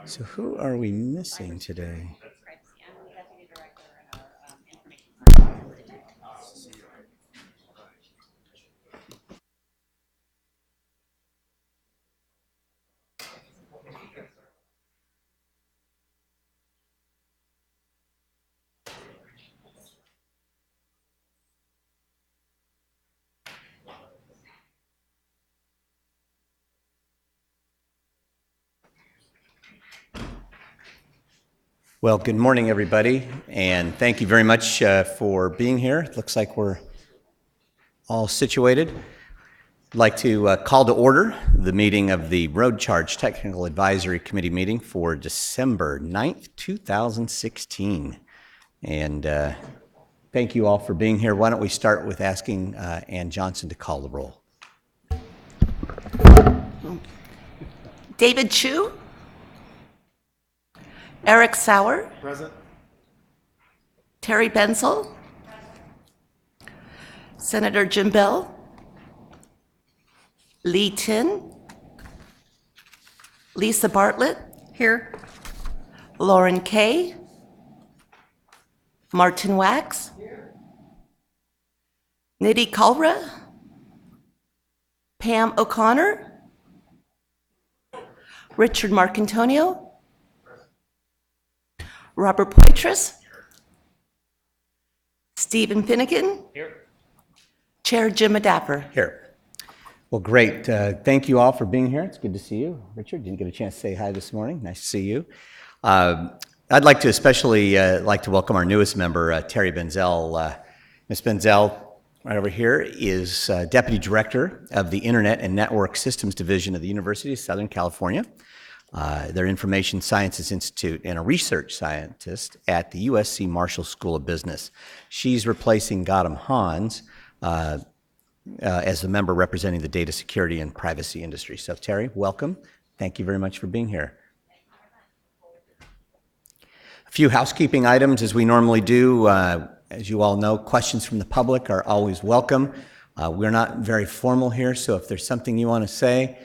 So who are we missing today? Well, good morning, everybody, and thank you very much for being here. It looks like we're all situated. I'd like to call to order the meeting of the Road Charge Technical Advisory Committee meeting for December 9th, 2016. And thank you all for being here. Why don't we start with asking Ann Johnson to call the roll. David Chu. Eric Sauer. Present. Terry Benzel. Senator Jim Bell. Lee Tin. Lisa Bartlett. Here. Lauren Kay. Martin Wax. Here. Nidhi Kalra. Pam O'Connor. Richard Marcantonio. Robert Poitras. Stephen Finnegan. Here. Chair Jim Adapper. Here. Well, great. Thank you all for being here. It's good to see you. Richard, didn't get a chance to say hi this morning. Nice to see you. I'd like to especially welcome our newest member, Terry Benzel. Ms. Benzel, right over here, is Deputy Director of the Internet and Network Systems Division of the University of Southern California. Their Information Sciences Institute, and a research scientist at the USC Marshall School of Business. She's replacing Gautam Hans as the member representing the data security and privacy industry. So Terry, welcome. Thank you very much for being here. A few housekeeping items as we normally do. As you all know, questions from the public are always welcome. We're not very formal here, so if there's something you want to say,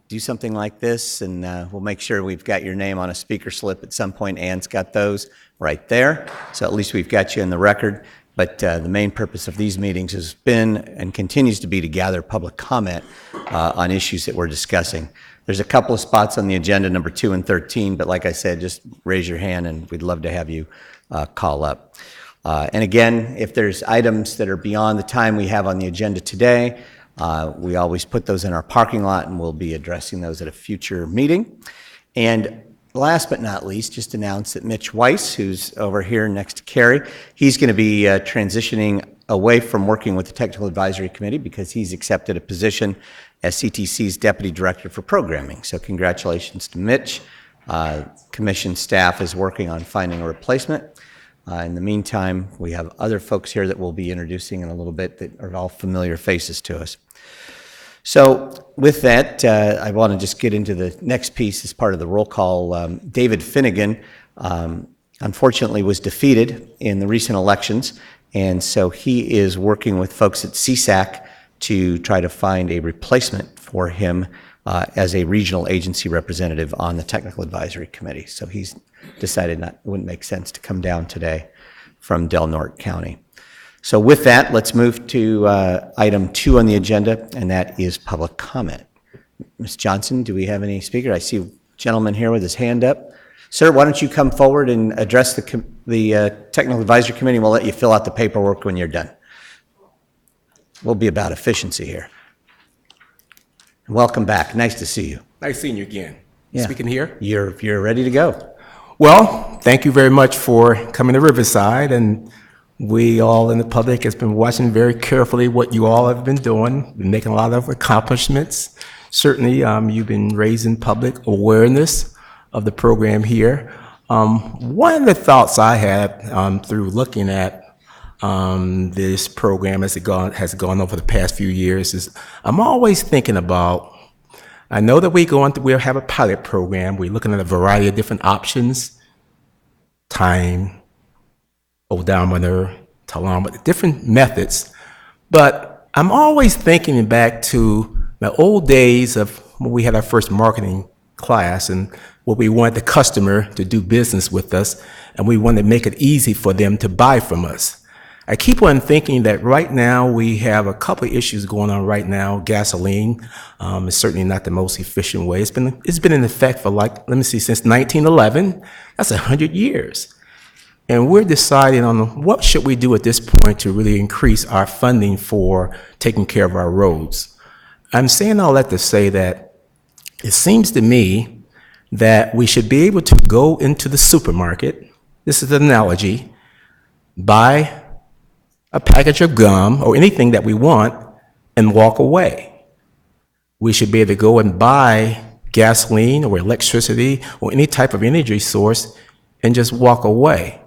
do something like this, and we'll make sure we've got your name on a speaker slip at some point. Ann's got those right there, so at least we've got you in the record. But the main purpose of these meetings has been and continues to be to gather public comment on issues that we're discussing. There's a couple of spots on the agenda, number 2 and 13, but like I said, just raise your hand and we'd love to have you call up. And again, if there's items that are beyond the time we have on the agenda today, we always put those in our parking lot, and we'll be addressing those at a future meeting. And last but not least, just announce that Mitch Weiss, who's over here next to Carrie, he's going to be transitioning away from working with the Technical Advisory Committee because he's accepted a position as CTC's Deputy Director for Programming. So congratulations to Mitch. Commission staff is working on finding a replacement. In the meantime, we have other folks here that we'll be introducing in a little bit that are all familiar faces to us. So with that, I want to just get into the next piece as part of the roll call. David Finnegan, unfortunately, was defeated in the recent elections, and so he is working with folks at CSAC to try to find a replacement for him as a regional agency representative on the Technical Advisory Committee. So he's decided it wouldn't make sense to come down today from Del Norte County. So with that, let's move to item 2 on the agenda, and that is public comment. Ms. Johnson, do we have any speaker? I see a gentleman here with his hand up. Sir, why don't you come forward and address the Technical Advisory Committee, and we'll let you fill out the paperwork when you're done. We'll be about efficiency here. Welcome back. Nice to see you. Nice seeing you again. Yeah. Speaking here. You're ready to go. Well, thank you very much for coming to Riverside, and we all in the public has been watching very carefully what you all have been doing, been making a lot of accomplishments. Certainly, you've been raising public awareness of the program here. One of the thoughts I had through looking at this program as it has gone over the past few years is I'm always thinking about, I know that we'll have a pilot program. We're looking at a variety of different options, time, odometer, along with different methods. But I'm always thinking back to the old days of when we had our first marketing class and where we wanted the customer to do business with us and we wanted to make it easy for them to buy from us. I keep on thinking that right now we have a couple of issues going on right now. Gasoline is certainly not the most efficient way. It's been in effect for since 1911. That's 100 years. And we're deciding on what should we do at this point to really increase our funding for taking care of our roads. I'm saying all that to say that it seems to me that we should be able to go into the supermarket, this is an analogy, buy a package of gum or anything that we want and walk away. We should be able to go and buy gasoline or electricity or any type of energy source and just walk away.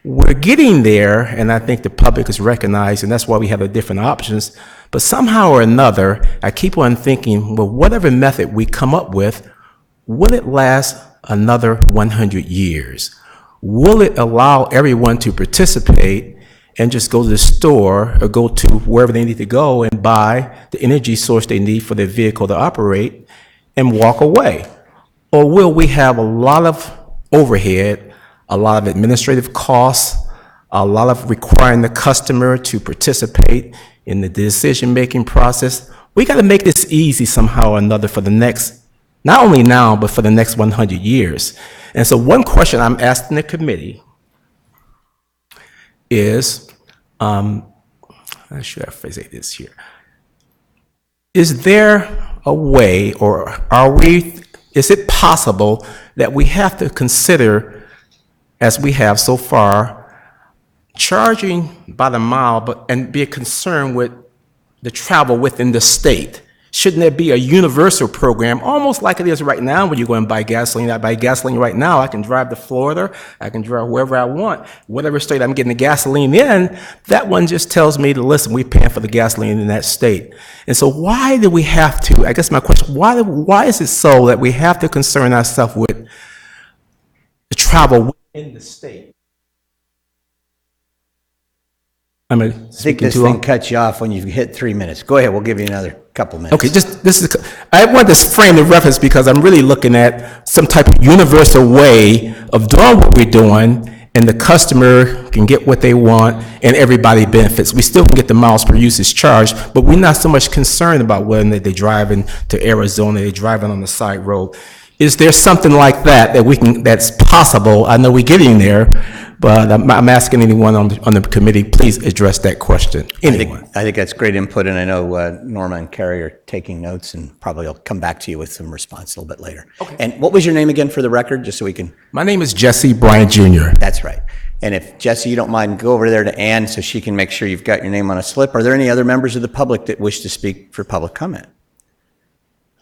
We're getting there, and I think the public is recognizing that's why we have the different options. But somehow or another, I keep on thinking, well, whatever method we come up with, will it last another 100 years? Will it allow everyone to participate and just go to the store or go to wherever they need to go and buy the energy source they need for their vehicle to operate and walk away? Or will we have a lot of overhead, a lot of administrative costs, a lot of requiring the customer to participate in the decision-making process? We got to make this easy somehow or another for the next, not only now, but for the next 100 years. And so one question I'm asking the committee is, how should I phrase this here? Is there a way, or is it possible that we have to consider, as we have so far, charging by the mile, and be concerned with the travel within the state? Shouldn't there be a universal program, almost like it is right now when you go and buy gasoline? I buy gasoline right now. I can drive to Florida. I can drive wherever I want. Whatever state I'm getting the gasoline in, that one just tells me to listen, we're paying for the gasoline in that state. And so why do we have to, I guess my question, why is it so that we have to concern ourselves with the travel within the state? I think this thing cuts you off when you hit 3 minutes. Go ahead, we'll give you another couple minutes. Okay, I want this frame the reference because I'm really looking at some type of universal way of doing what we're doing, and the customer can get what they want and everybody benefits. We still can get the miles per usage charge, but we're not so much concerned about whether they're driving to Arizona, they're driving on the side road. Is there something like that's possible? I know we're getting there, but I'm asking anyone on the committee, please address that question. Anyone? I think that's great input, and I know Norma and Carrie are taking notes, and probably I'll come back to you with some response a little bit later. Okay. And what was your name again for the record, just so we can? My name is Jesse Bryant Jr. That's right. And if, Jesse, you don't mind, go over there to Ann so she can make sure you've got your name on a slip. Are there any other members of the public that wish to speak for public comment?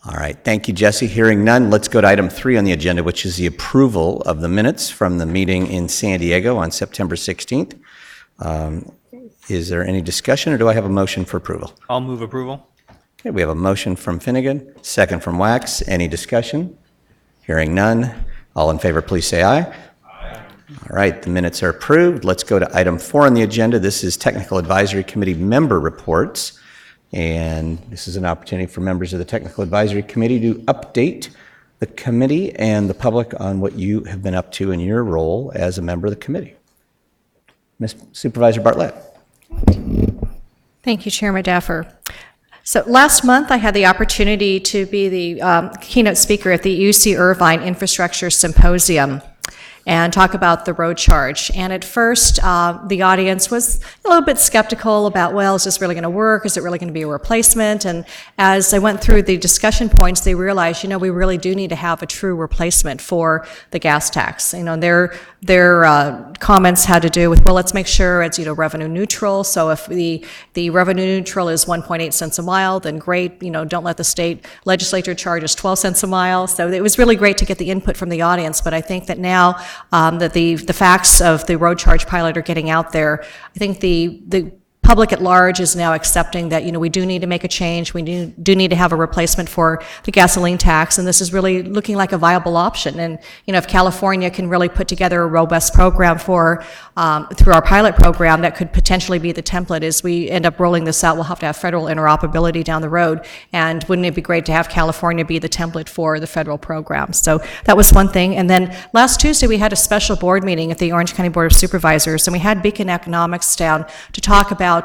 All right, thank you, Jesse. Hearing none, let's go to item 3 on the agenda, which is the approval of the minutes from the meeting in San Diego on September 16th. Is there any discussion, or do I have a motion for approval? I'll move approval. Okay, we have a motion from Finnegan, second from Wax. Any discussion? Hearing none. All in favor, please say aye. Aye. All right, the minutes are approved. Let's go to item 4 on the agenda. This is Technical Advisory Committee member reports. And this is an opportunity for members of the Technical Advisory Committee to update the committee and the public on what you have been up to in your role as a member of the committee. Ms. Supervisor Bartlett. Thank you, Chairman Daffer. So last month, I had the opportunity to be the keynote speaker at the UC Irvine Infrastructure Symposium and talk about the road charge. And at first, the audience was a little bit skeptical about, well, is this really going to work? Is it really going to be a replacement? And as I went through the discussion points, they realized, we really do need to have a true replacement for the gas tax. Their comments had to do with, well, let's make sure it's, revenue neutral. So if the revenue neutral is 1.8 cents a mile, then great. Don't let the state legislature charge us 12 cents a mile. So it was really great to get the input from the audience. But I think that now that the facts of the road charge pilot are getting out there, I think the public at large is now accepting that, we do need to make a change. We do need to have a replacement for the gasoline tax, and this is really looking like a viable option. And, if California can really put together a robust program for, through our pilot program, that could potentially be the template as we end up rolling this out. We'll have to have federal interoperability down the road, and wouldn't it be great to have California be the template for the federal program? So that was one thing. And then last Tuesday, we had a special board meeting at the Orange County Board of Supervisors, and we had Beacon Economics down to talk about,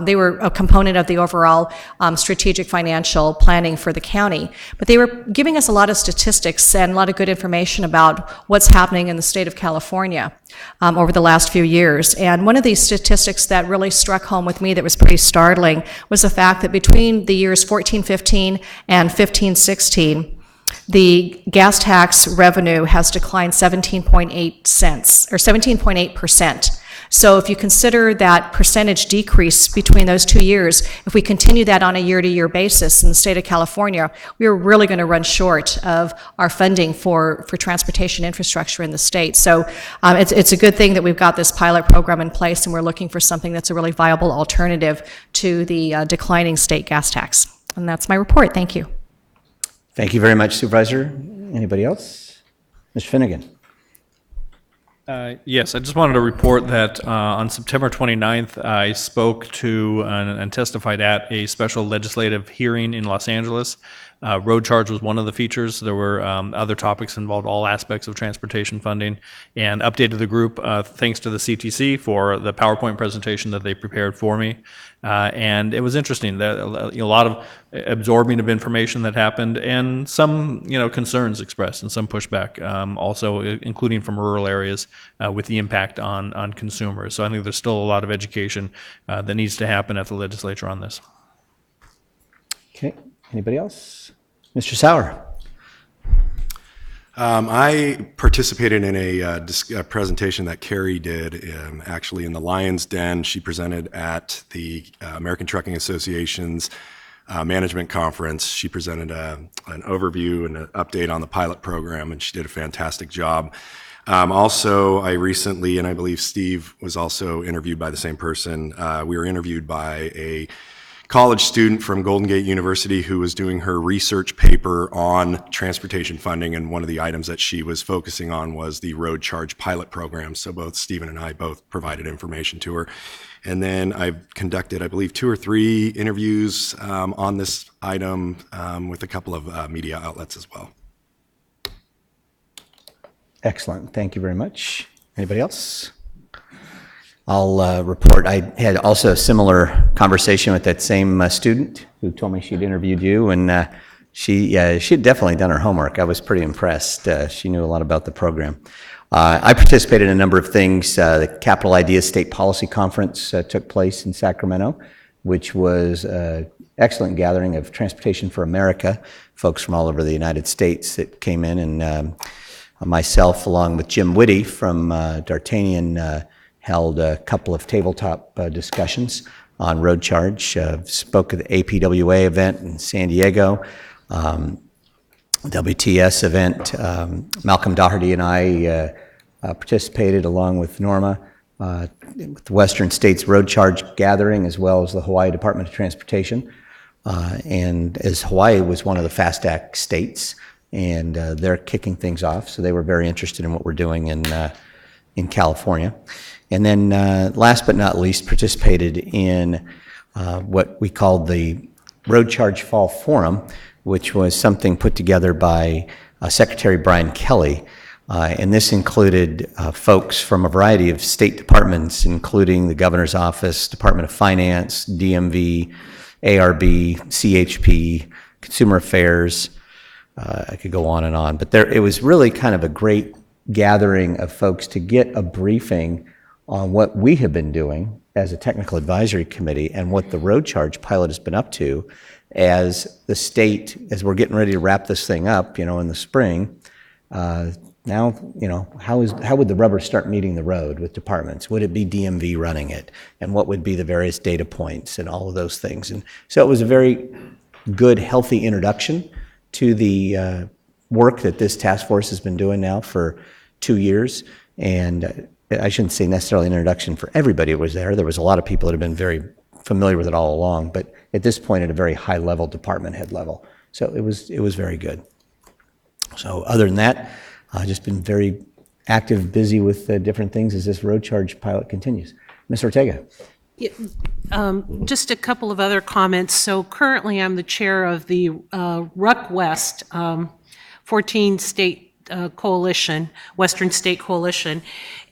they were a component of the overall strategic financial planning for the county, but they were giving us a lot of statistics and a lot of good information about what's happening in the state of California over the last few years. And one of these statistics that really struck home with me that was pretty startling was the fact that between the years 14-15 and 15-16, the gas tax revenue has declined 17.8 cents, or 17.8%. So if you consider that percentage decrease between those 2 years, if we continue that on a year-to-year basis in the state of California, we're really going to run short of our funding for transportation infrastructure in the state. So it's a good thing that we've got this pilot program in place, and we're looking for something that's a really viable alternative to the declining state gas tax. And that's my report. Thank you. Thank you very much, Supervisor. Anybody else? Mr. Finnegan. Yes, I just wanted to report that on September 29th, I spoke to and testified at a special legislative hearing in Los Angeles. Road charge was one of the features. There were other topics involved all aspects of transportation funding, and updated the group thanks to the CTC for the PowerPoint presentation that they prepared for me. And it was interesting that a lot of absorbing of information that happened, and some concerns expressed and some pushback, also including from rural areas with the impact on consumers. So I think there's still a lot of education that needs to happen at the legislature on this. Okay. Anybody else? Mr. Sauer. I participated in a presentation that Carrie did, actually in the Lion's Den. She presented at the American Trucking Association's management conference. She presented an overview and an update on the pilot program, and she did a fantastic job. Also, I recently, and I believe Steve was also interviewed by the same person, we were interviewed by a college student from Golden Gate University who was doing her research paper on transportation funding, and one of the items that she was focusing on was the road charge pilot program. So both Stephen and I both provided information to her. And then I've conducted, I believe, 2 or 3 interviews on this item with a couple of media outlets as well. Excellent. Thank you very much. Anybody else? I'll report. I had also a similar conversation with that same student who told me she'd interviewed you, and she had definitely done her homework. I was pretty impressed. She knew a lot about the program. I participated in a number of things. The Capital Ideas State Policy Conference took place in Sacramento, which was an excellent gathering of Transportation for America, folks from all over the United States that came in, and myself, along with Jim Whitty from D'Artagnan, held a couple of tabletop discussions on road charge, spoke at the APWA event in San Diego, WTS event. Malcolm Doherty and I participated along with Norma with the Western States Road Charge Gathering, as well as the Hawaii Department of Transportation. And as Hawaii was one of the FAST Act states, and they're kicking things off, so they were very interested in what we're doing in California. And then last but not least, participated in what we called the Road Charge Fall Forum, which was something put together by Secretary Brian Kelly. And this included folks from a variety of state departments, including the Governor's Office, Department of Finance, DMV, ARB, CHP, Consumer Affairs. I could go on and on. But it was really kind of a great gathering of folks to get a briefing on what we have been doing as a technical advisory committee and what the road charge pilot has been up to as the state, as we're getting ready to wrap this thing up, in the spring. Now, how would the rubber start meeting the road with departments? Would it be DMV running it? And what would be the various data points and all of those things? And so it was a very good, healthy introduction to the work that this task force has been doing now for 2 years. And I shouldn't say necessarily an introduction for everybody who was there. There was a lot of people that have been very familiar with it all along, but at this point at a very high level, department head level. So it was very good. So other than that, I've just been very active, busy with different things as this road charge pilot continues. Ms. Ortega. Just a couple of other comments. So currently, I'm the chair of the Ruck West 14-state coalition, Western State Coalition,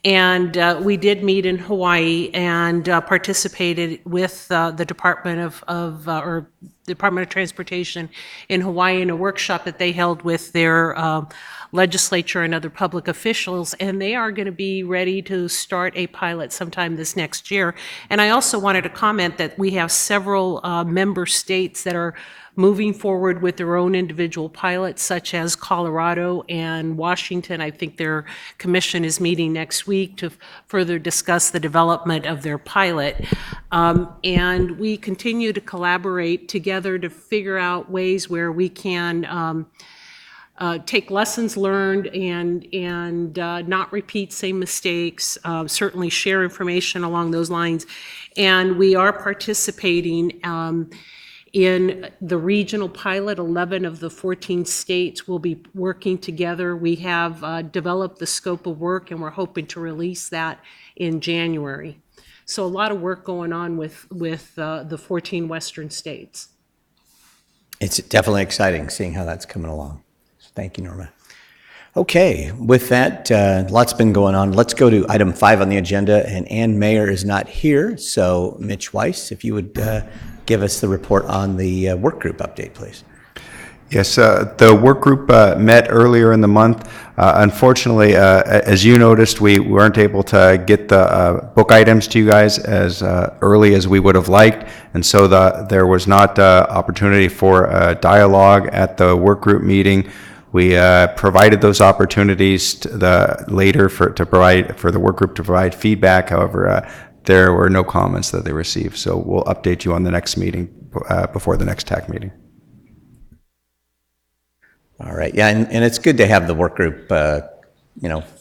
and we did meet in Hawaii and participated with the Department of Transportation in Hawaii in a workshop that they held with their legislature and other public officials, and they are going to be ready to start a pilot sometime this next year. And I also wanted to comment that we have several member states that are moving forward with their own individual pilots, such as Colorado and Washington. I think their commission is meeting next week to further discuss the development of their pilot. And we continue to collaborate together to figure out ways where we can take lessons learned and not repeat same mistakes, certainly share information along those lines. And we are participating in the regional pilot. 11 of the 14 states will be working together. We have developed the scope of work, and we're hoping to release that in January. So a lot of work going on with the 14 Western states. It's definitely exciting seeing how that's coming along. Thank you, Norma. Okay, with that, lots been going on. Let's go to item 5 on the agenda, and Ann Mayer is not here, so Mitch Weiss, if you would give us the report on the work group update, please. Yes, the work group met earlier in the month. Unfortunately, as you noticed, we weren't able to get the book items to you guys as early as we would have liked, and so there was not opportunity for dialogue at the work group meeting. We provided those opportunities to later for the work group to provide feedback. However, there were no comments that they received, so we'll update you on the next meeting before the next TAC meeting. All right, yeah, and it's good to have the work group,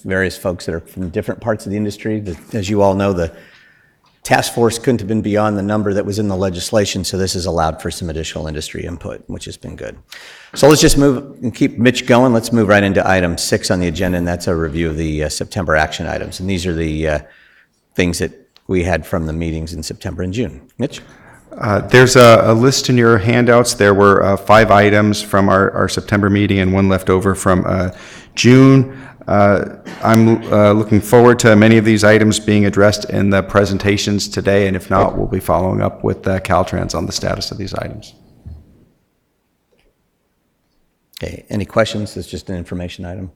various folks that are from different parts of the industry. As you all know, the task force couldn't have been beyond the number that was in the legislation, so this has allowed for some additional industry input, which has been good. So let's just move and keep Mitch going. Let's move right into item 6 on the agenda, and that's a review of the September action items. And these are the things that we had from the meetings in September and June. Mitch? There's a list in your handouts. There were 5 items from our September meeting and 1 left over from June. I'm looking forward to many of these items being addressed in the presentations today, and if not, we'll be following up with Caltrans on the status of these items. Okay, any questions? It's just an information item.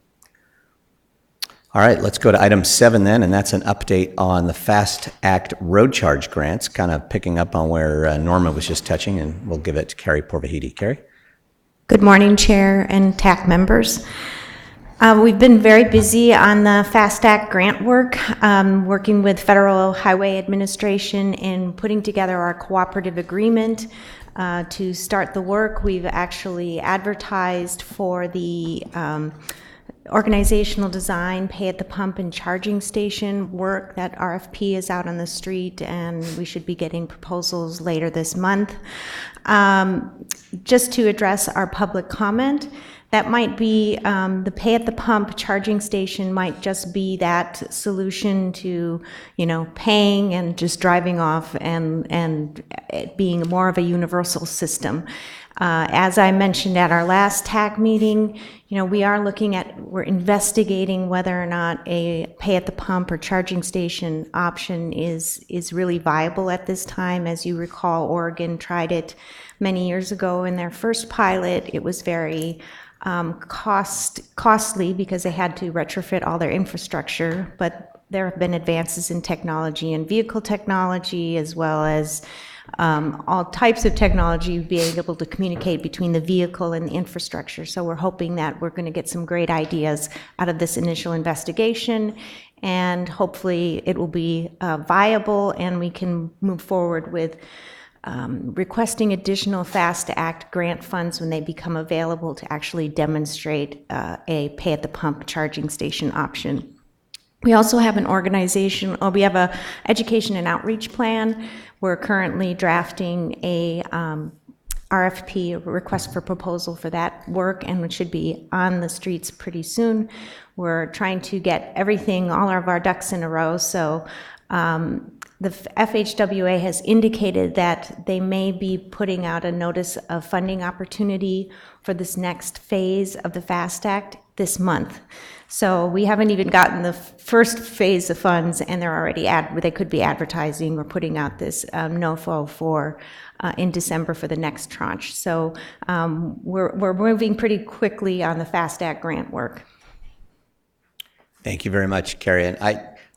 All right, let's go to item 7 then, and that's an update on the FAST Act road charge grants, kind of picking up on where Norma was just touching, and we'll give it to Carrie Porvahidi. Carrie? Good morning, Chair and TAC members. We've been very busy on the FAST Act grant work, working with Federal Highway Administration in putting together our cooperative agreement to start the work. We've actually advertised for the organizational design, pay at the pump and charging station work. That RFP is out on the street, and we should be getting proposals later this month. Just to address our public comment, that might be the pay at the pump charging station might just be that solution to, paying and just driving off and it being more of a universal system. As I mentioned at our last TAC meeting, we're investigating whether or not a pay at the pump or charging station option is really viable at this time. As you recall, Oregon tried it many years ago in their first pilot. It was very costly because they had to retrofit all their infrastructure, but there have been advances in technology and vehicle technology, as well as all types of technology being able to communicate between the vehicle and the infrastructure. So we're hoping that we're going to get some great ideas out of this initial investigation, and hopefully it will be viable and we can move forward with requesting additional FAST Act grant funds when they become available to actually demonstrate a pay at the pump charging station option. We also have an organization, we have a education and outreach plan. We're currently drafting a RFP, a request for proposal for that work, and it should be on the streets pretty soon. We're trying to get everything, all of our ducks in a row, so the FHWA has indicated that they may be putting out a notice of funding opportunity for this next phase of the FAST Act this month. So we haven't even gotten the first phase of funds, and they're already they could be advertising or putting out this NOFO for in December for the next tranche. So we're moving pretty quickly on the FAST Act grant work. Thank you very much, Carrie. And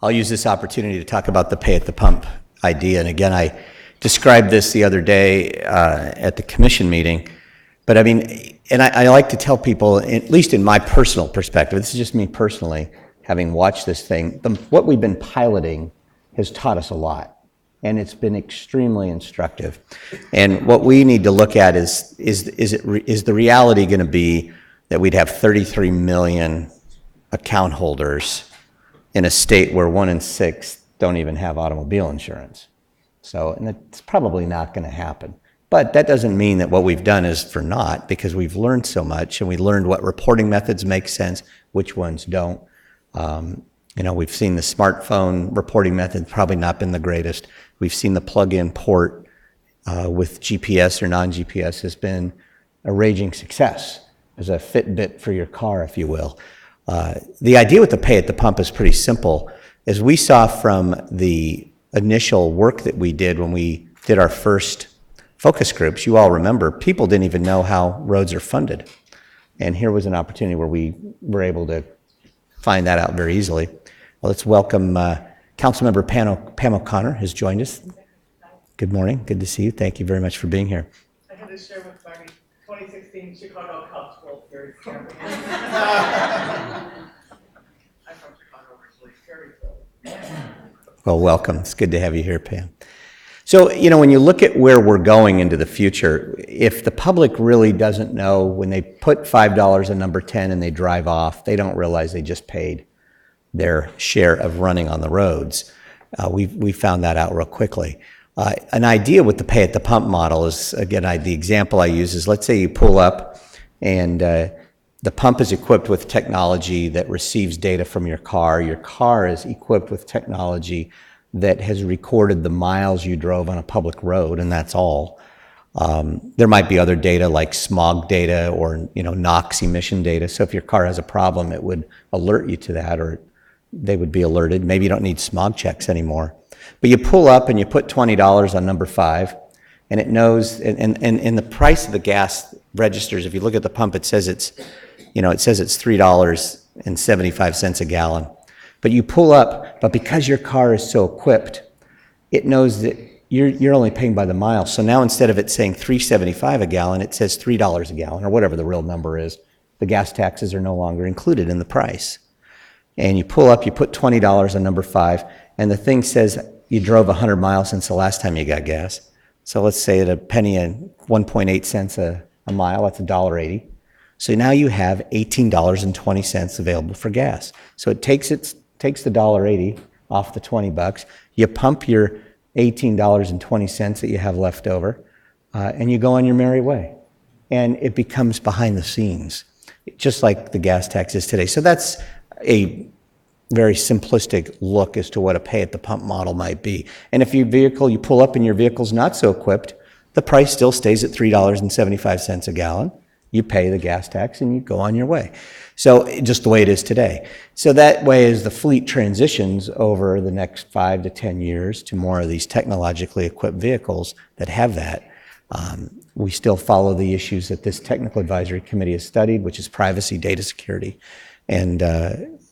I'll use this opportunity to talk about the pay at the pump idea. And again, I described this the other day at the commission meeting. But I mean, and I like to tell people, at least in my personal perspective, this is just me personally, having watched this thing, what we've been piloting has taught us a lot. And it's been extremely instructive. And what we need to look at is the reality going to be that we'd have 33 million account holders in a state where 1 in 6 don't even have automobile insurance. So, and it's probably not going to happen. But that doesn't mean that what we've done is for naught, because we've learned so much, and we learned what reporting methods make sense, which ones don't. You know, we've seen the smartphone reporting method probably not been the greatest. We've seen the plug-in port with GPS or non-GPS has been a raging success as a Fitbit for your car, if you will. The idea with the pay at the pump is pretty simple. As we saw from the initial work that we did when we did our first focus groups, you all remember, people didn't even know how roads are funded. And here was an opportunity where we were able to find that out very easily. Well, let's welcome Councilmember Pam O'Connor has joined us. Good morning. Good to see you. Thank you very much for being here. I had to share with my 2016 Chicago Cubs World Series champion. I'm from Chicago, originally. Very thrilled. Well, welcome. It's good to have you here, Pam. So, you know, when you look at where we're going into the future, if the public really doesn't know, when they put $5 in number 10 and they drive off, they don't realize they just paid their share of running on the roads. We found that out real quickly. An idea with the pay at the pump model is, again, the example I use is, let's say you pull up and the pump is equipped with technology that receives data from your car. Your car is equipped with technology that has recorded the miles you drove on a public road, and that's all. There might be other data like smog data or, you know, NOx emission data. So if your car has a problem, it would alert you to that, or they would be alerted. Maybe you don't need smog checks anymore. But you pull up and you put $20 on number 5, and it knows, and the price of the gas registers, if you look at the pump, it says it's, you know, it says it's $3.75 a gallon. But you pull up, but because your car is so equipped, it knows that you're only paying by the mile. So now instead of it saying $3.75 a gallon, it says $3 a gallon, or whatever the real number is. The gas taxes are no longer included in the price. And you pull up, you put $20 on number 5, and the thing says you drove 100 miles since the last time you got gas. So let's say at a penny and 1.8 cents a mile, that's $1.80. So now you have $18.20 available for gas. So it takes the $1.80 off the $20. You pump your $18.20 that you have left over, and you go on your merry way. And it becomes behind the scenes, just like the gas tax is today. So that's a very simplistic look as to what a pay at the pump model might be. And if you pull up and your vehicle's not so equipped, the price still stays at $3.75 a gallon. You pay the gas tax and you go on your way. So just the way it is today. So that way, as the fleet transitions over the next 5 to 10 years to more of these technologically equipped vehicles that have that, we still follow the issues that this technical advisory committee has studied, which is privacy, data security, and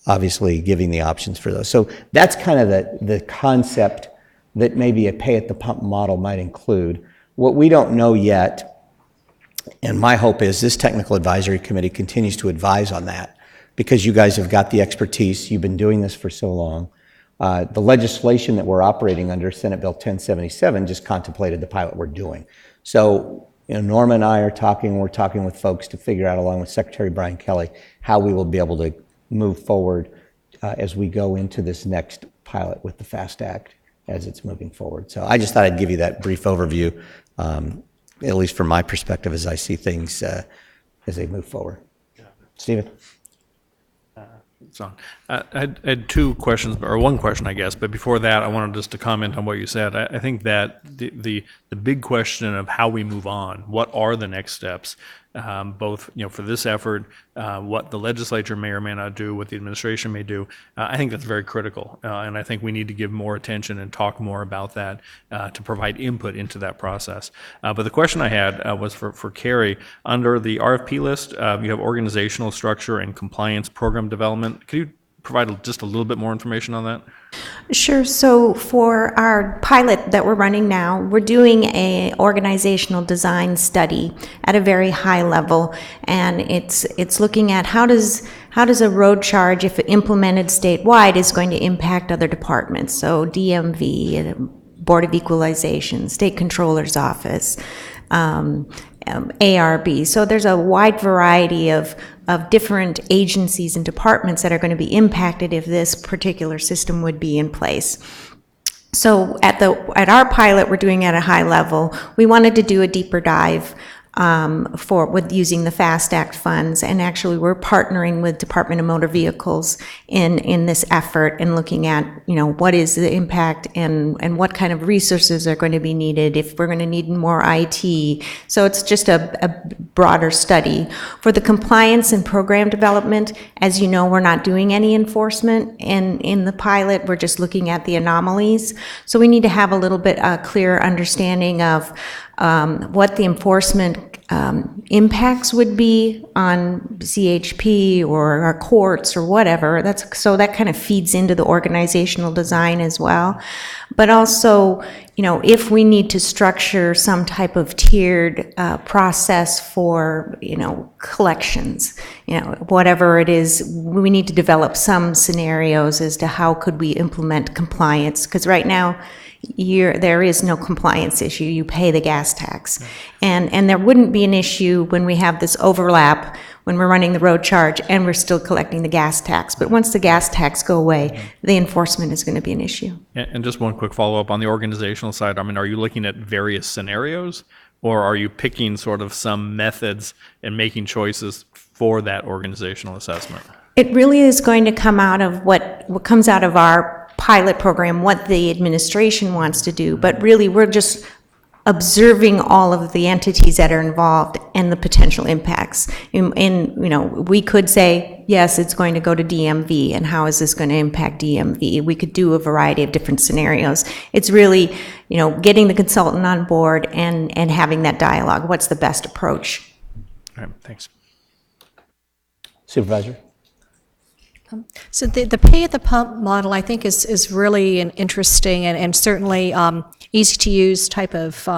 obviously giving the options for those. So that's kind of the concept that maybe a pay at the pump model might include. What we don't know yet, and my hope is this technical advisory committee continues to advise on that, because you guys have got the expertise. You've been doing this for so long. The legislation that we're operating under, Senate Bill 1077, just contemplated the pilot we're doing. So, you know, Norma and I are talking, we're talking with folks to figure out, along with Secretary Brian Kelly, how we will be able to move forward as we go into this next pilot with the FAST Act as it's moving forward. So I just thought I'd give you that brief overview, at least from my perspective as I see things as they move forward. Stephen? I had two questions, or one question, I guess, but before that, I wanted just to comment on what you said. I think that the big question of how we move on, what are the next steps, both for this effort, what the legislature may or may not do, what the administration may do, I think that's very critical, and I think we need to give more attention and talk more about that to provide input into that process. But the question I had was for Carrie. Under the RFP list, you have organizational structure and compliance program development. Could you provide just a little bit more information on that? Sure. So for our pilot that we're running now, we're doing a organizational design study at a very high level, and it's looking at how does a road charge, if implemented statewide, is going to impact other departments. So DMV, Board of Equalization, State Controller's Office, ARB. So there's a wide variety of different agencies and departments that are going to be impacted if this particular system would be in place. So at our pilot, we're doing at a high level. We wanted to do a deeper dive with using the FAST Act funds, and actually we're partnering with Department of Motor Vehicles in this effort and looking at what is the impact and what kind of resources are going to be needed, if we're going to need more IT. So it's just a broader study. For the compliance and program development, as you know, we're not doing any enforcement in the pilot. We're just looking at the anomalies. So we need to have a little bit clearer understanding of what the enforcement impacts would be on CHP or our courts or whatever. So that kind of feeds into the organizational design as well. But also, if we need to structure some type of tiered process for, collections, whatever it is, we need to develop some scenarios as to how could we implement compliance. Because right now, there is no compliance issue. You pay the gas tax. And there wouldn't be an issue when we have this overlap, when we're running the road charge and we're still collecting the gas tax. But once the gas tax go away, the enforcement is going to be an issue. And just one quick follow-up on the organizational side. I mean, are you looking at various scenarios, or are you picking sort of some methods and making choices for that organizational assessment? It really is going to come out of what comes out of our pilot program, what the administration wants to do, but really we're just observing all of the entities that are involved and the potential impacts. And we could say, yes, it's going to go to DMV, and how is this going to impact DMV? We could do a variety of different scenarios. It's really, getting the consultant on board and having that dialogue. What's the best approach? All right, thanks. Supervisor? So the pay at the pump model, I think, is really an interesting and certainly easy to use type of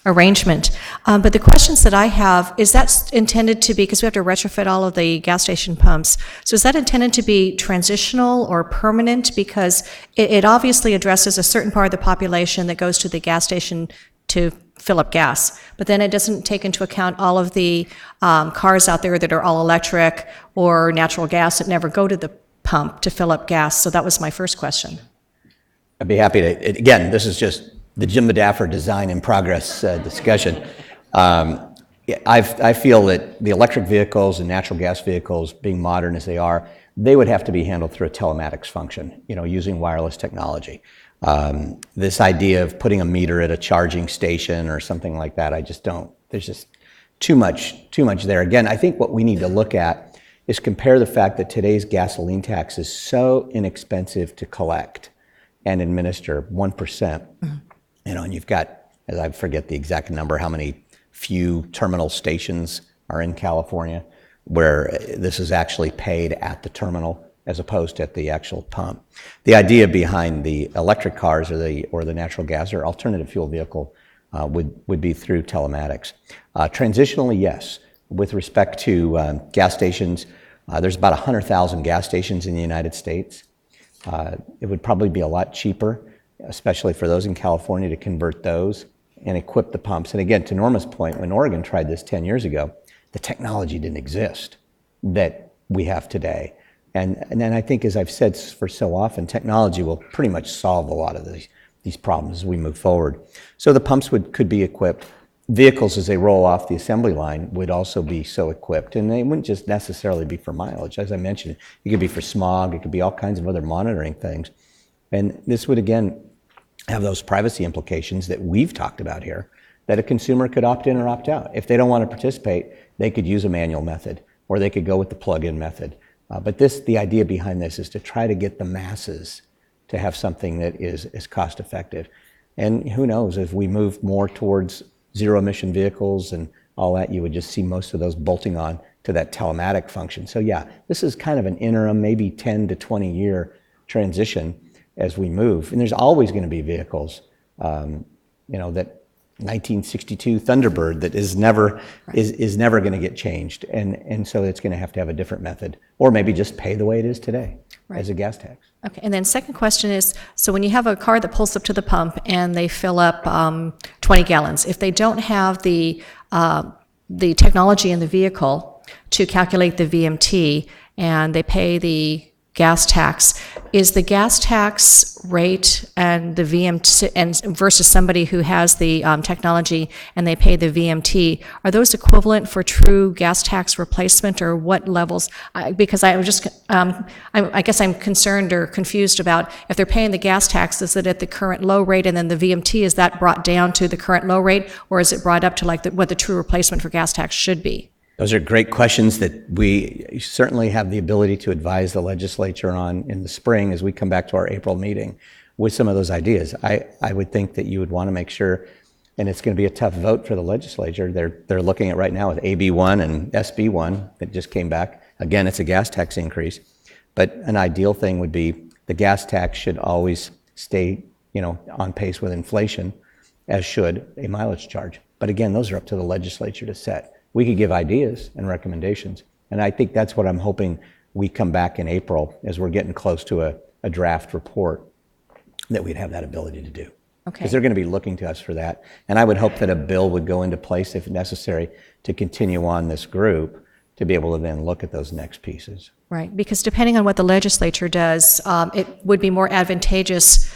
arrangement. But the questions that I have, is that intended to be, because we have to retrofit all of the gas station pumps, so is that intended to be transitional or permanent? Because it obviously addresses a certain part of the population that goes to the gas station to fill up gas, but then it doesn't take into account all of the cars out there that are all electric or natural gas that never go to the pump to fill up gas. So that was my first question. I'd be happy to, again, this is just the Jim Medaffer design in progress discussion. I feel that the electric vehicles and natural gas vehicles, being modern as they are, they would have to be handled through a telematics function, using wireless technology. This idea of putting a meter at a charging station or something like that, I just don't. There's just too much there. Again, I think what we need to look at is compare the fact that today's gasoline tax is so inexpensive to collect and administer, 1%. And you've got, as I forget the exact number, how many few terminal stations are in California where this is actually paid at the terminal as opposed to at the actual pump. The idea behind the electric cars or the natural gas or alternative fuel vehicle would be through telematics. Transitionally, yes. With respect to gas stations, there's about 100,000 gas stations in the United States. It would probably be a lot cheaper, especially for those in California, to convert those and equip the pumps. And again, to Norma's point, when Oregon tried this 10 years ago, the technology didn't exist that we have today. And then I think, as I've said for so often, technology will pretty much solve a lot of these problems as we move forward. So the pumps could be equipped. Vehicles, as they roll off the assembly line, would also be so equipped, and they wouldn't just necessarily be for mileage. As I mentioned, it could be for smog, it could be all kinds of other monitoring things. And this would, again, have those privacy implications that we've talked about here, that a consumer could opt in or opt out. If they don't want to participate, they could use a manual method, or they could go with the plug-in method. But the idea behind this is to try to get the masses to have something that is cost effective. And who knows, if we move more towards zero emission vehicles and all that, you would just see most of those bolting on to that telematic function. So yeah, this is kind of an interim, maybe 10 to 20 year transition as we move. And there's always going to be vehicles, that 1962 Thunderbird that is never going to get changed, and so it's going to have a different method, or maybe just pay the way it is today as a gas tax. Okay, and then second question is, so when you have a car that pulls up to the pump and they fill up 20 gallons, if they don't have the technology in the vehicle to calculate the VMT and they pay the gas tax, is the gas tax rate and the VMT and versus somebody who has the technology and they pay the VMT, are those equivalent for true gas tax replacement, or what levels? Because I guess I'm concerned or confused about if they're paying the gas tax, is it at the current low rate, and then the VMT, is that brought down to the current low rate, or is it brought up to like what the true replacement for gas tax should be? Those are great questions that we certainly have the ability to advise the legislature on in the spring as we come back to our April meeting with some of those ideas. I would think that you would want to make sure, and it's going to be a tough vote for the legislature. They're looking at right now with AB1 and SB1 that just came back. Again, it's a gas tax increase, but an ideal thing would be the gas tax should always stay, on pace with inflation, as should a mileage charge. But again, those are up to the legislature to set. We could give ideas and recommendations, and I think that's what I'm hoping we come back in April as we're getting close to a draft report, that we'd have that ability to do. Okay. Because they're going to be looking to us for that. And I would hope that a bill would go into place if necessary to continue on this group to be able to then look at those next pieces. Right, because depending on what the legislature does, it would be more advantageous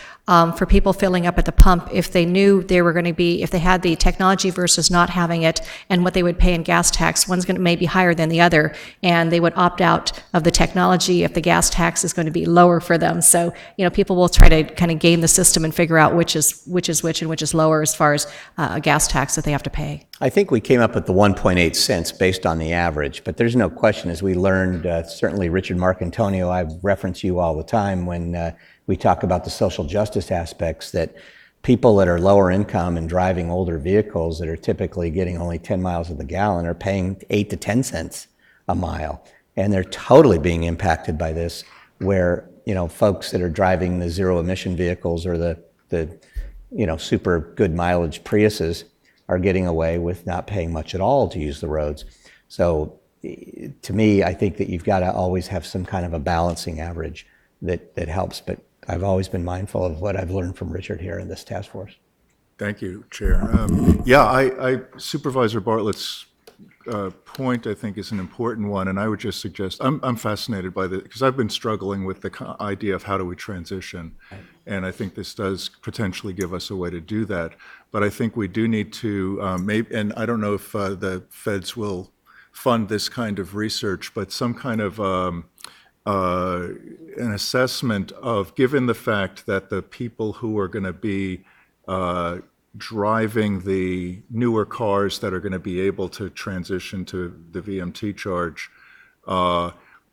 for people filling up at the pump if they knew they were going to be, if they had the technology versus not having it, and what they would pay in gas tax. One's going to may be higher than the other, and they would opt out of the technology if the gas tax is going to be lower for them. So, people will try to kind of game the system and figure out which is which and which is lower as far as a gas tax that they have to pay. I think we came up with the 1.8 cents based on the average, but there's no question, as we learned, certainly Richard Marcantonio, I reference you all the time when we talk about the social justice aspects, that people that are lower income and driving older vehicles that are typically getting only 10 miles of the gallon are paying 8 to 10 cents a mile. And they're totally being impacted by this, where, folks that are driving the zero emission vehicles or the super good mileage Priuses are getting away with not paying much at all to use the roads. So to me, I think that you've got to always have some kind of a balancing average that helps. But I've always been mindful of what I've learned from Richard here in this task force. Thank you, Chair. Supervisor Bartlett's point, I think, is an important one, and I would just suggest, I'm fascinated by this, because I've been struggling with the idea of how do we transition, and I think this does potentially give us a way to do that. But I think we do need to, and I don't know if the feds will fund this kind of research, but some kind of an assessment of, given the fact that the people who are going to be driving the newer cars that are going to be able to transition to the VMT charge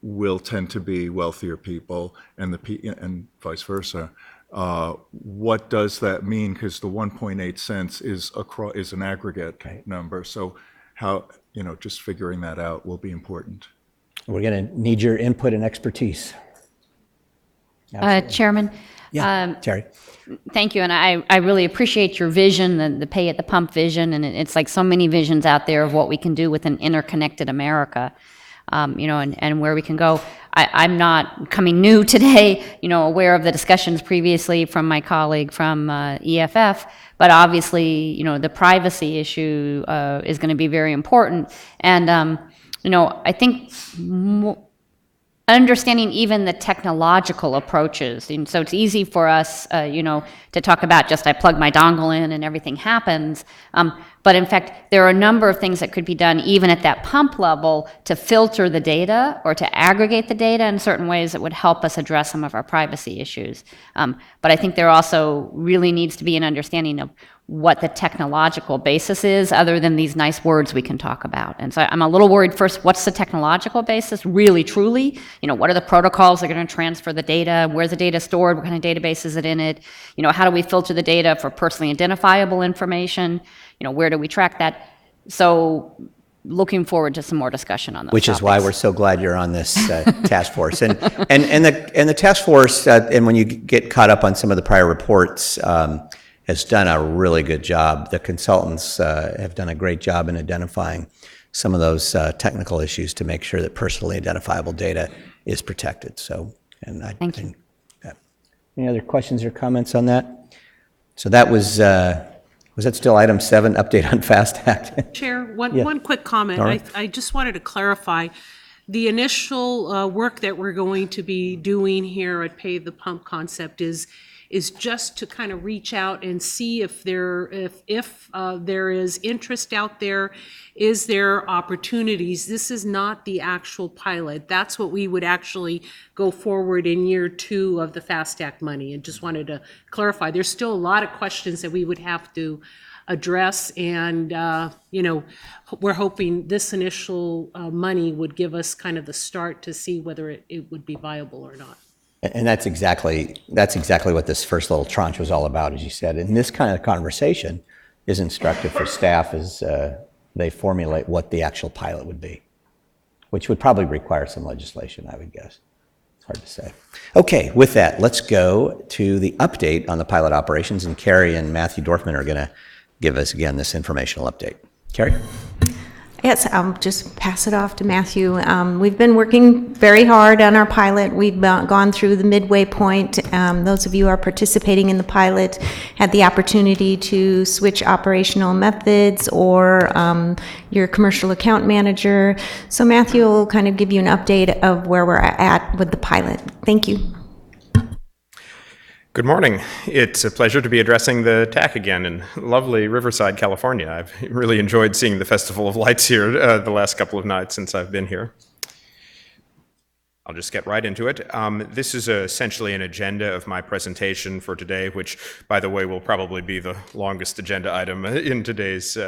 will tend to be wealthier people, and vice versa. What does that mean? Because the 1.8 cents is an aggregate number. So how, just figuring that out will be important. We're going to need your input and expertise. Chairman. Yeah, Terry. Thank you, and I really appreciate your vision, the pay at the pump vision, and it's like so many visions out there of what we can do with an interconnected America, and where we can go. I'm not coming new today, aware of the discussions previously from my colleague from EFF, but obviously, the privacy issue is going to be very important, and I think understanding even the technological approaches. And so it's easy for us, to talk about just I plug my dongle in and everything happens. But in fact, there are a number of things that could be done even at that pump level to filter the data or to aggregate the data in certain ways that would help us address some of our privacy issues. But I think there also really needs to be an understanding of what the technological basis is other than these nice words we can talk about. And so I'm a little worried first, what's the technological basis really, truly? What are the protocols that are going to transfer the data? Where's the data stored? What kind of database is it in it? How do we filter the data for personally identifiable information? Where do we track that? So looking forward to some more discussion on those Which is why topics. we're so glad you're on this task force. And the task force, and when you get caught up on some of the prior reports, has done a really good job. The consultants have done a great job in identifying some of those technical issues to make sure that personally identifiable data is protected. So, and I Thank you. think that. Any other questions or comments on that? So that was that still item 7, update on FAST Act? Chair, Yeah. one quick comment. All right. I just wanted to clarify, the initial work that we're going to be doing here at Pay the Pump Concept is just to kind of reach out and see if there is interest out there, is there opportunities. This is not the actual pilot. That's what we would actually go forward in year 2 of the FAST Act money. And just wanted to clarify, there's still a lot of questions that we would have to address, and we're hoping this initial money would give us kind of the start to see whether it would be viable or not. And that's exactly what this first little tranche was all about, as you said. And this kind of conversation is instructive for staff as they formulate what the actual pilot would be, which would probably require some legislation, I would guess. It's hard to say. Okay, with that, let's go to the update on the pilot operations, and Carrie and Matthew Dorfman are going to give us, again, this informational update. Carrie? Yes, I'll just pass it off to Matthew. We've been working very hard on our pilot. We've gone through the midway point. Those of you who are participating in the pilot had the opportunity to switch operational methods or your commercial account manager. So Matthew will kind of give you an update of where we're at with the pilot. Thank you. Good morning. It's a pleasure to be addressing the TAC again in lovely Riverside, California. I've really enjoyed seeing the Festival of Lights here the last couple of nights since I've been here. I'll just get right into it. This is essentially an agenda of my presentation for today, which, by the way, will probably be the longest agenda item in today's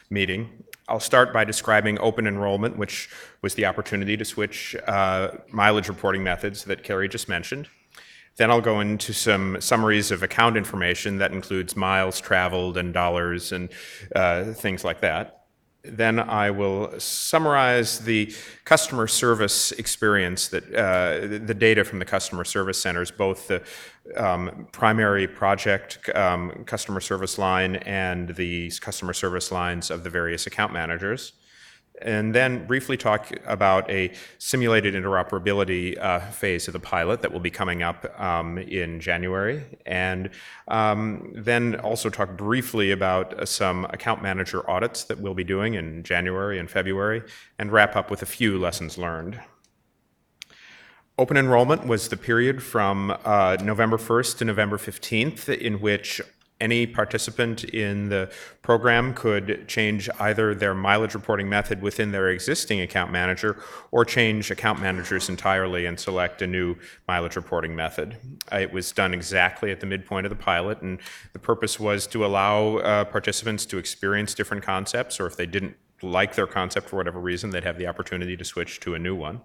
meeting. I'll start by describing open enrollment, which was the opportunity to switch mileage reporting methods that Carrie just mentioned. Then I'll go into some summaries of account information that includes miles traveled and dollars and things like that. Then I will summarize the customer service experience, that the data from the customer service centers, both the primary project customer service line and the customer service lines of the various account managers. And then briefly talk about a simulated interoperability phase of the pilot that will be coming up in January. And then also talk briefly about some account manager audits that we'll be doing in January and February, and wrap up with a few lessons learned. Open enrollment was the period from November 1st to November 15th in which any participant in the program could change either their mileage reporting method within their existing account manager or change account managers entirely and select a new mileage reporting method. It was done exactly at the midpoint of the pilot, and the purpose was to allow participants to experience different concepts, or if they didn't like their concept for whatever reason, they'd have the opportunity to switch to a new one.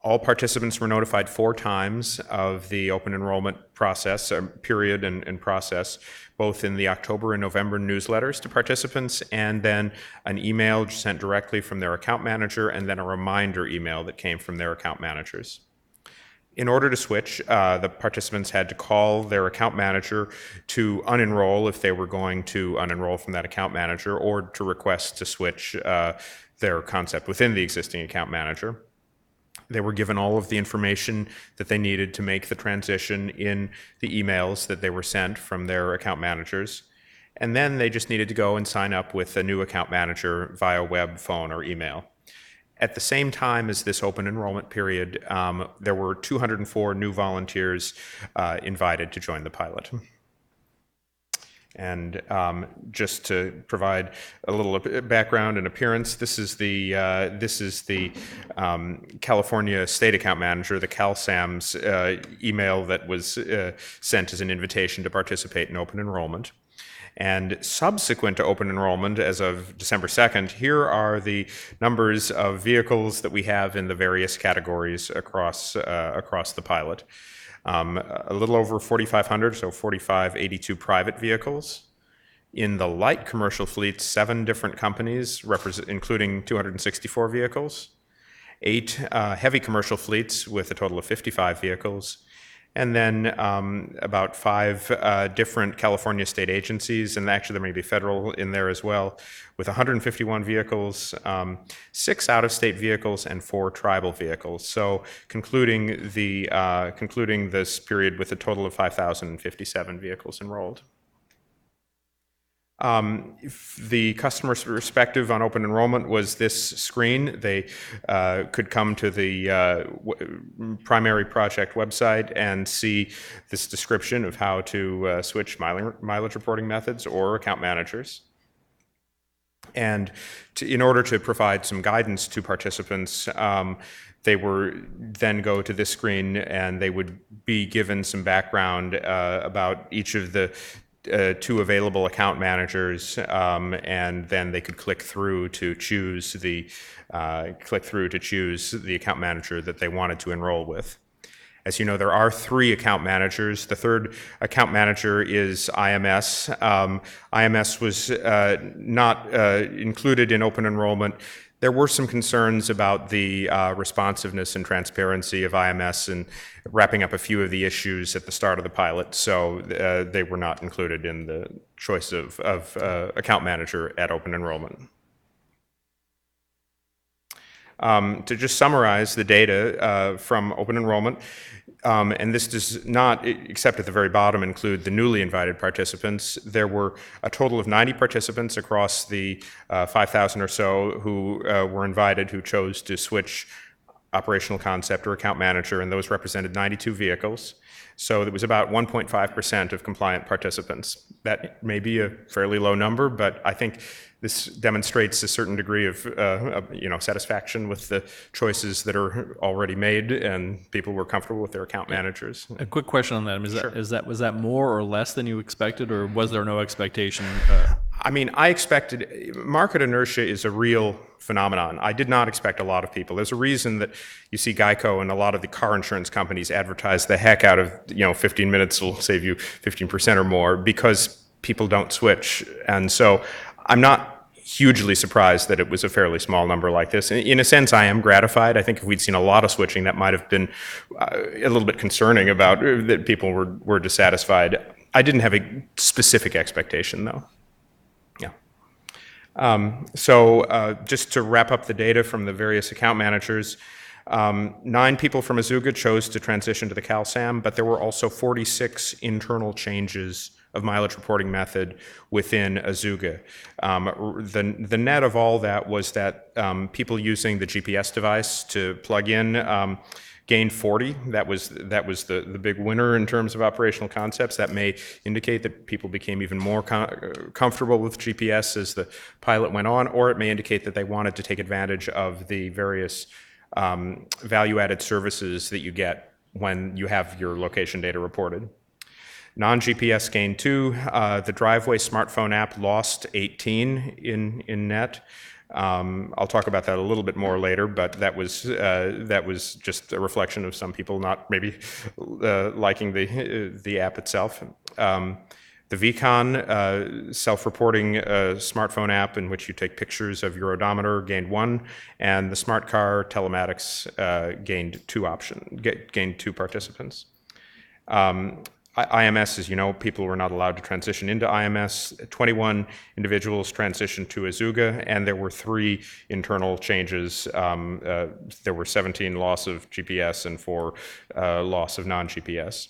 All participants were notified 4 times of the open enrollment process, period and process, both in the October and November newsletters to participants, and then an email sent directly from their account manager, and then a reminder email that came from their account managers. In order to switch, the participants had to call their account manager to unenroll if they were going to unenroll from that account manager, or to request to switch their concept within the existing account manager. They were given all of the information that they needed to make the transition in the emails that they were sent from their account managers. And then they just needed to go and sign up with a new account manager via web, phone, or email. At the same time as this open enrollment period, there were 204 new volunteers invited to join the pilot. And just to provide a little background and appearance, this is the California State Account Manager, the CalSAM's email that was sent as an invitation to participate in open enrollment. And subsequent to open enrollment, as of December 2nd, here are the numbers of vehicles that we have in the various categories across the pilot. A little over 4,500, so 4,582 private vehicles. In the light commercial fleet, 7 different companies, including 264 vehicles. 8 heavy commercial fleets with a total of 55 vehicles. And then about 5 different California state agencies, and actually there may be federal in there as well, with 151 vehicles, 6 out-of-state vehicles, and 4 tribal vehicles. So concluding this period with a total of 5,057 vehicles enrolled. The customer's perspective on open enrollment was this screen. They could come to the primary project website and see this description of how to switch mileage reporting methods or account managers. And in order to provide some guidance to participants, they would then go to this screen and they would be given some background about each of the 2 available account managers, and then they could click through to choose the account manager that they wanted to enroll with. As you know, there are 3 account managers. The third account manager is IMS. IMS was not included in open enrollment. There were some concerns about the responsiveness and transparency of IMS and wrapping up a few of the issues at the start of the pilot, so they were not included in the choice of account manager at open enrollment. To just summarize the data from open enrollment, and this does not, except at the very bottom, include the newly invited participants. There were a total of 90 participants across the 5,000 or so who were invited, who chose to switch operational concept or account manager, and those represented 92 vehicles. So it was about 1.5% of compliant participants. That may be a fairly low number, but I think this demonstrates a certain degree of satisfaction with the choices that are already made, and people were comfortable with their account managers. A quick question on that. Was that more or less than you expected, or was there no expectation? I mean, I expected, market inertia is a real phenomenon. I did not expect a lot of people. There's a reason that you see Geico and a lot of the car insurance companies advertise the heck out of, 15 minutes will save you 15% or more, because people don't switch. And so I'm not hugely surprised that it was a fairly small number like this. In a sense, I am gratified. I think if we'd seen a lot of switching, that might have been a little bit concerning about that people were dissatisfied. I didn't have a specific expectation, though. Just to wrap up the data from the various account managers, 9 people from Azuga chose to transition to the CalSAM, but there were also 46 internal changes of mileage reporting method within Azuga. The net of all that was that people using the GPS device to plug in gained 40. That was the big winner in terms of operational concepts. That may indicate that people became even more comfortable with GPS as the pilot went on, or it may indicate that they wanted to take advantage of the various value-added services that you get when you have your location data reported. Non-GPS gained 2. The Driveway smartphone app lost 18 in net. I'll talk about that a little bit more later, but that was just a reflection of some people not maybe liking the app itself. The VCon self-reporting smartphone app in which you take pictures of your odometer gained 1, and the smart car telematics gained 2 participants. IMS, as you know, people were not allowed to transition into IMS. 21 individuals transitioned to Azuga, and there were 3 internal changes. There were 17 loss of GPS and 4 loss of non-GPS.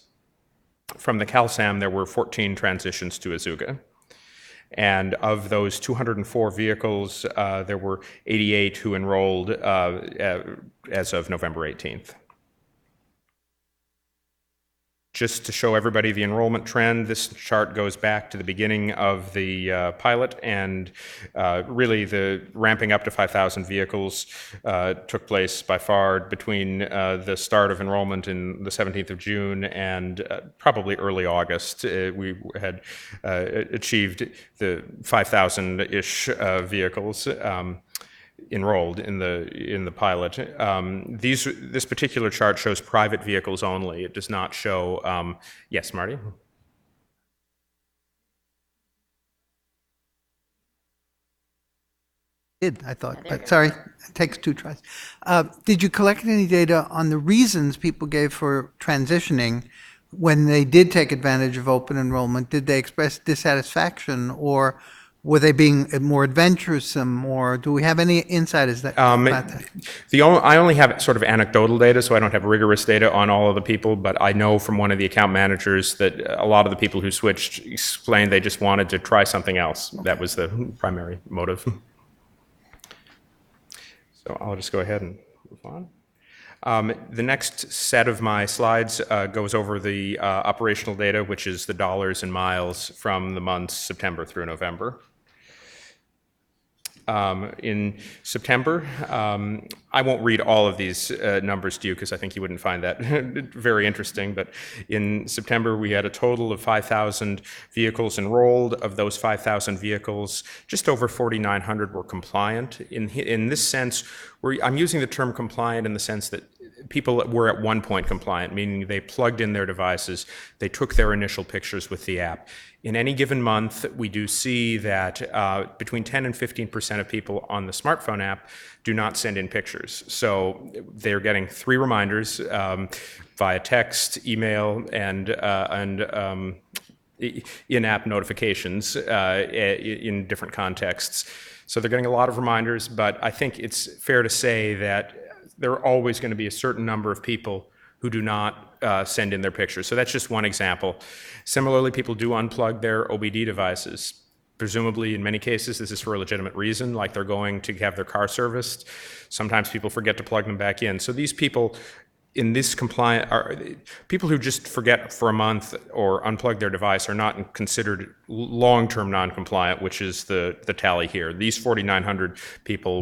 From the CalSAM, there were 14 transitions to Azuga. And of those 204 vehicles, there were 88 who enrolled as of November 18th. Just to show everybody the enrollment trend, this chart goes back to the beginning of the pilot, and really the ramping up to 5,000 vehicles took place by far between the start of enrollment in the 17th of June and probably early August. We had achieved the 5,000-ish vehicles enrolled in the pilot. This particular chart shows private vehicles only. It does not show. Yes, Marty. I thought, but sorry, it takes two tries. Did you collect any data on the reasons people gave for transitioning when they did take advantage of open enrollment? Did they express dissatisfaction, or were they being more adventuresome, or do we have any insight about that? I only have sort of anecdotal data, so I don't have rigorous data on all of the people, but I know from one of the account managers that a lot of the people who switched explained they just wanted to try something else. That was the primary motive. So I'll just go ahead and move on. The next set of my slides goes over the operational data, which is the dollars and miles from the months September through November. In September, I won't read all of these numbers to you because I think you wouldn't find that very interesting, but in September we had a total of 5,000 vehicles enrolled. Of those 5,000 vehicles, just over 4,900 were compliant. In this sense, I'm using the term compliant in the sense that people were at one point compliant, meaning they plugged in their devices, they took their initial pictures with the app. In any given month, we do see that between 10 and 15% of people on the smartphone app do not send in pictures. So they're getting 3 reminders via text, email, and in-app notifications in different contexts. So they're getting a lot of reminders, but I think it's fair to say that there are always going to be a certain number of people who do not send in their pictures. So that's just one example. Similarly, people do unplug their OBD devices. Presumably, in many cases, this is for a legitimate reason, like they're going to have their car serviced. Sometimes people forget to plug them back in. So these people in this compliant are people who just forget for a month or unplug their device are not considered long-term non-compliant, which is the tally here. These 4,900 people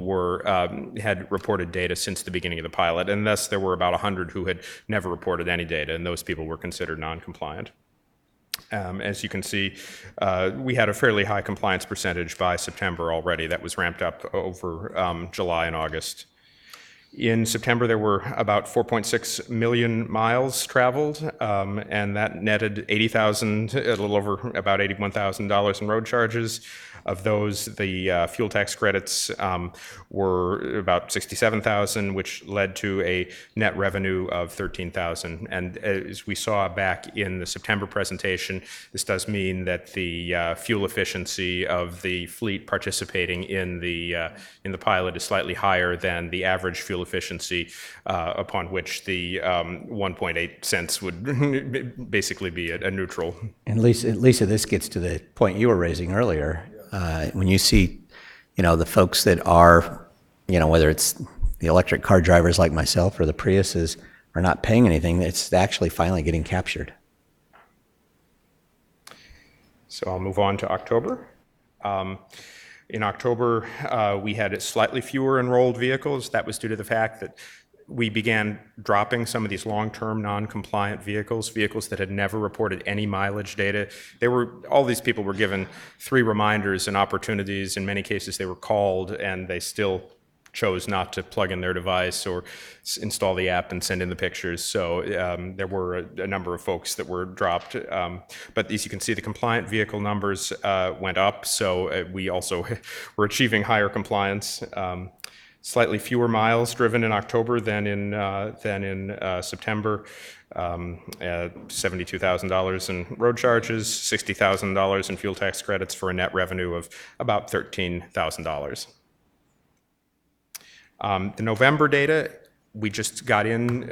had reported data since the beginning of the pilot, and thus there were about 100 who had never reported any data, and those people were considered non-compliant. As you can see, we had a fairly high compliance percentage by September already. That was ramped up over July and August. In September, there were about 4.6 million miles traveled, and that netted 80,000, a little over about $81,000 in road charges. Of those, the fuel tax credits were about 67,000, which led to a net revenue of 13,000. And as we saw back in the September presentation, this does mean that the fuel efficiency of the fleet participating in the pilot is slightly higher than the average fuel efficiency upon which the 1.8 cents would basically be a neutral. And Lisa, this gets to the point you were raising earlier. When you see, the folks that are, whether it's the electric car drivers like myself or the Priuses are not paying anything, it's actually finally getting captured. So I'll move on to October. In October, we had slightly fewer enrolled vehicles. That was due to the fact that we began dropping some of these long-term non-compliant vehicles that had never reported any mileage data. All these people were given 3 reminders and opportunities. In many cases, they were called, and they still chose not to plug in their device or install the app and send in the pictures. So there were a number of folks that were dropped. But as you can see, the compliant vehicle numbers went up. So we also were achieving higher compliance. Slightly fewer miles driven in October than in September. $72,000 in road charges, $60,000 in fuel tax credits for a net revenue of about $13,000. The November data We just got in,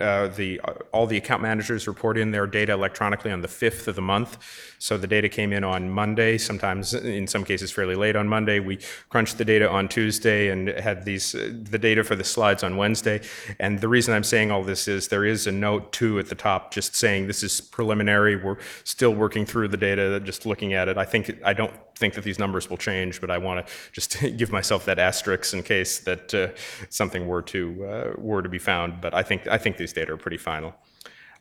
all the account managers report in their data electronically on the 5th of the month. So the data came in on Monday, sometimes in some cases fairly late on Monday. We crunched the data on Tuesday and had the data for the slides on Wednesday. And the reason I'm saying all this is there is a note too at the top just saying this is preliminary. We're still working through the data, just looking at it. I don't think that these numbers will change, but I want to just give myself that asterisk in case that something were to be found. But I think these data are pretty final.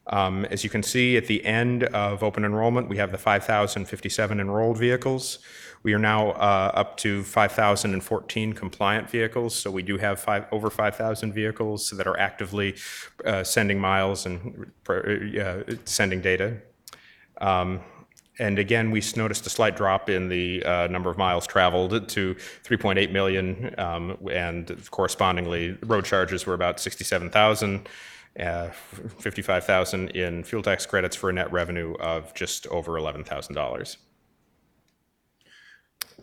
As you can see, at the end of open enrollment, we have the 5,057 enrolled vehicles. We are now up to 5,014 compliant vehicles, so we do have over 5,000 vehicles that are actively sending miles and sending data. And again, we noticed a slight drop in the number of miles traveled to 3.8 million, and correspondingly, road charges were about 67,000, 55,000 in fuel tax credits for a net revenue of just over $11,000.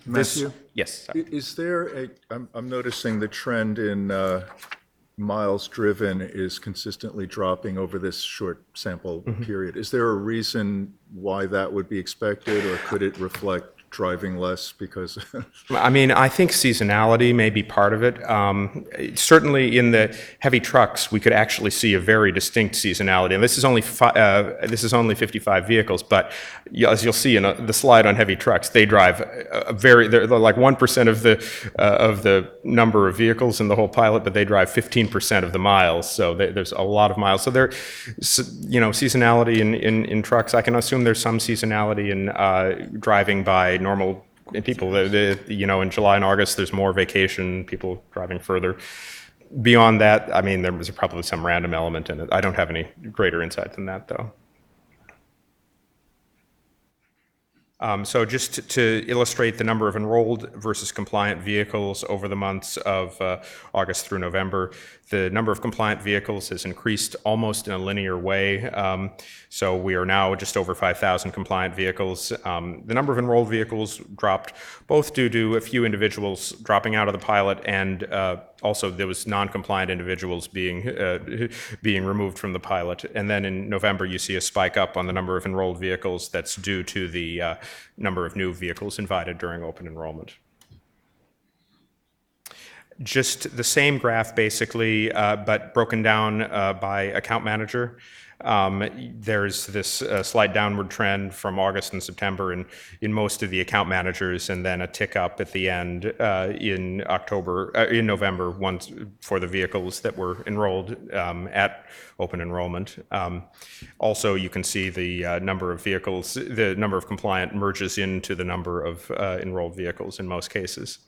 Matthew? Yes. Is there I'm noticing the trend in miles driven is consistently dropping over this short sample period. Is there a reason why that would be expected, or could it reflect driving less because? I mean, I think seasonality may be part of it. Certainly in the heavy trucks, we could actually see a very distinct seasonality. And this is only 55 vehicles, but as you'll see in the slide on heavy trucks, they drive they're like 1% of the number of vehicles in the whole pilot, but they drive 15% of the miles. So there's a lot of miles. So there, seasonality in trucks. I can assume there's some seasonality in driving by normal people. In July and August, there's more vacation, people driving further. Beyond that, I mean, there was probably some random element in it. I don't have any greater insight than that, though. So just to illustrate the number of enrolled versus compliant vehicles over the months of August through November, the number of compliant vehicles has increased almost in a linear way. So we are now just over 5,000 compliant vehicles. The number of enrolled vehicles dropped both due to a few individuals dropping out of the pilot, and also there was non-compliant individuals being removed from the pilot. And then in November, you see a spike up on the number of enrolled vehicles. That's due to the number of new vehicles invited during open enrollment. Just the same graph, basically, but broken down by account manager. There's this slight downward trend from August and September in most of the account managers, and then a tick up at the end in November, once for the vehicles that were enrolled at open enrollment. Also, you can see the number of vehicles, the number of compliant merges into the number of enrolled vehicles in most cases.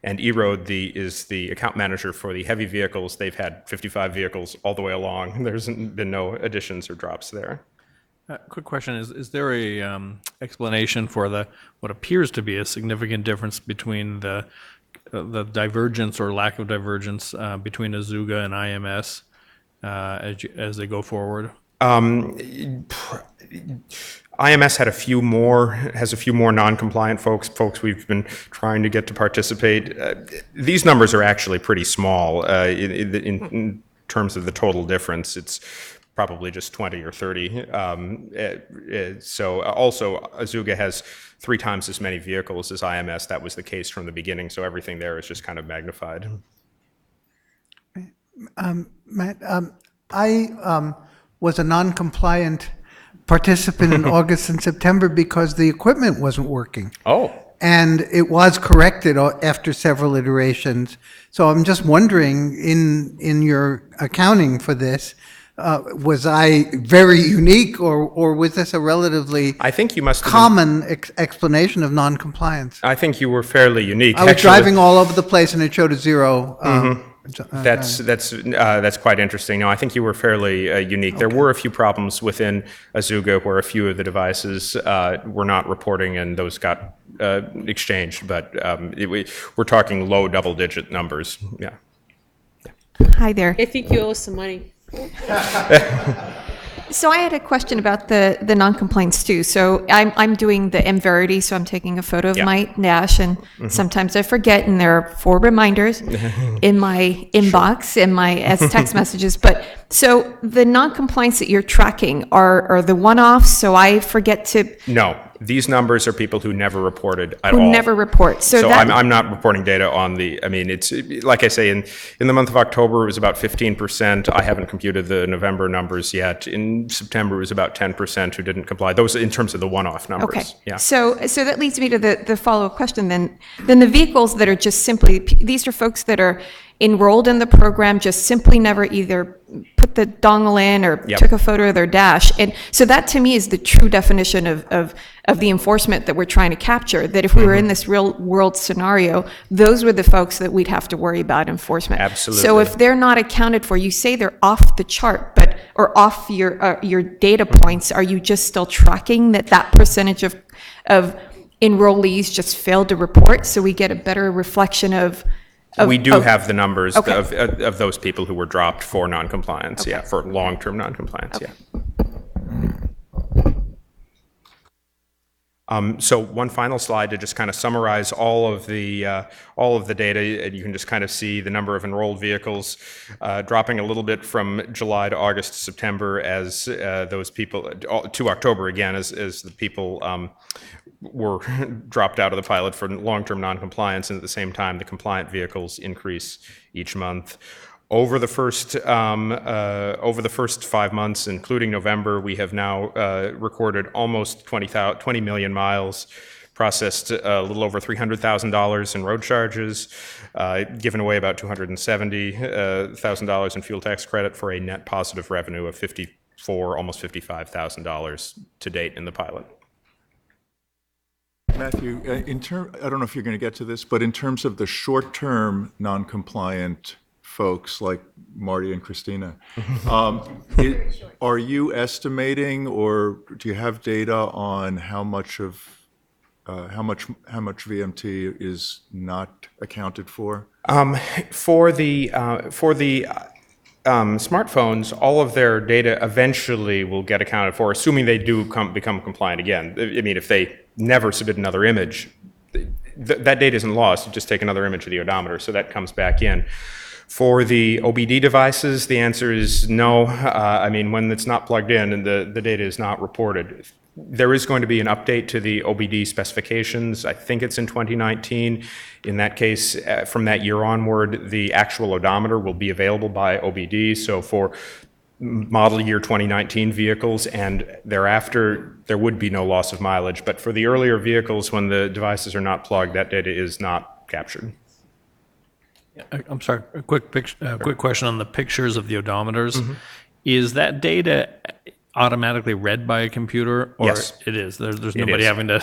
And E-Road is the account manager for the heavy vehicles. They've had 55 vehicles all the way along. There's been no additions or drops there. Quick question, is there a explanation for what appears to be a significant difference between the divergence or lack of divergence between Azuga and IMS as they go forward? IMS has a few more non-compliant folks we've been trying to get to participate. These numbers are actually pretty small in terms of the total difference. It's probably just 20 or 30. So also Azuga has 3 times as many vehicles as IMS. That was the case from the beginning, so everything there is just kind of magnified. Matt, I was a non-compliant participant in August and September because the equipment wasn't working. Oh. And it was corrected after several iterations. So I'm just wondering, in your accounting for this, was I very unique, or was this a relatively common explanation of non-compliance? I think you were fairly unique. I was driving all over the place and it showed a 0. That's quite interesting. No, I think you were fairly unique. There were a few problems within Azuga where a few of the devices were not reporting, and those got exchanged. But we're talking low double-digit numbers. Yeah. Hi there. I think you owe us some money. So I had a question about the non-compliance too. So I'm doing the M-Verity, so I'm taking a photo of my dash, and sometimes I forget, and there are 4 reminders in my inbox, in my as text messages. But so the non-compliance that you're tracking are the one-offs, so I forget to... No, these numbers are people who never reported at all. Who never report. So that, I'm not reporting data on the, I mean, it's, like I say, in the month of October, it was about 15%. I haven't computed the November numbers yet. In September, it was about 10% who didn't comply. Those in terms of the one-off numbers. okay. Yeah. So that leads me to the follow-up question then. Then the vehicles that are just simply, these are folks that are enrolled in the program, just simply never either put the dongle in or Yep. took a photo of their dash. And so that to me is the true definition of the enforcement that we're trying to capture, that if we were in this real world scenario, those were the folks that we'd have to worry about enforcement. Absolutely. So if they're not accounted for, you say they're off the chart, but, or off your data points, are you just still tracking that percentage of enrollees just failed to report, so we get a better reflection of We do have the numbers Okay. of those people who were dropped for noncompliance, yeah, for long-term noncompliance, yeah. So one final slide to just kind of summarize all of the data, and you can just kind of see the number of enrolled vehicles dropping a little bit from July to August to September as those people, to October again, as the people were dropped out of the pilot for long-term noncompliance, and at the same time, the compliant vehicles increase each month. Over the first 5 months, including November, we have now recorded almost 20 million miles, processed a little over $300,000 in road charges, given away about $270,000 in fuel tax credit for a net positive revenue of almost $55,000 to date in the pilot. Matthew, I don't know if you're going to get to this, but in terms of the short-term non-compliant folks like Marty and Christina, are you estimating, or do you have data on how much VMT is not accounted for? For the smartphones, all of their data eventually will get accounted for, assuming they do become compliant again. I mean, if they never submit another image, that data isn't lost. You just take another image of the odometer, so that comes back in. For the OBD devices, the answer is no. I mean, when it's not plugged in and the data is not reported. There is going to be an update to the OBD specifications. I think it's in 2019. In that case, from that year onward, the actual odometer will be available by OBD. So for model year 2019 vehicles and thereafter, there would be no loss of mileage. But for the earlier vehicles, when the devices are not plugged, that data is not captured. I'm sorry, a quick question on the pictures of the odometers. Is that data automatically read by a computer, or Yes. it is? There's It nobody is. having to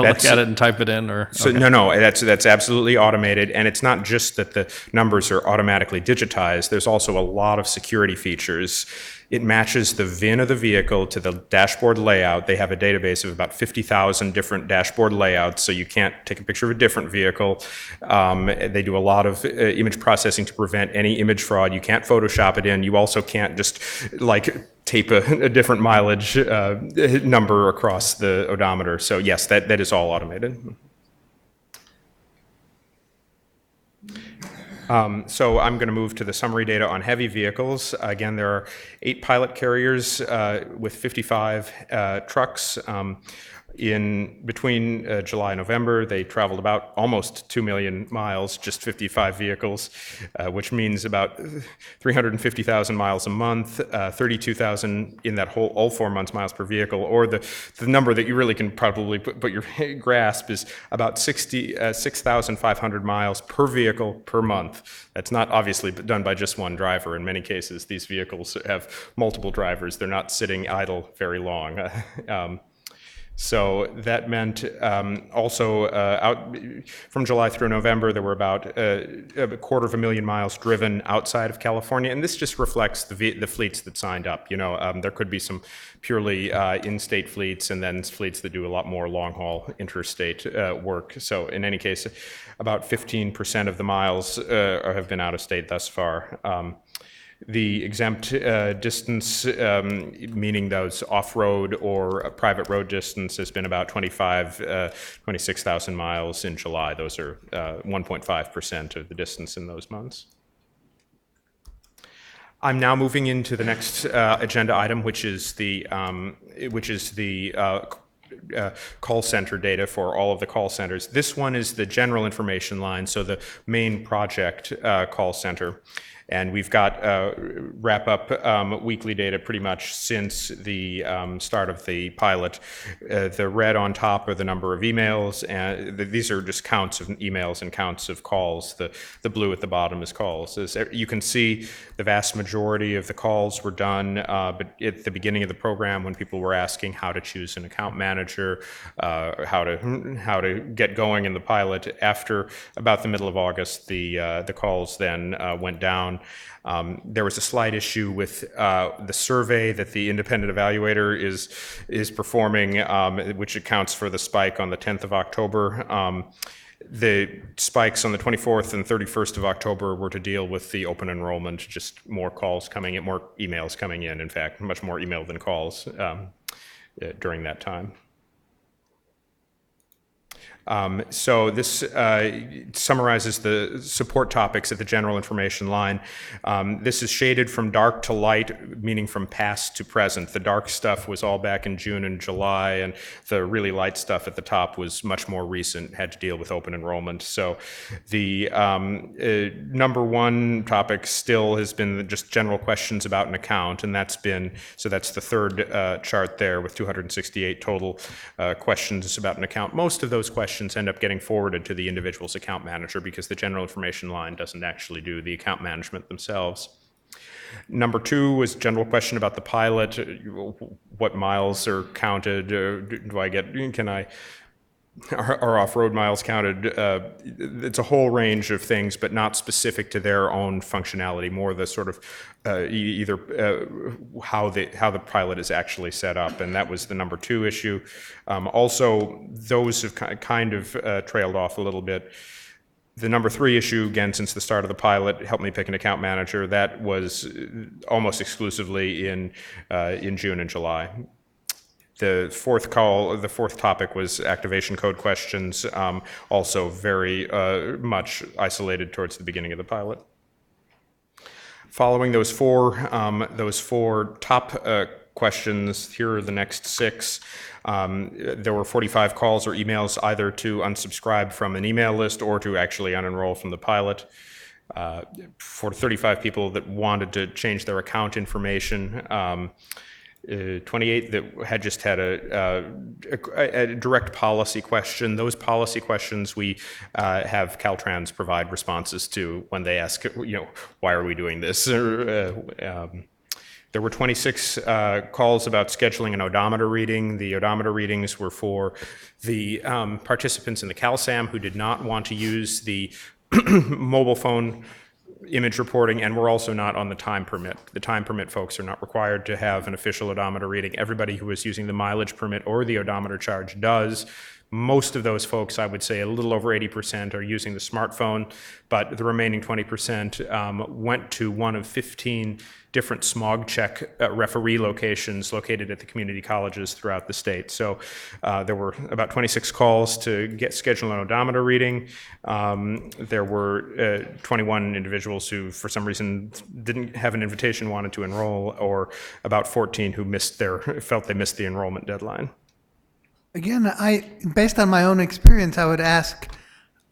look at it and type it in, or So okay. no, that's absolutely automated, and it's not just that the numbers are automatically digitized. There's also a lot of security features. It matches the VIN of the vehicle to the dashboard layout. They have a database of about 50,000 different dashboard layouts, so you can't take a picture of a different vehicle. They do a lot of image processing to prevent any image fraud. You can't Photoshop it in. You also can't just tape a different mileage number across the odometer. So yes, that is all automated. So I'm going to move to the summary data on heavy vehicles. Again, there are 8 pilot carriers with 55 trucks. In between July and November, they traveled about almost 2 million miles, just 55 vehicles, which means about 350,000 miles a month, 32,000 in that whole all 4 months miles per vehicle, or the number that you really can probably put your grasp is about 6,500 miles per vehicle per month. That's not obviously done by just one driver. In many cases, these vehicles have multiple drivers. They're not sitting idle very long. So that meant also out from July through November, there were about a 250,000 miles driven outside of California, and this just reflects the fleets that signed up. You know, there could be some purely in-state fleets, and then fleets that do a lot more long-haul interstate work. So in any case, about 15% of the miles have been out of state thus far. The exempt distance, meaning those off-road or private road distance, has been about 26,000 miles in July. Those are 1.5% of the distance in those months. I'm now moving into the next agenda item, which is the call center data for all of the call centers. This one is the general information line, so the main project call center. And we've got wrap-up weekly data pretty much since the start of the pilot. The red on top are the number of emails, and these are just counts of emails and counts of calls. The blue at the bottom is calls. As you can see, the vast majority of the calls were done but at the beginning of the program when people were asking how to choose an account manager, how to get going in the pilot. After about the middle of August, the calls then went down. There was a slight issue with the survey that the independent evaluator is performing, which accounts for the spike on the 10th of October. The spikes on the 24th and 31st of October were to deal with the open enrollment, just more calls coming in, more emails coming in fact, much more email than calls during that time. So this summarizes the support topics at the general information line. This is shaded from dark to light, meaning from past to present. The dark stuff was all back in June and July, and the really light stuff at the top was much more recent, had to deal with open enrollment. So the number one topic still has been just general questions about an account, and that's the third chart there with 268 total questions about an account. Most of those questions end up getting forwarded to the individual's account manager because the general information line doesn't actually do the account management themselves. Number two was general question about the pilot. What miles are counted? Are off-road miles counted? It's a whole range of things, but not specific to their own functionality, more the sort of either how the pilot is actually set up, and that was the number two issue. Also, those have kind of trailed off a little bit. The number three issue, again, since the start of the pilot, help me pick an account manager, that was almost exclusively in June and July. The fourth topic was activation code questions, also very much isolated towards the beginning of the pilot. Following those four top questions, here are the next six. There were 45 calls or emails either to unsubscribe from an email list or to actually unenroll from the pilot. For 35 people that wanted to change their account information, 28 that had just had a direct policy question. Those policy questions we have Caltrans provide responses to when they ask, why are we doing this? There were 26 calls about scheduling an odometer reading. The odometer readings were for the participants in the CalSAM who did not want to use the mobile phone image reporting, and we're also not on the time permit. The time permit folks are not required to have an official odometer reading. Everybody who is using the mileage permit or the odometer charge does. Most of those folks, I would say a little over 80%, are using the smartphone, but the remaining 20% went to one of 15 different smog check referee locations located at the community colleges throughout the state. So there were about 26 calls to schedule an odometer reading. There were 21 individuals who, for some reason, didn't have an invitation, wanted to enroll, or about 14 who felt they missed the enrollment deadline. Again, based on my own experience, I would ask,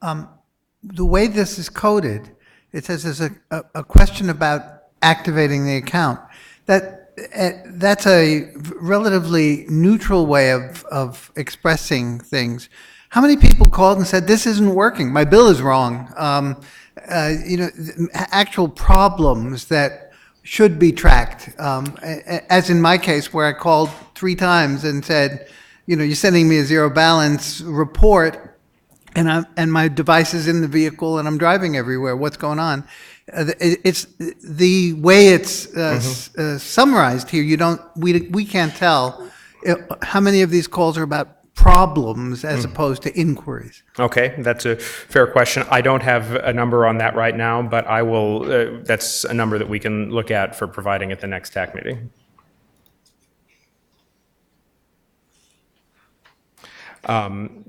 the way this is coded, it says there's a question about activating the account. That's a relatively neutral way of expressing things. How many people called and said, this isn't working, my bill is wrong? Actual problems that should be tracked. As in my case, where I called 3 times and said, you're sending me a zero balance report, and my device is in the vehicle and I'm driving everywhere. What's going on? It's the way it's summarized here. We can't tell how many of these calls are about problems as opposed to inquiries? Okay, that's a fair question. I don't have a number on that right now, but I will, that's a number that we can look at for providing at the next TAC meeting.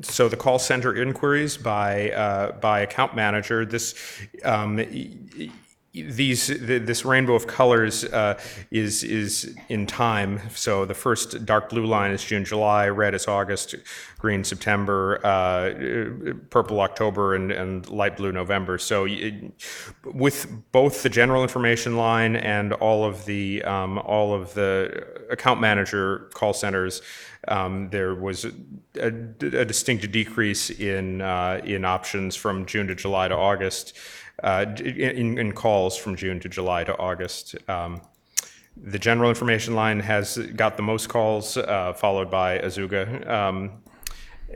So the call center inquiries by account manager, this rainbow of colors is in time. So the first dark blue line is June, July, red is August, green September, purple October, and light blue November. So with both the general information line and all of the account manager call centers, there was a distinct decrease in options from June to July to August. In calls from June to July to August. The general information line has got the most calls, followed by Azuga.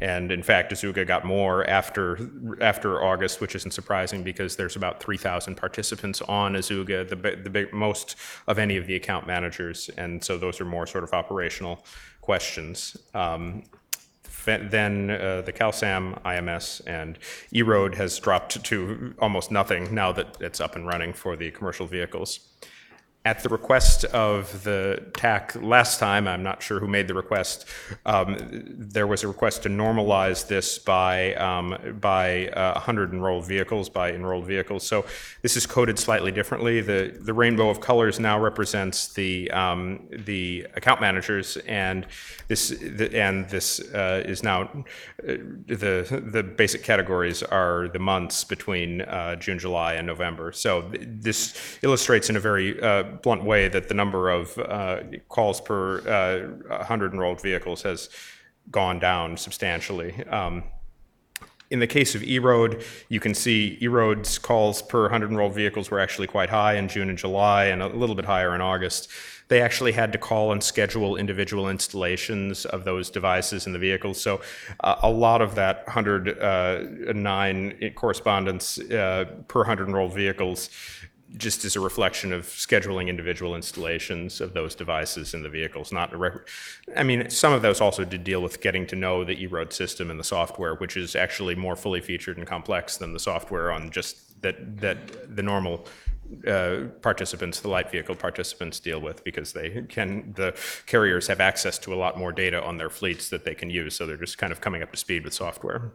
And in fact, Azuga got more after August, which isn't surprising because there's about 3,000 participants on Azuga, the most of any of the account managers. And so those are more sort of operational questions. Then the CalSAM, IMS, and E-Road has dropped to almost nothing now that it's up and running for the commercial vehicles. At the request of the TAC last time, I'm not sure who made the request, there was a request to normalize this by 100 enrolled vehicles, So this is coded slightly differently. The rainbow of colors now represents the account managers, and this is now the basic categories are the months between June, July, and November. So this illustrates in a very blunt way that the number of calls per 100 enrolled vehicles has gone down substantially. In the case of E-Road, you can see E-Road's calls per 100 enrolled vehicles were actually quite high in June and July and a little bit higher in August. They actually had to call and schedule individual installations of those devices in the vehicles. So a lot of that 109 correspondence per 100 enrolled vehicles just as a reflection of scheduling individual installations of those devices in the vehicles. I mean, some of those also did deal with getting to know the E-Road system and the software, which is actually more fully featured and complex than the software on just that the normal participants, the light vehicle participants deal with, because the carriers have access to a lot more data on their fleets that they can use, so they're just kind of coming up to speed with software.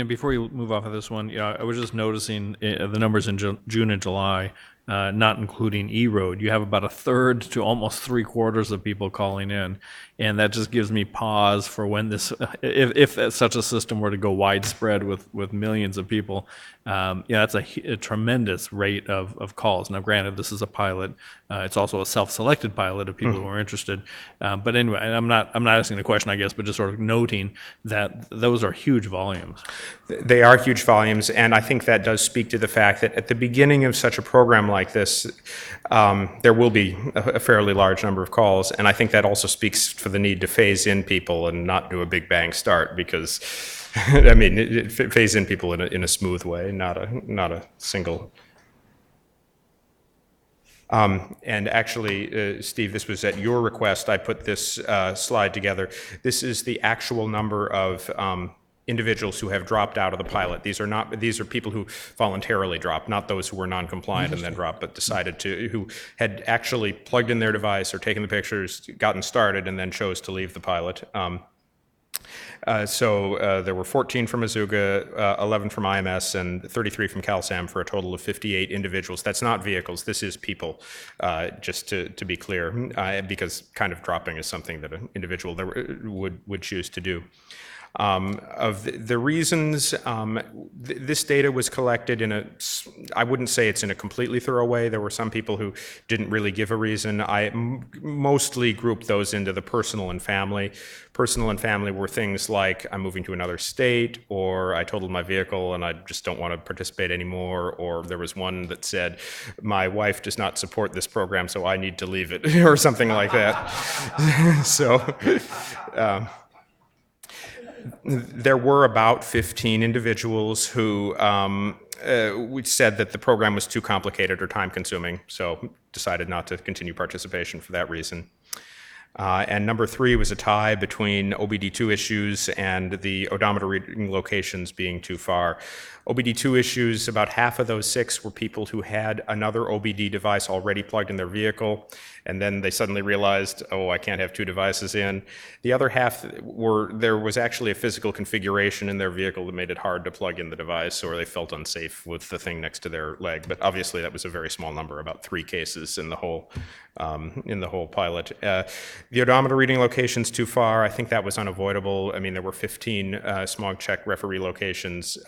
Before you move off of this one, I was just noticing the numbers in June and July, not including E-Road. You have about a third to almost 3/4 of people calling in, and that just gives me pause for when this, if such a system were to go widespread with millions of people, that's a tremendous rate of calls. Now, granted, this is a pilot. It's also a self-selected pilot of people who are interested. But anyway, I'm not asking the question, I guess, but just sort of noting that those are huge volumes. They are huge volumes, and I think that does speak to the fact that at the beginning of such a program like this, there will be a fairly large number of calls, and I think that also speaks for the need to phase in people and not do a big bang start, because, I mean, phase in people in a smooth way, not a single. And actually, Steve, this was at your request, I put this slide together. This is the actual number of individuals who have dropped out of the pilot. These are people who voluntarily dropped, not those who were non-compliant and then dropped, but who had actually plugged in their device or taken the pictures, gotten started, and then chose to leave the pilot. So there were 14 from Azuga, 11 from IMS, and 33 from CalSAM for a total of 58 individuals. That's not vehicles, this is people, just to be clear, because kind of dropping is something that an individual would choose to do. Of the reasons, this data was collected I wouldn't say it's in a completely thorough way. There were some people who didn't really give a reason. I mostly grouped those into the personal and family. Personal and family were things like, I'm moving to another state, or I totaled my vehicle and I just don't want to participate anymore, or there was one that said, my wife does not support this program, so I need to leave it, or something like that. So, there were about 15 individuals who said that the program was too complicated or time-consuming, so decided not to continue participation for that reason. And number 3 was a tie between OBD2 issues and the odometer reading locations being too far. OBD2 issues, about half of those 6 were people who had another OBD device already plugged in their vehicle, and then they suddenly realized, oh, I can't have 2 devices in. The other half there was actually a physical configuration in their vehicle that made it hard to plug in the device, or they felt unsafe with the thing next to their leg. But obviously that was a very small number, about 3 cases in the whole pilot. The odometer reading locations too far, I think that was unavoidable. I mean, there were 15 smog check referee locations.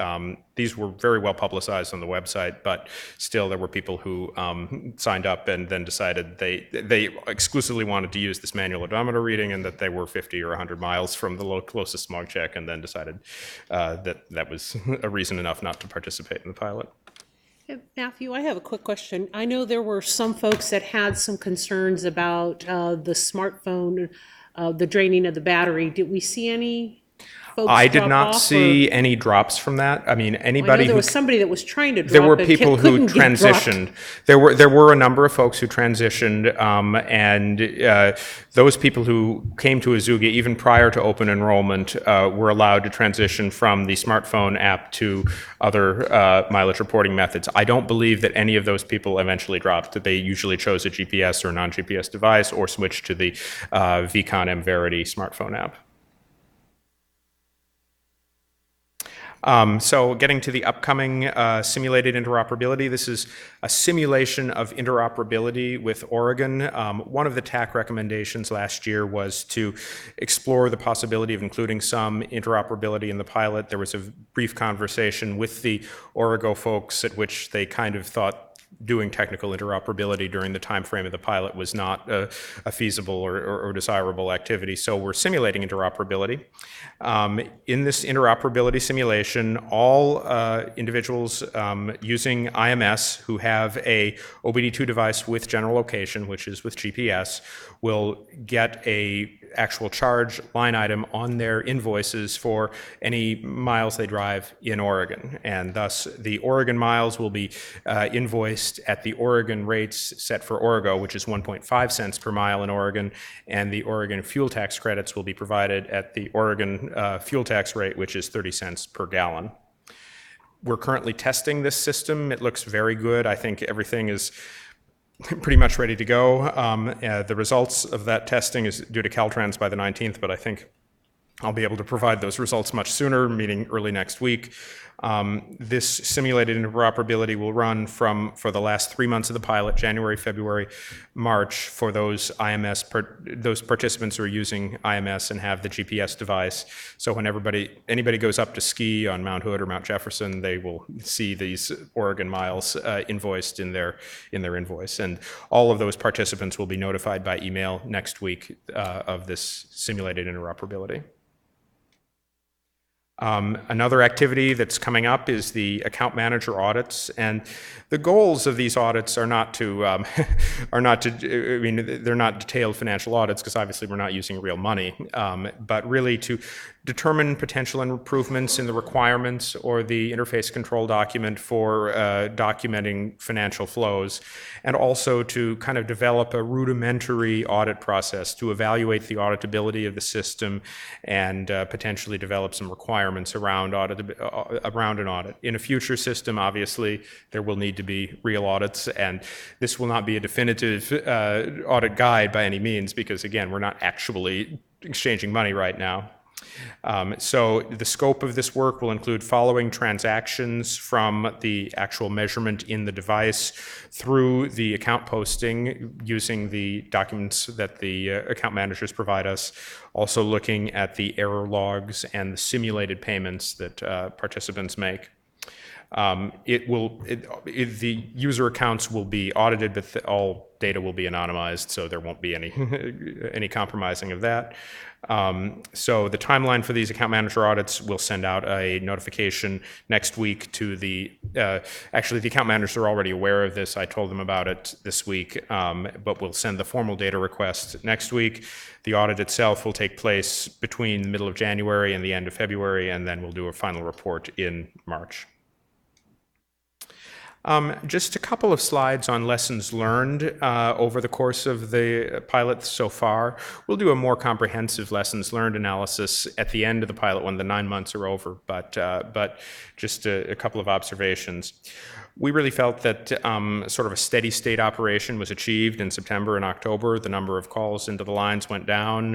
These were very well publicized on the website, but still there were people who signed up and then decided they exclusively wanted to use this manual odometer reading and that they were 50 or 100 miles from the closest smog check, and then decided that was a reason enough not to participate in the pilot. Hey, Matthew, I have a quick question. I know there were some folks that had some concerns about the smartphone, the draining of the battery. Did we see any folks I did drop not off, see any drops from that. I mean, I know anybody there who was somebody that was trying to drop. there were but people who couldn't get dropped. transitioned. There were a number of folks who transitioned, and those people who came to Azuga even prior to open enrollment were allowed to transition from the smartphone app to other mileage reporting methods. I don't believe that any of those people eventually dropped. That they usually chose a GPS or non-GPS device or switched to the VCon M-Verity smartphone app. So getting to the upcoming simulated interoperability, this is a simulation of interoperability with Oregon. One of the TAC recommendations last year was to explore the possibility of including some interoperability in the pilot. There was a brief conversation with the Origo folks at which they kind of thought doing technical interoperability during the time frame of the pilot was not a feasible or desirable activity. So we're simulating interoperability. In this interoperability simulation, all individuals using IMS who have a OBD2 device with general location, which is with GPS, will get a actual charge line item on their invoices for any miles they drive in Oregon. And thus, the Oregon miles will be invoiced at the Oregon rates set for Origo, which is 1.5 cents per mile in Oregon, and the Oregon fuel tax credits will be provided at the Oregon fuel tax rate, which is 30 cents per gallon. We're currently testing this system. It looks very good. I think everything is pretty much ready to go. The results of that testing is due to Caltrans by the 19th, but I think I'll be able to provide those results much sooner, meaning early next week. This simulated interoperability will run for the last 3 months of the pilot, January, February, March, for those those participants who are using IMS and have the GPS device. So when anybody goes up to ski on Mount Hood or Mount Jefferson, they will see these Oregon miles invoiced in their invoice. And all of those participants will be notified by email next week of this simulated interoperability. Another activity that's coming up is the account manager audits, and the goals of these audits are not to, they're not detailed financial audits because obviously we're not using real money, but really to determine potential improvements in the requirements or the interface control document for documenting financial flows, and also to kind of develop a rudimentary audit process to evaluate the auditability of the system and potentially develop some requirements around an audit. In a future system, obviously, there will need to be real audits, and this will not be a definitive audit guide by any means because, again, we're not actually exchanging money right now. So the scope of this work will include following transactions from the actual measurement in the device through the account posting using the documents that the account managers provide us, also looking at the error logs and the simulated payments that participants make. The user accounts will be audited, but all data will be anonymized, so there won't be any compromising of that. So the timeline for these account manager audits, will send out a notification next week to actually the account managers are already aware of this. I told them about it this week, but we'll send the formal data request next week. The audit itself will take place between the middle of January and the end of February, and then we'll do a final report in March. Just a couple of slides on lessons learned over the course of the pilot so far. We'll do a more comprehensive lessons learned analysis at the end of the pilot when the 9 months are over, but just a couple of observations. We really felt that sort of a steady state operation was achieved in September and October. The number of calls into the lines went down.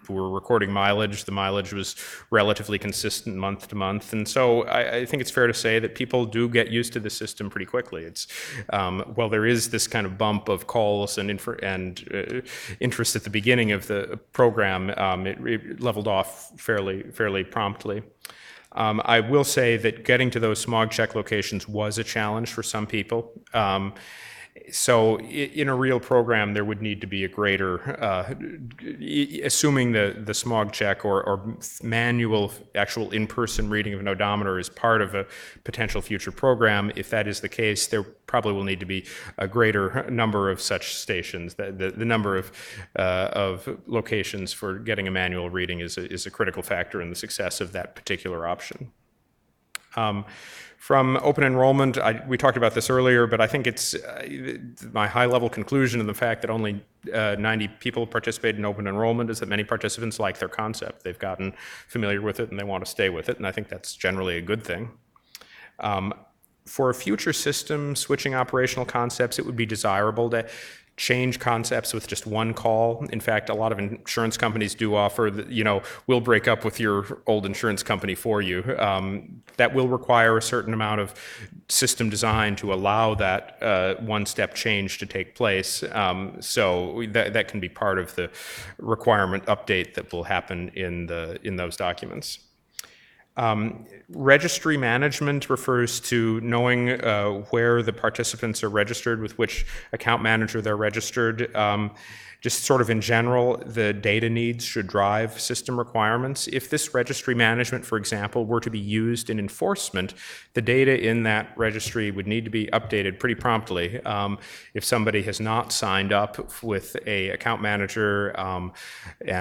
We were recording mileage. The mileage was relatively consistent month to month. And so I think it's fair to say that people do get used to the system pretty quickly. It's while there is this kind of bump of calls and interest at the beginning of the program, it leveled off fairly promptly. I will say that getting to those smog check locations was a challenge for some people. So in a real program, there would need to be a greater, assuming the smog check or manual, actual in-person reading of an odometer is part of a potential future program. If that is the case, there probably will need to be a greater number of such stations. The number of locations for getting a manual reading is a critical factor in the success of that particular option. From open enrollment, we talked about this earlier, but I think it's my high-level conclusion of the fact that only 90 people participate in open enrollment is that many participants like their concept. They've gotten familiar with it and they want to stay with it, and I think that's generally a good thing. For a future system, switching operational concepts, it would be desirable to change concepts with just one call. In fact, a lot of insurance companies do offer that, we'll break up with your old insurance company for you. That will require a certain amount of system design to allow that one-step change to take place. So that can be part of the requirement update that will happen in those documents. Registry management refers to knowing where the participants are registered, with which account manager they're registered. Just sort of in general, the data needs should drive system requirements. If this registry management, for example, were to be used in enforcement, the data in that registry would need to be updated pretty promptly. If somebody has not signed up with a account manager, you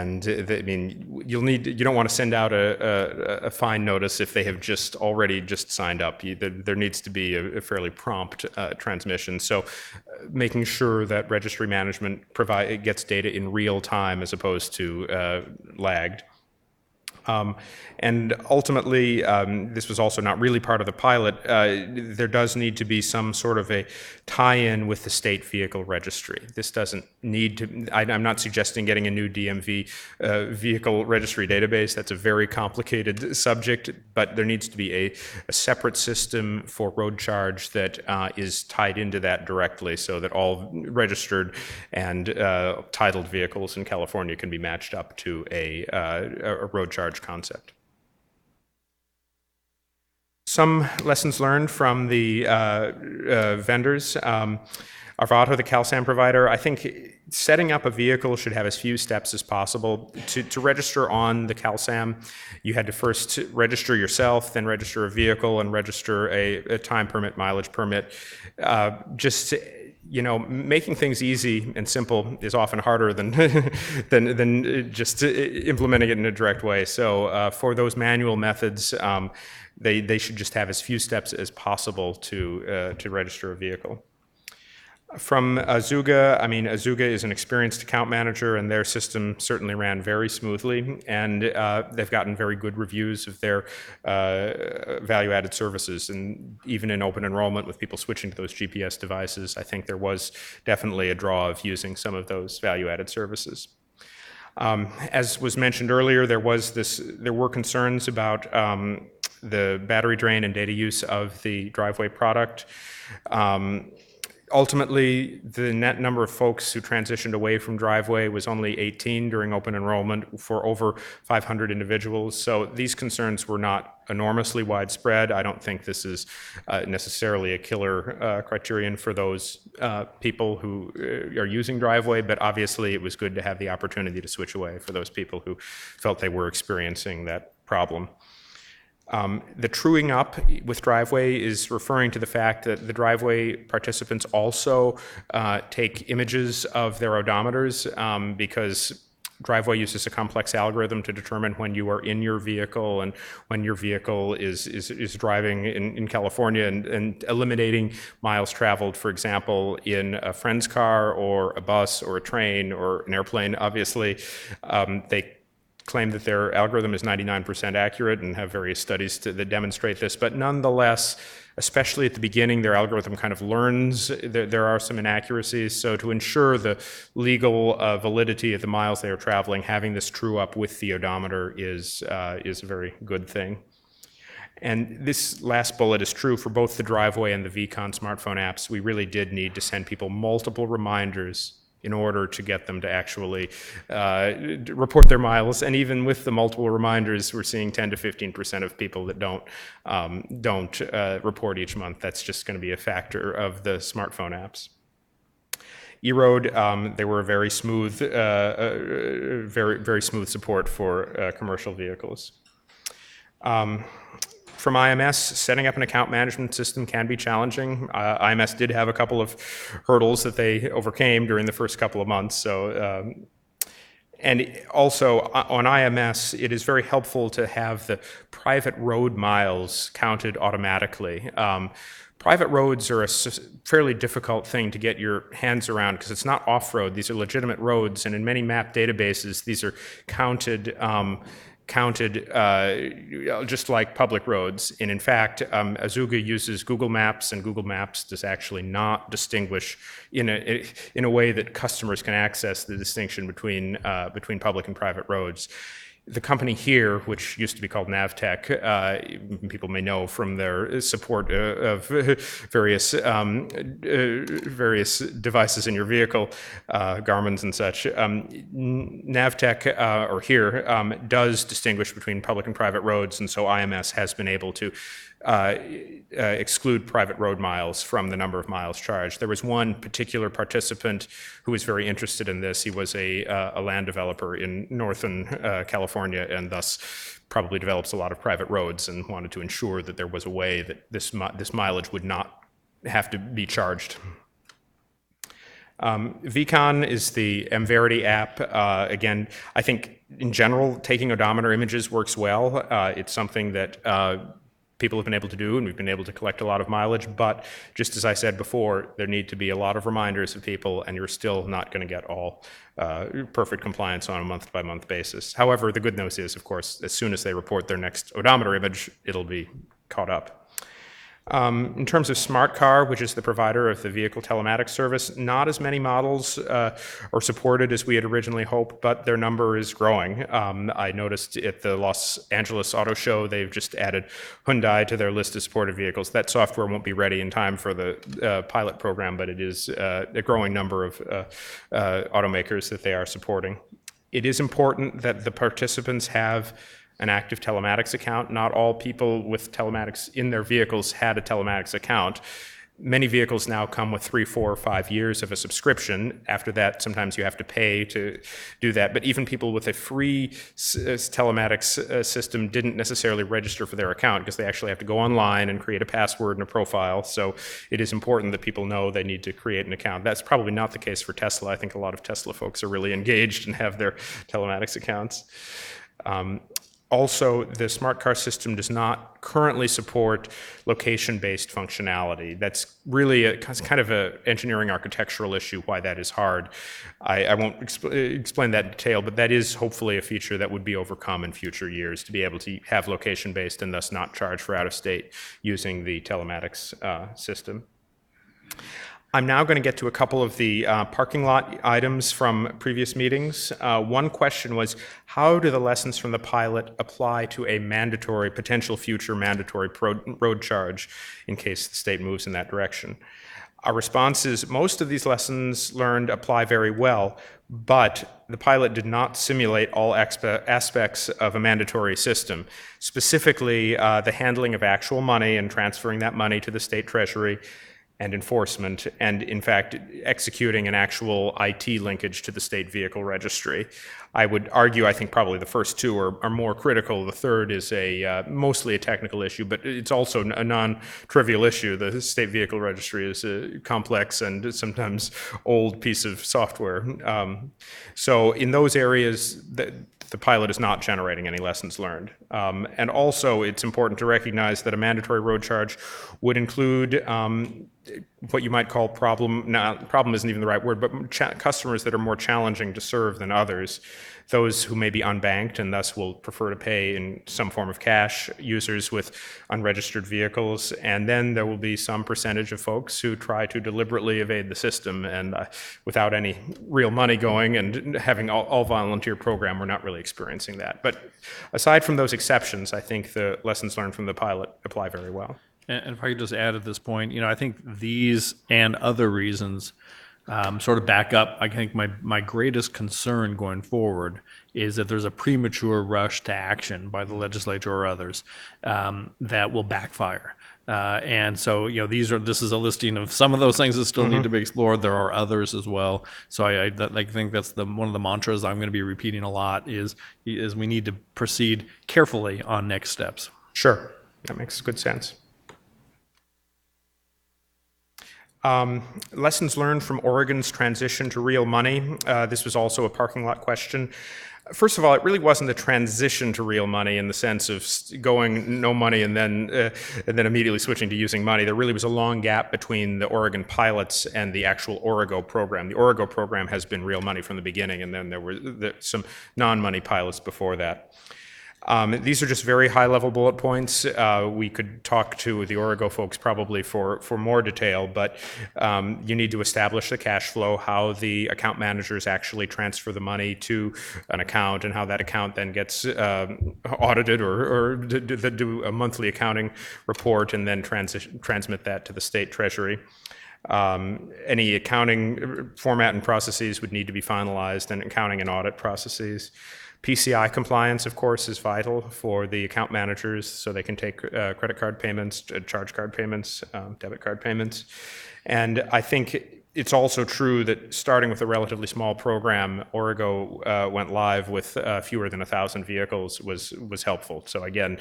don't want to send out a fine notice if they have already just signed up. There needs to be a fairly prompt transmission. So making sure that registry management gets data in real time as opposed to lagged. And ultimately, this was also not really part of the pilot, there does need to be some sort of a tie-in with the state vehicle registry. This doesn't need to, I'm not suggesting getting a new DMV vehicle registry database. That's a very complicated subject, but there needs to be a separate system for road charge that is tied into that directly so that all registered and titled vehicles in California can be matched up to a road charge concept. Some lessons learned from the vendors. Arvato, the CalSAM provider, I think setting up a vehicle should have as few steps as possible. To register on the CalSAM, you had to first register yourself, then register a vehicle, and register a time permit, mileage permit. Making things easy and simple is often harder than just implementing it in a direct way. So for those manual methods, they should just have as few steps as possible to register a vehicle. From Azuga, Azuga is an experienced account manager, and their system certainly ran very smoothly, and they've gotten very good reviews of their value-added services. And even in open enrollment, with people switching to those GPS devices, I think there was definitely a draw of using some of those value-added services. As was mentioned earlier, there were concerns about the battery drain and data use of the Driveway product. Ultimately, the net number of folks who transitioned away from Driveway was only 18 during open enrollment for over 500 individuals. So these concerns were not enormously widespread. I don't think this is necessarily a killer criterion for those people who are using Driveway, but obviously it was good to have the opportunity to switch away for those people who felt they were experiencing that problem. The truing up with Driveway is referring to the fact that the Driveway participants also take images of their odometers because driveway uses a complex algorithm to determine when you are in your vehicle and when your vehicle is driving in California, and eliminating miles traveled, for example, in a friend's car or a bus or a train or an airplane. Obviously, they claim that their algorithm is 99% accurate and have various studies that demonstrate this, but nonetheless, especially at the beginning, their algorithm kind of learns there are some inaccuracies. So to ensure the legal validity of the miles they are traveling, having this true up with the odometer is a very good thing. And this last bullet is true for both the Driveway and the VCon smartphone apps. We really did need to send people multiple reminders in order to get them to actually report their miles. And even with the multiple reminders, we're seeing 10 to 15% of people that don't report each month. That's just going to be a factor of the smartphone apps. E-Road, they were a very smooth, very smooth support for commercial vehicles. From IMS, setting up an account management system can be challenging. IMS did have a couple of hurdles that they overcame during the first couple of months. So, and also on IMS, it is very helpful to have the private road miles counted automatically. Private roads are a fairly difficult thing to get your hands around because it's not off-road. These are legitimate roads, and in many map databases, these are counted just like public roads. And in fact, Azuga uses Google Maps, and Google Maps does actually not distinguish in a way that customers can access the distinction between public and private roads. The company here, which used to be called NavTech, people may know from their support of various devices in your vehicle, Garmin's and such. NavTech, or here, does distinguish between public and private roads, and so IMS has been able to exclude private road miles from the number of miles charged. There was one particular participant who was very interested in this. He was a land developer in northern California, and thus probably develops a lot of private roads, and wanted to ensure that there was a way that this mileage would not have to be charged. VCon is the mVerity app. Again, I think in general, taking odometer images works well. It's something that people have been able to do, and we've been able to collect a lot of mileage, but just as I said before, there need to be a lot of reminders of people, and you're still not going to get all perfect compliance on a month-by-month basis. However, the good news is, of course, as soon as they report their next odometer image, it'll be caught up. In terms of Smart Car, which is the provider of the vehicle telematics service, not as many models are supported as we had originally hoped, but their number is growing. I noticed at the Los Angeles Auto Show, they've just added Hyundai to their list of supported vehicles. That software won't be ready in time for the pilot program, but it is a growing number of automakers that they are supporting. It is important that the participants have an active telematics account. Not all people with telematics in their vehicles had a telematics account. Many vehicles now come with 3, 4, or 5 years of a subscription. After that, sometimes you have to pay to do that. But even people with a free telematics system didn't necessarily register for their account because they actually have to go online and create a password and a profile. So it is important that people know they need to create an account. That's probably not the case for Tesla. I think a lot of Tesla folks are really engaged and have their telematics accounts. Also, the smart car system does not currently support location-based functionality. That's really kind of an engineering architectural issue, why that is hard. I won't explain that in detail, but that is hopefully a feature that would be overcome in future years, to be able to have location-based and thus not charge for out-of-state using the telematics system. I'm now going to get to a couple of the parking lot items from previous meetings. One question was, how do the lessons from the pilot apply to a potential future mandatory road charge in case the state moves in that direction? Our response is most of these lessons learned apply very well, but the pilot did not simulate all aspects of a mandatory system, specifically the handling of actual money and transferring that money to the state treasury, and enforcement, and in fact, executing an actual IT linkage to the state vehicle registry. I would argue, I think probably the first two are more critical. The third is mostly a technical issue, but it's also a non-trivial issue. The state vehicle registry is a complex and sometimes old piece of software. So in those areas, the pilot is not generating any lessons learned. And also, it's important to recognize that a mandatory road charge would include what you might call problem isn't even the right word, but customers that are more challenging to serve than others. Those who may be unbanked and thus will prefer to pay in some form of cash, users with unregistered vehicles, and then there will be some percentage of folks who try to deliberately evade the system and without any real money going and having all volunteer program, we're not really experiencing that. But aside from those exceptions, I think the lessons learned from the pilot apply very well. And if I could just add at this point, I think these and other reasons sort of back up. I think my greatest concern going forward is that there's a premature rush to action by the legislature or others that will backfire. And so, this is a listing of some of those things that still need to be explored. There are others as well. So I think that's one of the mantras I'm going to be repeating a lot is we need to proceed carefully on next steps. Sure, that makes good sense. Lessons learned from Oregon's transition to real money. This was also a parking lot question. First of all, it really wasn't a transition to real money in the sense of going no money and then immediately switching to using money. There really was a long gap between the Oregon pilots and the actual Origo program. The Origo program has been real money from the beginning, and then there were some non-money pilots before that. These are just very high-level bullet points. We could talk to the Origo folks probably for more detail, but you need to establish the cash flow, how the account managers actually transfer the money to an account, and how that account then gets audited or do a monthly accounting report and then transmit that to the state treasury. Any accounting format and processes would need to be finalized, and accounting and audit processes. PCI compliance, of course, is vital for the account managers so they can take credit card payments, charge card payments, debit card payments. And I think it's also true that starting with a relatively small program, Origo went live with fewer than 1,000 vehicles was helpful. So again,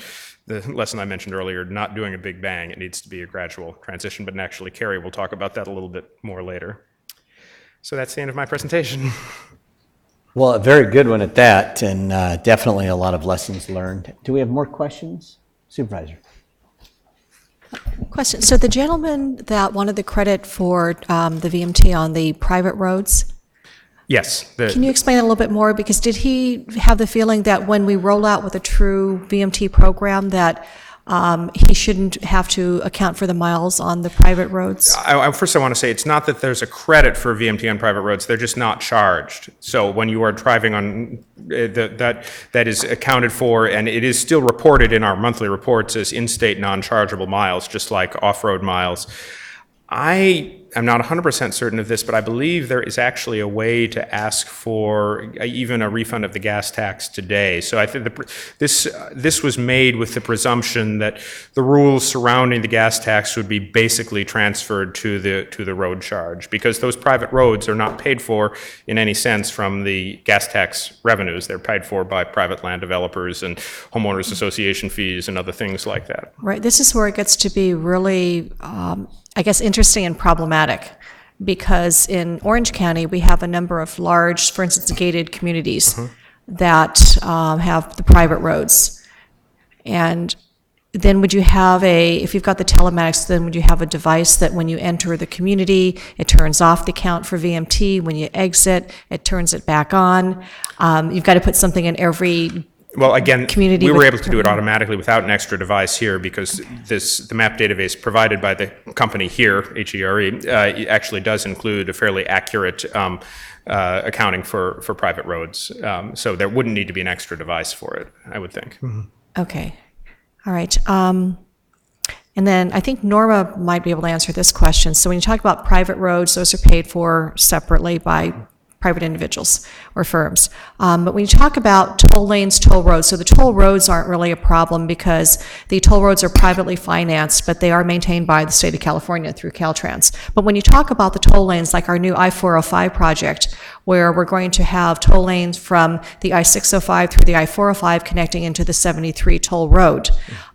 the lesson I mentioned earlier, not doing a big bang, it needs to be a gradual transition, but actually Carrie will talk about that a little bit more later. So that's the end of my presentation. Well, a very good one at that, and definitely a lot of lessons learned. Do we have more questions? Supervisor. Question. So the gentleman that wanted the credit for the VMT on the private roads, yes. Can you explain that a little bit more? Because did he have the feeling that when we roll out with a true VMT program that he shouldn't have to account for the miles on the private roads? First, I want to say it's not that there's a credit for VMT on private roads. They're just not charged. So when you are driving on that is accounted for, and it is still reported in our monthly reports as in-state non-chargeable miles, just like off-road miles. I am not 100% certain of this, but I believe there is actually a way to ask for even a refund of the gas tax today. So I think this was made with the presumption that the rules surrounding the gas tax would be basically transferred to the road charge, because those private roads are not paid for in any sense from the gas tax revenues. They're paid for by private land developers and homeowners association fees and other things like that. Right. This is where it gets to be really, I guess, interesting and problematic, because in Orange County, we have a number of large, for instance, gated communities that have the private roads. And then would you have if you've got the telematics, then would you have a device that when you enter the community, it turns off the count for VMT, when you exit, it turns it back on? You've got to put something in every Well, again, community we were able to do it automatically without an extra device here, because the map database provided by the company here, HERE, actually does include a fairly accurate accounting for private roads. So there wouldn't need to be an extra device for it, I would think. Okay. All right. And then I think Norma might be able to answer this question. So when you talk about private roads, those are paid for separately by private individuals or firms. But when you talk about toll lanes, toll roads, so the toll roads aren't really a problem because the toll roads are privately financed, but they are maintained by the state of California through Caltrans. But when you talk about the toll lanes, like our new I-405 project, where we're going to have toll lanes from the I-605 through the I-405 connecting into the 73 toll road.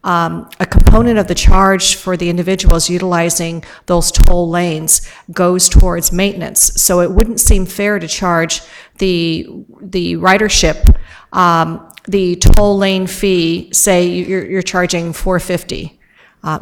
A component of the charge for the individuals utilizing those toll lanes goes towards maintenance. So it wouldn't seem fair to charge the ridership the toll lane fee, say you're charging $4.50.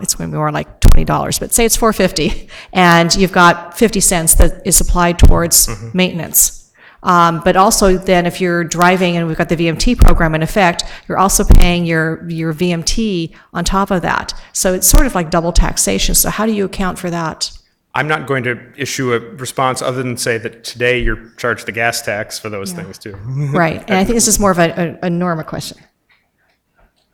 It's going to be more like $20, but say it's $4.50, and you've got 50 cents that is applied towards maintenance. But also then if you're driving, and we've got the VMT program in effect, you're also paying your VMT on top of that. So it's sort of like double taxation. So how do you account for that? I'm not going to issue a response other than say that today you're charged the gas tax for those things too. Right, and I think this is more of a Norma question.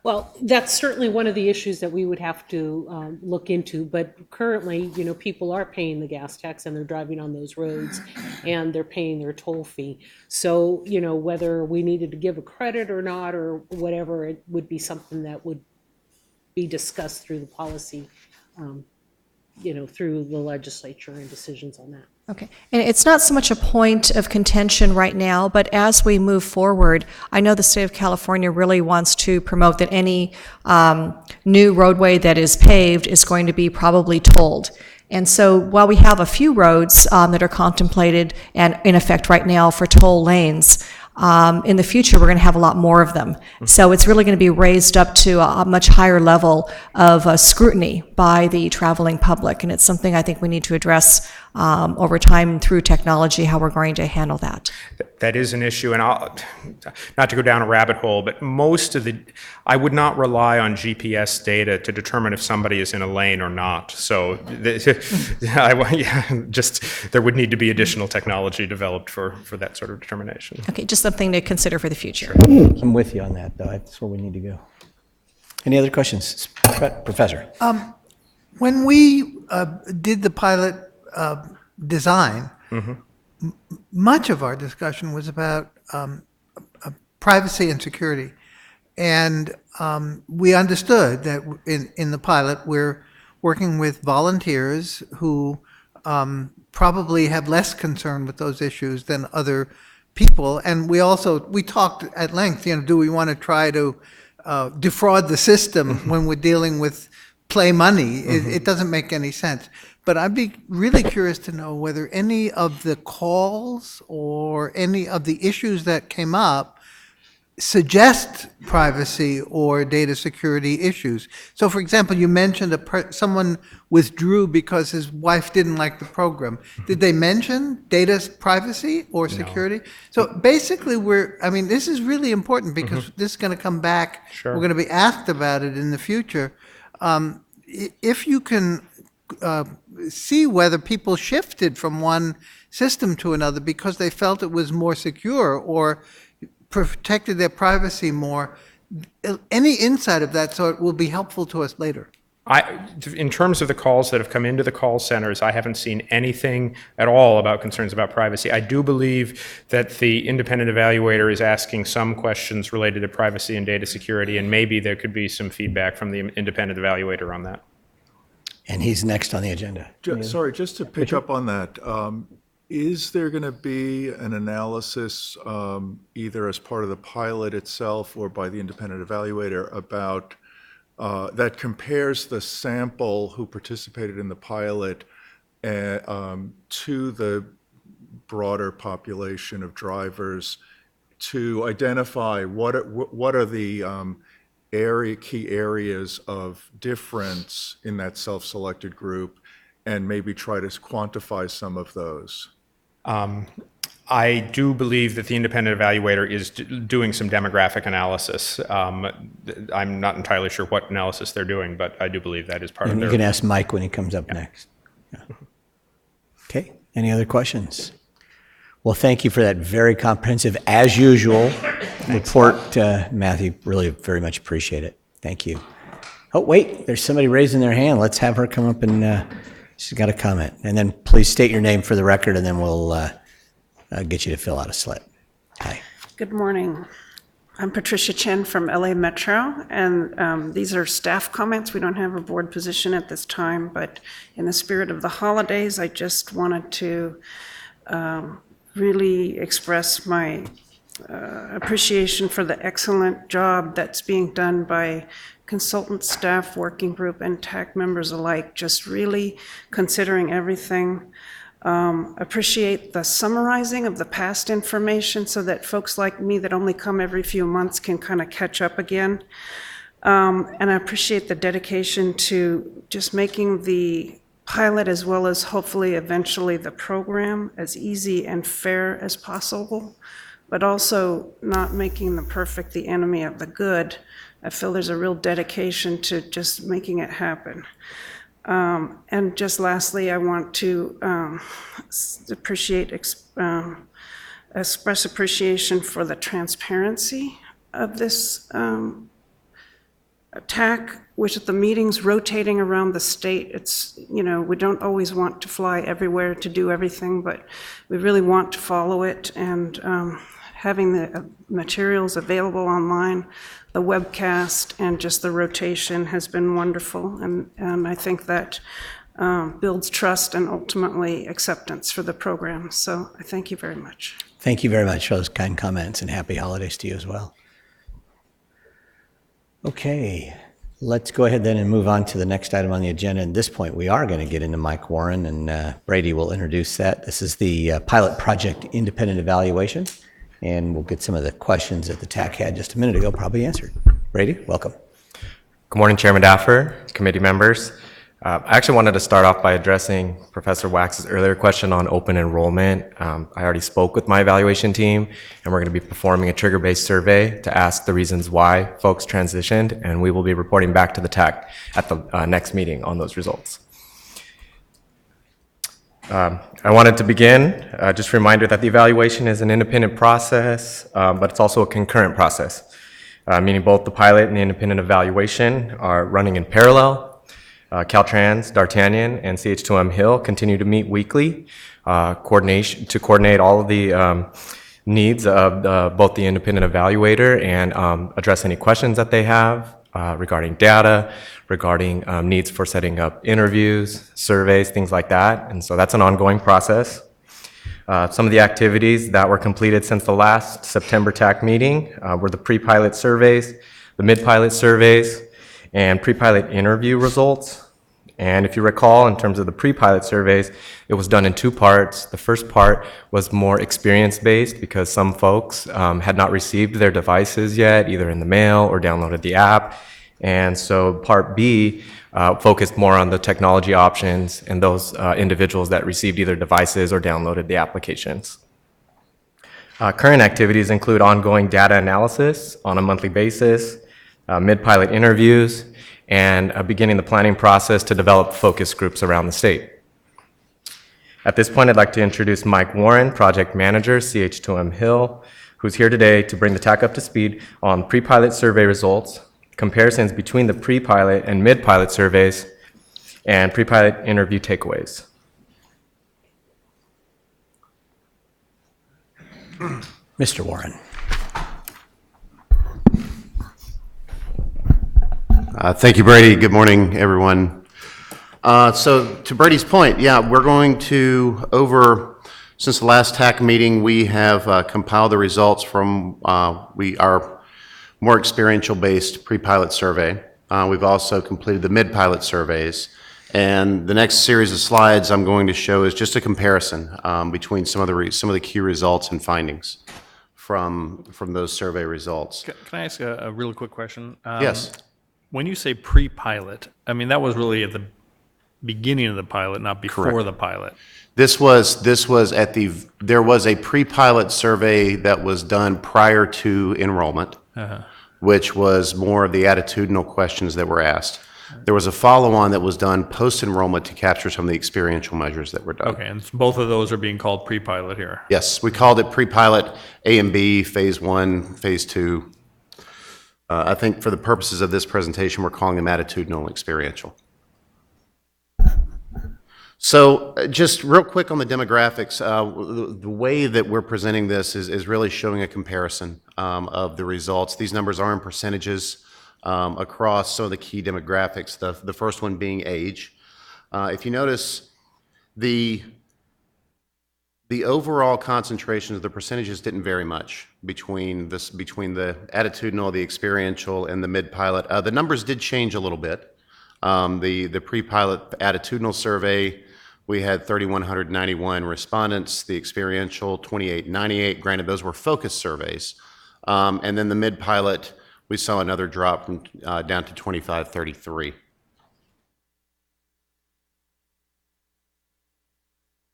Well, that's certainly one of the issues that we would have to look into, but currently, people are paying the gas tax and they're driving on those roads and they're paying their toll fee. So, whether we needed to give a credit or not or whatever, it would be something that would be discussed through the policy, through the legislature and decisions on that. Okay, and it's not so much a point of contention right now, but as we move forward, I know the state of California really wants to promote that any new roadway that is paved is going to be probably tolled. And so while we have a few roads that are contemplated and in effect right now for toll lanes, in the future, we're going to have a lot more of them. So it's really going to be raised up to a much higher level of scrutiny by the traveling public. And it's something I think we need to address over time through technology, how we're going to handle that. That is an issue, and not to go down a rabbit hole, but I would not rely on GPS data to determine if somebody is in a lane or not. So there would need to be additional technology developed for that sort of determination. Okay, just something to consider for the future. I'm with you on that, though. That's where we need to go. Any other questions? Professor? When we did the pilot design, much of our discussion was about privacy and security. And we understood that in the pilot, we're working with volunteers who probably have less concern with those issues than other people. And we talked at length, do we want to try to defraud the system when we're dealing with play money? It doesn't make any sense. But I'd be really curious to know whether any of the calls or any of the issues that came up suggest privacy or data security issues. So, for example, you mentioned someone withdrew because his wife didn't like the program. Did they mention data privacy or security? No. So basically, this is really important because this is going to come back. Sure. We're going to be asked about it in the future. If you can see whether people shifted from one system to another because they felt it was more secure or protected their privacy more, any insight of that sort will be helpful to us later. In terms of the calls that have come into the call centers, I haven't seen anything at all about concerns about privacy. I do believe that the independent evaluator is asking some questions related to privacy and data security, and maybe there could be some feedback from the independent evaluator on that. And he's next on the agenda. Sorry, just to pick up on that, is there going to be an analysis either as part of the pilot itself or by the independent evaluator about that compares the sample who participated in the pilot to the broader population of drivers to identify what are the key areas of difference in that self-selected group, and maybe try to quantify some of those? I do believe that the independent evaluator is doing some demographic analysis. I'm not entirely sure what analysis they're doing, but I do believe that is part of their... You can ask Mike when he comes up next. Yeah. Okay, any other questions? Well, thank you for that very comprehensive, as usual, report, Matthew. Really very much appreciate it. Thank you. Oh, wait, there's somebody raising their hand. Let's have her come up and she's got a comment. And then please state your name for the record, and then we'll get you to fill out a slip. Hi. Good morning. I'm Patricia Chen from LA Metro, and these are staff comments. We don't have a board position at this time, but in the spirit of the holidays, I just wanted to really express my appreciation for the excellent job that's being done by consultant staff, working group, and TAC members alike, just really considering everything. Appreciate the summarizing of the past information so that folks like me that only come every few months can kind of catch up again. And I appreciate the dedication to just making the pilot as well as hopefully eventually the program as easy and fair as possible, but also not making the perfect the enemy of the good. I feel there's a real dedication to just making it happen. And just lastly, I want to express appreciation for the transparency of this TAC, which at the meetings rotating around the state. It's, you know, we don't always want to fly everywhere to do everything, but we really want to follow it, and having the materials available online, the webcast, and just the rotation has been wonderful, and I think that builds trust and ultimately acceptance for the program. So I thank you very much. Thank you very much for those kind comments, and happy holidays to you as well. Okay, let's go ahead then and move on to the next item on the agenda. At this point, we are going to get into Mike Warren, and Brady will introduce that. This is the pilot project independent evaluation, and we'll get some of the questions that the TAC had just a minute ago probably answered. Brady, welcome. Good morning, Chairman Daffer, committee members. I actually wanted to start off by addressing Professor Wax's earlier question on open enrollment. I already spoke with my evaluation team, and we're going to be performing a trigger-based survey to ask the reasons why folks transitioned, and we will be reporting back to the TAC at the next meeting on those results. I wanted to begin, just a reminder that the evaluation is an independent process, but it's also a concurrent process, meaning both the pilot and the independent evaluation are running in parallel. Caltrans, D'Artagnan, and CH2M Hill continue to meet weekly to coordinate all of the needs of both the independent evaluator and address any questions that they have regarding data, regarding needs for setting up interviews, surveys, things like that. And so that's an ongoing process. Some of the activities that were completed since the last September TAC meeting were the pre-pilot surveys, the mid-pilot surveys, and pre-pilot interview results. And if you recall, in terms of the pre-pilot surveys, it was done in two parts. The first part was more experience-based because some folks had not received their devices yet, either in the mail or downloaded the app. And so part B focused more on the technology options and those individuals that received either devices or downloaded the applications. Current activities include ongoing data analysis on a monthly basis, mid-pilot interviews, and beginning the planning process to develop focus groups around the state. At this point, I'd like to introduce Mike Warren, Project Manager, CH2M Hill, who's here today to bring the TAC up to speed on pre-pilot survey results, comparisons between the pre-pilot and mid-pilot surveys, and pre-pilot interview takeaways. Mr. Warren. Thank you, Brady. Good morning, everyone. So to Brady's point, yeah, we're going to, since the last TAC meeting, we have compiled the results from our more experiential-based pre-pilot survey. We've also completed the mid-pilot surveys. And the next series of slides I'm going to show is just a comparison between some of the key results and findings from those survey results. Can I ask a real quick question? Yes. When you say pre-pilot, I mean, that was really at the beginning of the pilot, not before Correct. the pilot. There was a pre-pilot survey that was done prior to enrollment, which was more of the attitudinal questions that were asked. There was a follow-on that was done post-enrollment to capture some of the experiential measures that were done. Okay, and both of those are being called pre-pilot here. Yes, we called it pre-pilot A and B, phase 1, phase 2. I think for the purposes of this presentation, we're calling them attitudinal and experiential. So just real quick on the demographics, the way that we're presenting this is really showing a comparison of the results. These numbers are in percentages across some of the key demographics, the first one being age. If you notice, the overall concentration of the percentages didn't vary much between the attitudinal, the experiential, and the mid-pilot. The numbers did change a little bit. The pre-pilot attitudinal survey, we had 3,191 respondents. The experiential, 2,898. Granted, those were focus surveys. And then the mid-pilot, we saw another drop from, down to 2,533.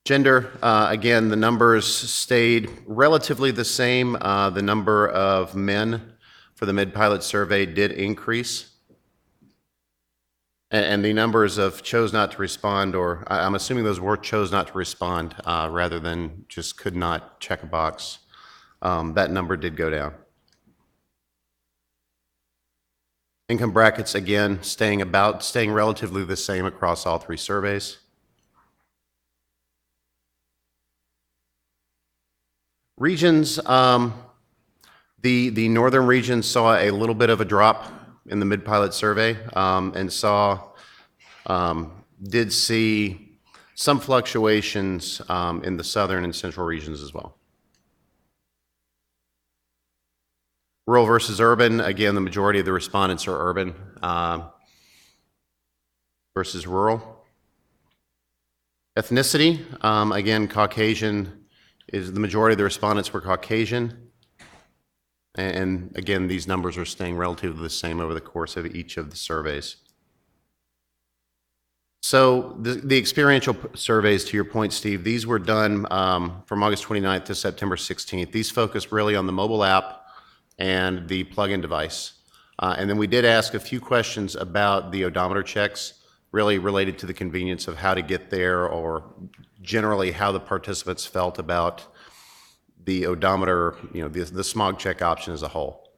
Gender, again, the numbers stayed relatively the same. The number of men for the mid-pilot survey did increase. And the numbers of chose not to respond, or I'm assuming those were chose not to respond rather than just could not check a box, that number did go down. Income brackets, again, staying relatively the same across all three surveys. Regions, the northern region saw a little bit of a drop in the mid-pilot survey and did see some fluctuations in the southern and central regions as well. Rural versus urban, again, the majority of the respondents are urban versus rural. Ethnicity, again, Caucasian is the majority of the respondents were Caucasian. And again, these numbers are staying relatively the same over the course of each of the surveys. So the experiential surveys, to your point, Steve, these were done from August 29th to September 16th. These focused really on the mobile app and the plug-in device. And then we did ask a few questions about the odometer checks, really related to the convenience of how to get there, or generally how the participants felt about the odometer, the smog check option as a whole.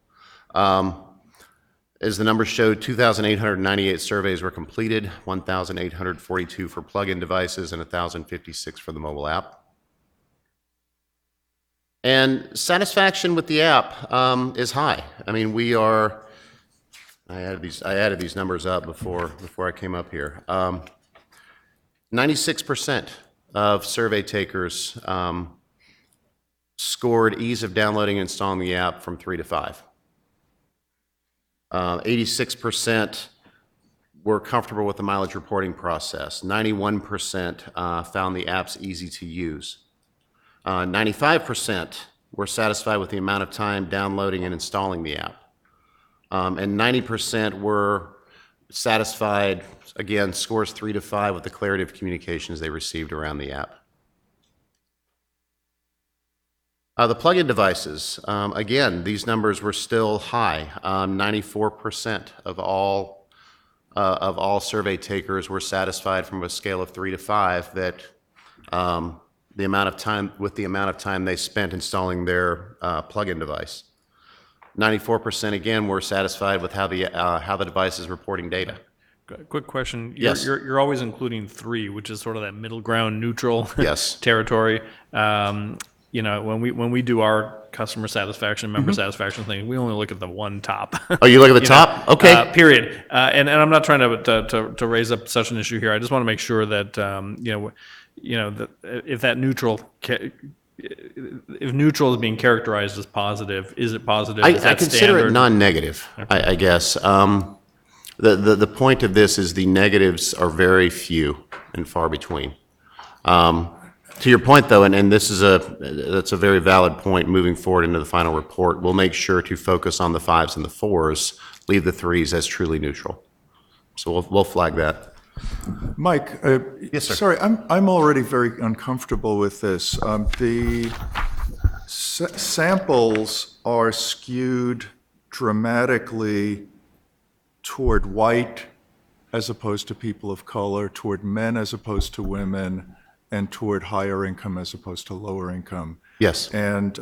As the numbers showed, 2,898 surveys were completed, 1,842 for plug-in devices, and 1,056 for the mobile app. And satisfaction with the app is high. I mean, I added these numbers up before I came up here. 96% of survey takers scored ease of downloading and installing the app from 3 to 5. 86% were comfortable with the mileage reporting process. 91% found the apps easy to use. 95% were satisfied with the amount of time downloading and installing the app. And 90% were satisfied, again, scores 3 to 5 with the clarity of communications they received around the app. The plug-in devices, again, these numbers were still high. 94% of all survey takers were satisfied from a scale of 3 to 5 that the amount of time they spent installing their plug-in device. 94% again were satisfied with how the device is reporting data. Quick question. Yes. You're always including 3, which is sort of that middle ground, neutral Yes. territory. When we do our customer satisfaction, member satisfaction thing, we only look at the one top. Oh, you look at the top? Okay. Period. And I'm not trying to raise up such an issue here. I just want to make sure that that if that neutral. If neutral is being characterized as positive, is it positive? Is I that consider standard? it non-negative, Okay. I guess. The point of this is the negatives are very few and far between. To your point, though, and that's a very valid point moving forward into the final report, we'll make sure to focus on the 5s and the 4s, leave the 3s as truly neutral. So we'll flag that. Mike, Yes, sir. sorry, I'm already very uncomfortable with this. The samples are skewed dramatically toward white as opposed to people of color, toward men as opposed to women, and toward higher income as opposed to lower income. Yes. And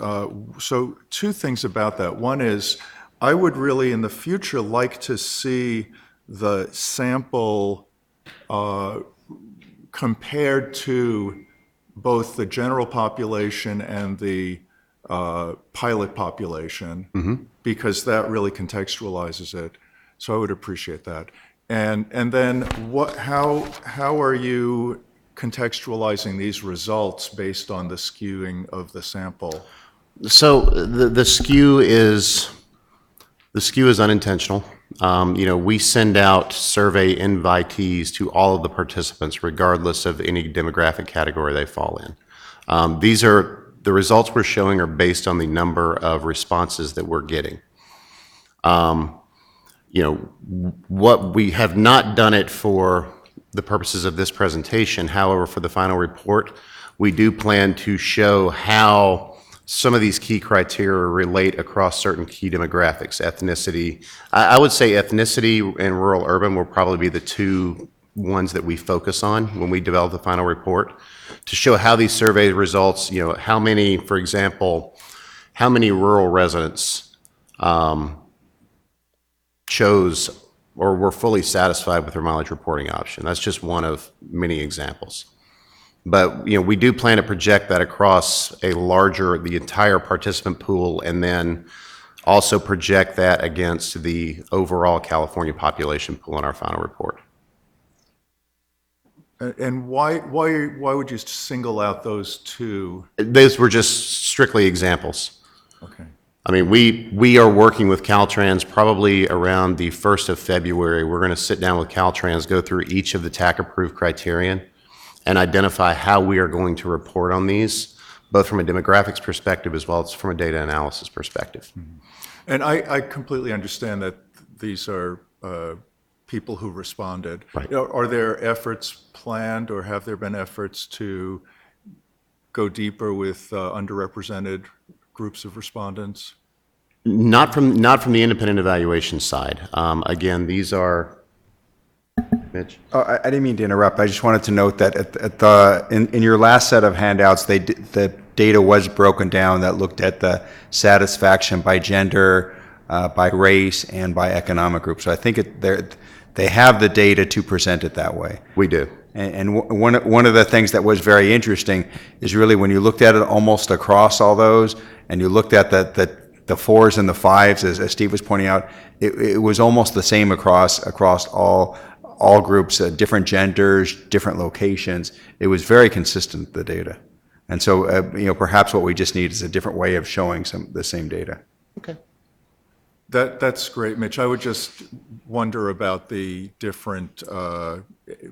so 2 things about that. One is, I would really in the future like to see the sample compared to both the general population and the pilot population, because that really contextualizes it. So I would appreciate that. And then how are you contextualizing these results based on the skewing of the sample? So the skew is unintentional. We send out survey invitees to all of the participants, regardless of any demographic category they fall in. The results we're showing are based on the number of responses that we're getting. What we have not done it for the purposes of this presentation. However, for the final report, we do plan to show how some of these key criteria relate across certain key demographics. Ethnicity, I would say ethnicity and rural urban will probably be the two ones that we focus on when we develop the final report, to show how these survey results, how many, for example, how many rural residents chose or were fully satisfied with their mileage reporting option. That's just one of many examples. But we do plan to project that across the entire participant pool, and then also project that against the overall California population pool in our final report. And why would you single out those two? Those were just strictly examples. Okay. I mean, we are working with Caltrans probably around the 1st of February. We're going to sit down with Caltrans, go through each of the TAC approved criterion, and identify how we are going to report on these, both from a demographics perspective as well as from a data analysis perspective. Mm-hmm. And I completely understand that these are people who responded. Right. Are there efforts planned, or have there been efforts to go deeper with underrepresented groups of respondents? Not from the independent evaluation side. Again, these are, Mitch? Oh, I didn't mean to interrupt. I just wanted to note that in your last set of handouts, the data was broken down that looked at the satisfaction by gender, by race, and by economic group. So I think they have the data to present it that way. We do. And one of the things that was very interesting is really when you looked at it almost across all those, and you looked at the fours and the fives, as Steve was pointing out, it was almost the same across all groups, different genders, different locations. It was very consistent, the data. And so, perhaps what we just need is a different way of showing the same data. Okay. That's great, Mitch. I would just wonder about the different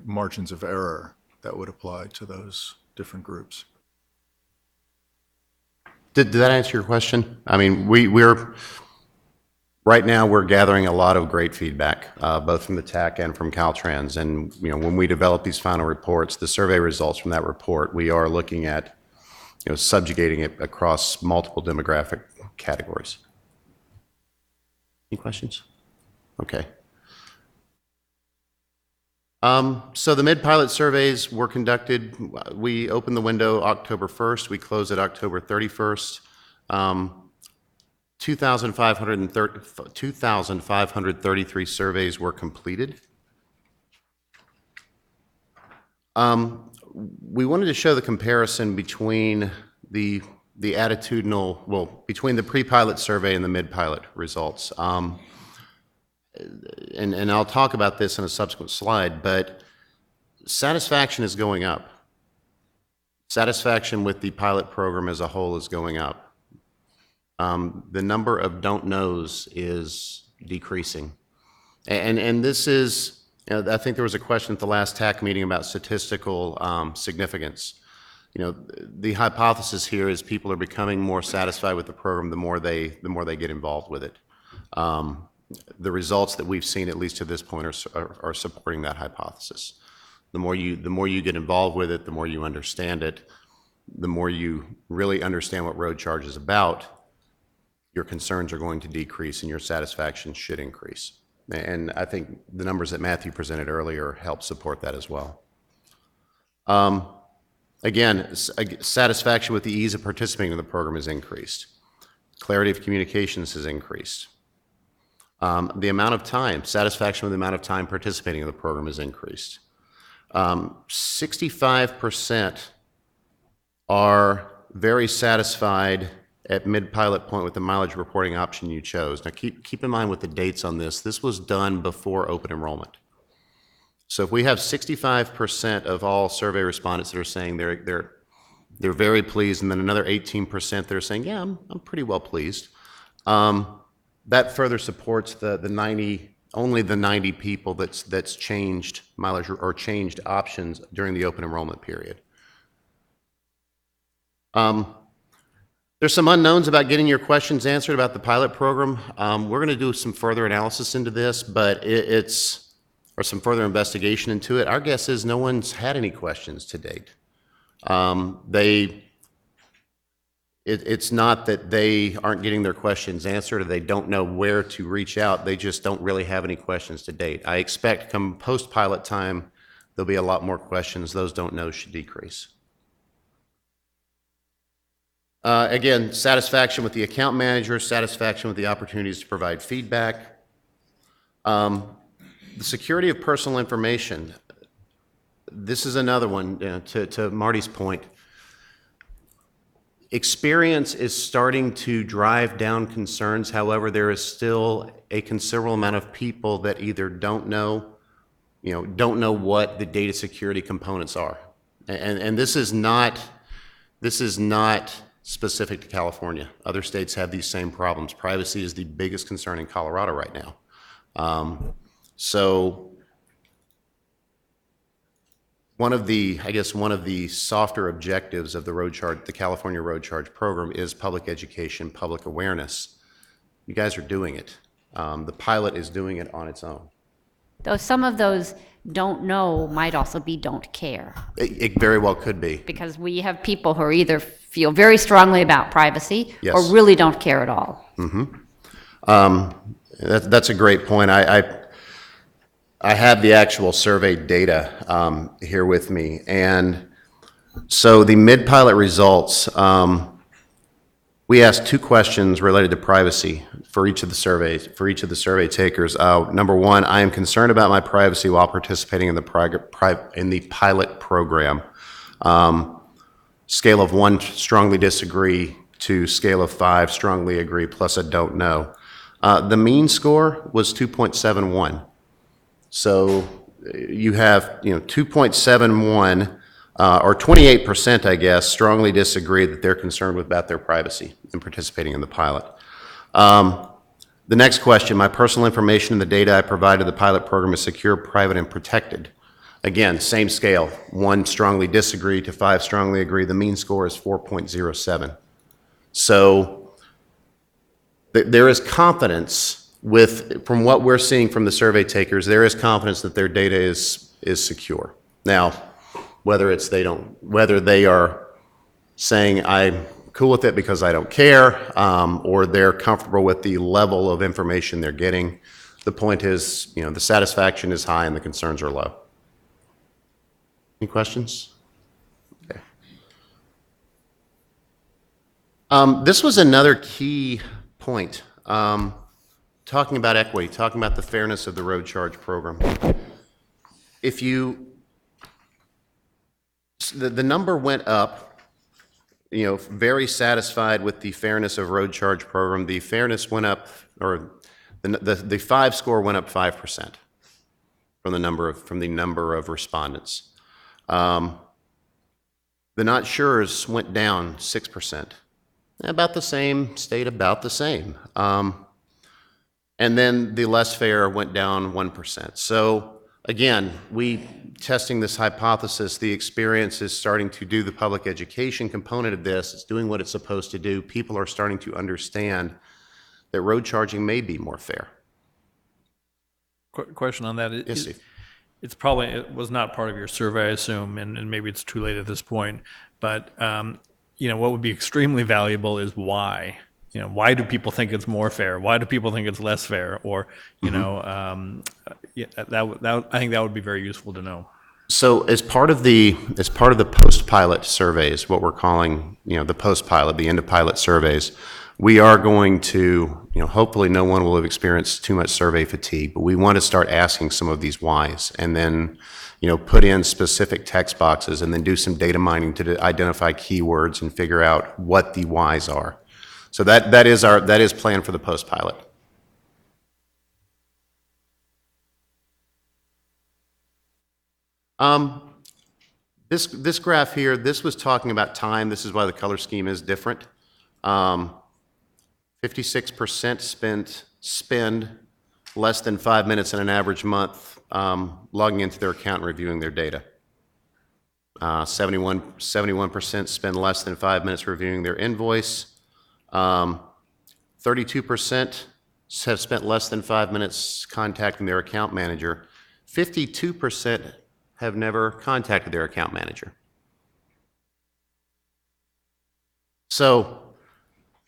margins of error that would apply to those different groups. Did that answer your question? I mean, right now we're gathering a lot of great feedback, both from the TAC and from Caltrans. And when we develop these final reports, the survey results from that report, we are looking at subjugating it across multiple demographic categories. Any questions? Okay. So the mid-pilot surveys were conducted. We opened the window October 1st. We closed it October 31st. 2,533 surveys were completed. We wanted to show the comparison between the between the pre-pilot survey and the mid-pilot results. And I'll talk about this in a subsequent slide, but satisfaction is going up. Satisfaction with the pilot program as a whole is going up. The number of don't knows is decreasing. And this is, I think there was a question at the last TAC meeting about statistical significance. The hypothesis here is people are becoming more satisfied with the program the more they get involved with it. The results that we've seen, at least to this point, are supporting that hypothesis. The more you get involved with it, the more you understand it, the more you really understand what road charge is about, your concerns are going to decrease and your satisfaction should increase. And I think the numbers that Matthew presented earlier help support that as well. Again, satisfaction with the ease of participating in the program has increased. Clarity of communications has increased. The amount of time, satisfaction with the amount of time participating in the program has increased. 65% are very satisfied at mid-pilot point with the mileage reporting option you chose. Now keep in mind with the dates on this. This was done before open enrollment. So if we have 65% of all survey respondents that are saying they're very pleased, and then another 18% that are saying, yeah, I'm pretty well pleased, that further supports only the 90 people that's changed mileage or changed options during the open enrollment period. There's some unknowns about getting your questions answered about the pilot program. We're going to do some further analysis into this, but or some further investigation into it. Our guess is no one's had any questions to date. It's not that they aren't getting their questions answered or they don't know where to reach out. They just don't really have any questions to date. I expect come post-pilot time, there'll be a lot more questions. Those don't know should decrease. Again, satisfaction with the account manager, satisfaction with the opportunities to provide feedback. The security of personal information. This is another one, to Marty's point. Experience is starting to drive down concerns. However, there is still a considerable amount of people that either don't know what the data security components are. And this is not specific to California. Other states have these same problems. Privacy is the biggest concern in Colorado right now. So one of the softer objectives of the California Road Charge program is public education, public awareness. You guys are doing it. The pilot is doing it on its own. Though some of those don't know might also be don't care. It very well could be. Because we have people who either feel very strongly about privacy Yes. or really don't care at all. Mm-hmm. That's a great point. I have the actual survey data here with me, and so the mid-pilot results, we asked 2 questions related to privacy for each of the survey takers. Number 1, I am concerned about my privacy while participating in the pilot program. Scale of 1, strongly disagree, to scale of 5, strongly agree, plus a don't know. The mean score was 2.71. So you have 2.71 or 28%, I guess, strongly disagree that they're concerned about their privacy in participating in the pilot. The next question, my personal information and the data I provide to the pilot program is secure, private, and protected. Again, same scale, 1 strongly disagree to 5 strongly agree. The mean score is 4.07. So there is confidence from what we're seeing from the survey takers, there is confidence that their data is secure. Now, whether they are saying I'm cool with it because I don't care, or they're comfortable with the level of information they're getting, the point is, the satisfaction is high and the concerns are low. Any questions? Okay. This was another key point. Talking about equity, talking about the fairness of the road charge program. The number went up, very satisfied with the fairness of road charge program. The fairness went up, or the 5 score went up 5% from the number of respondents. The not sures went down 6%. About the same, stayed about the same. And then the less fair went down 1%. So again, testing this hypothesis, the experience is starting to do the public education component of this. It's doing what it's supposed to do. People are starting to understand that road charging may be more fair. Question on that. Yes, Steve. It was not part of your survey, I assume, and maybe it's too late at this point, but what would be extremely valuable is why. Why do people think it's more fair? Why do people think it's less fair? Or, I think that would be very useful to know. So as part of the post-pilot surveys, what we're calling, the post-pilot, the end-of-pilot surveys, we are going to, hopefully no one will have experienced too much survey fatigue, but we want to start asking some of these whys. And then, put in specific text boxes and then do some data mining to identify keywords and figure out what the whys are. So that is planned for the post-pilot. This graph here, this was talking about time. This is why the color scheme is different. 56% spend less than 5 minutes in an average month logging into their account and reviewing their data. 71% spend less than 5 minutes reviewing their invoice. 32% have spent less than 5 minutes contacting their account manager. 52% have never contacted their account manager. So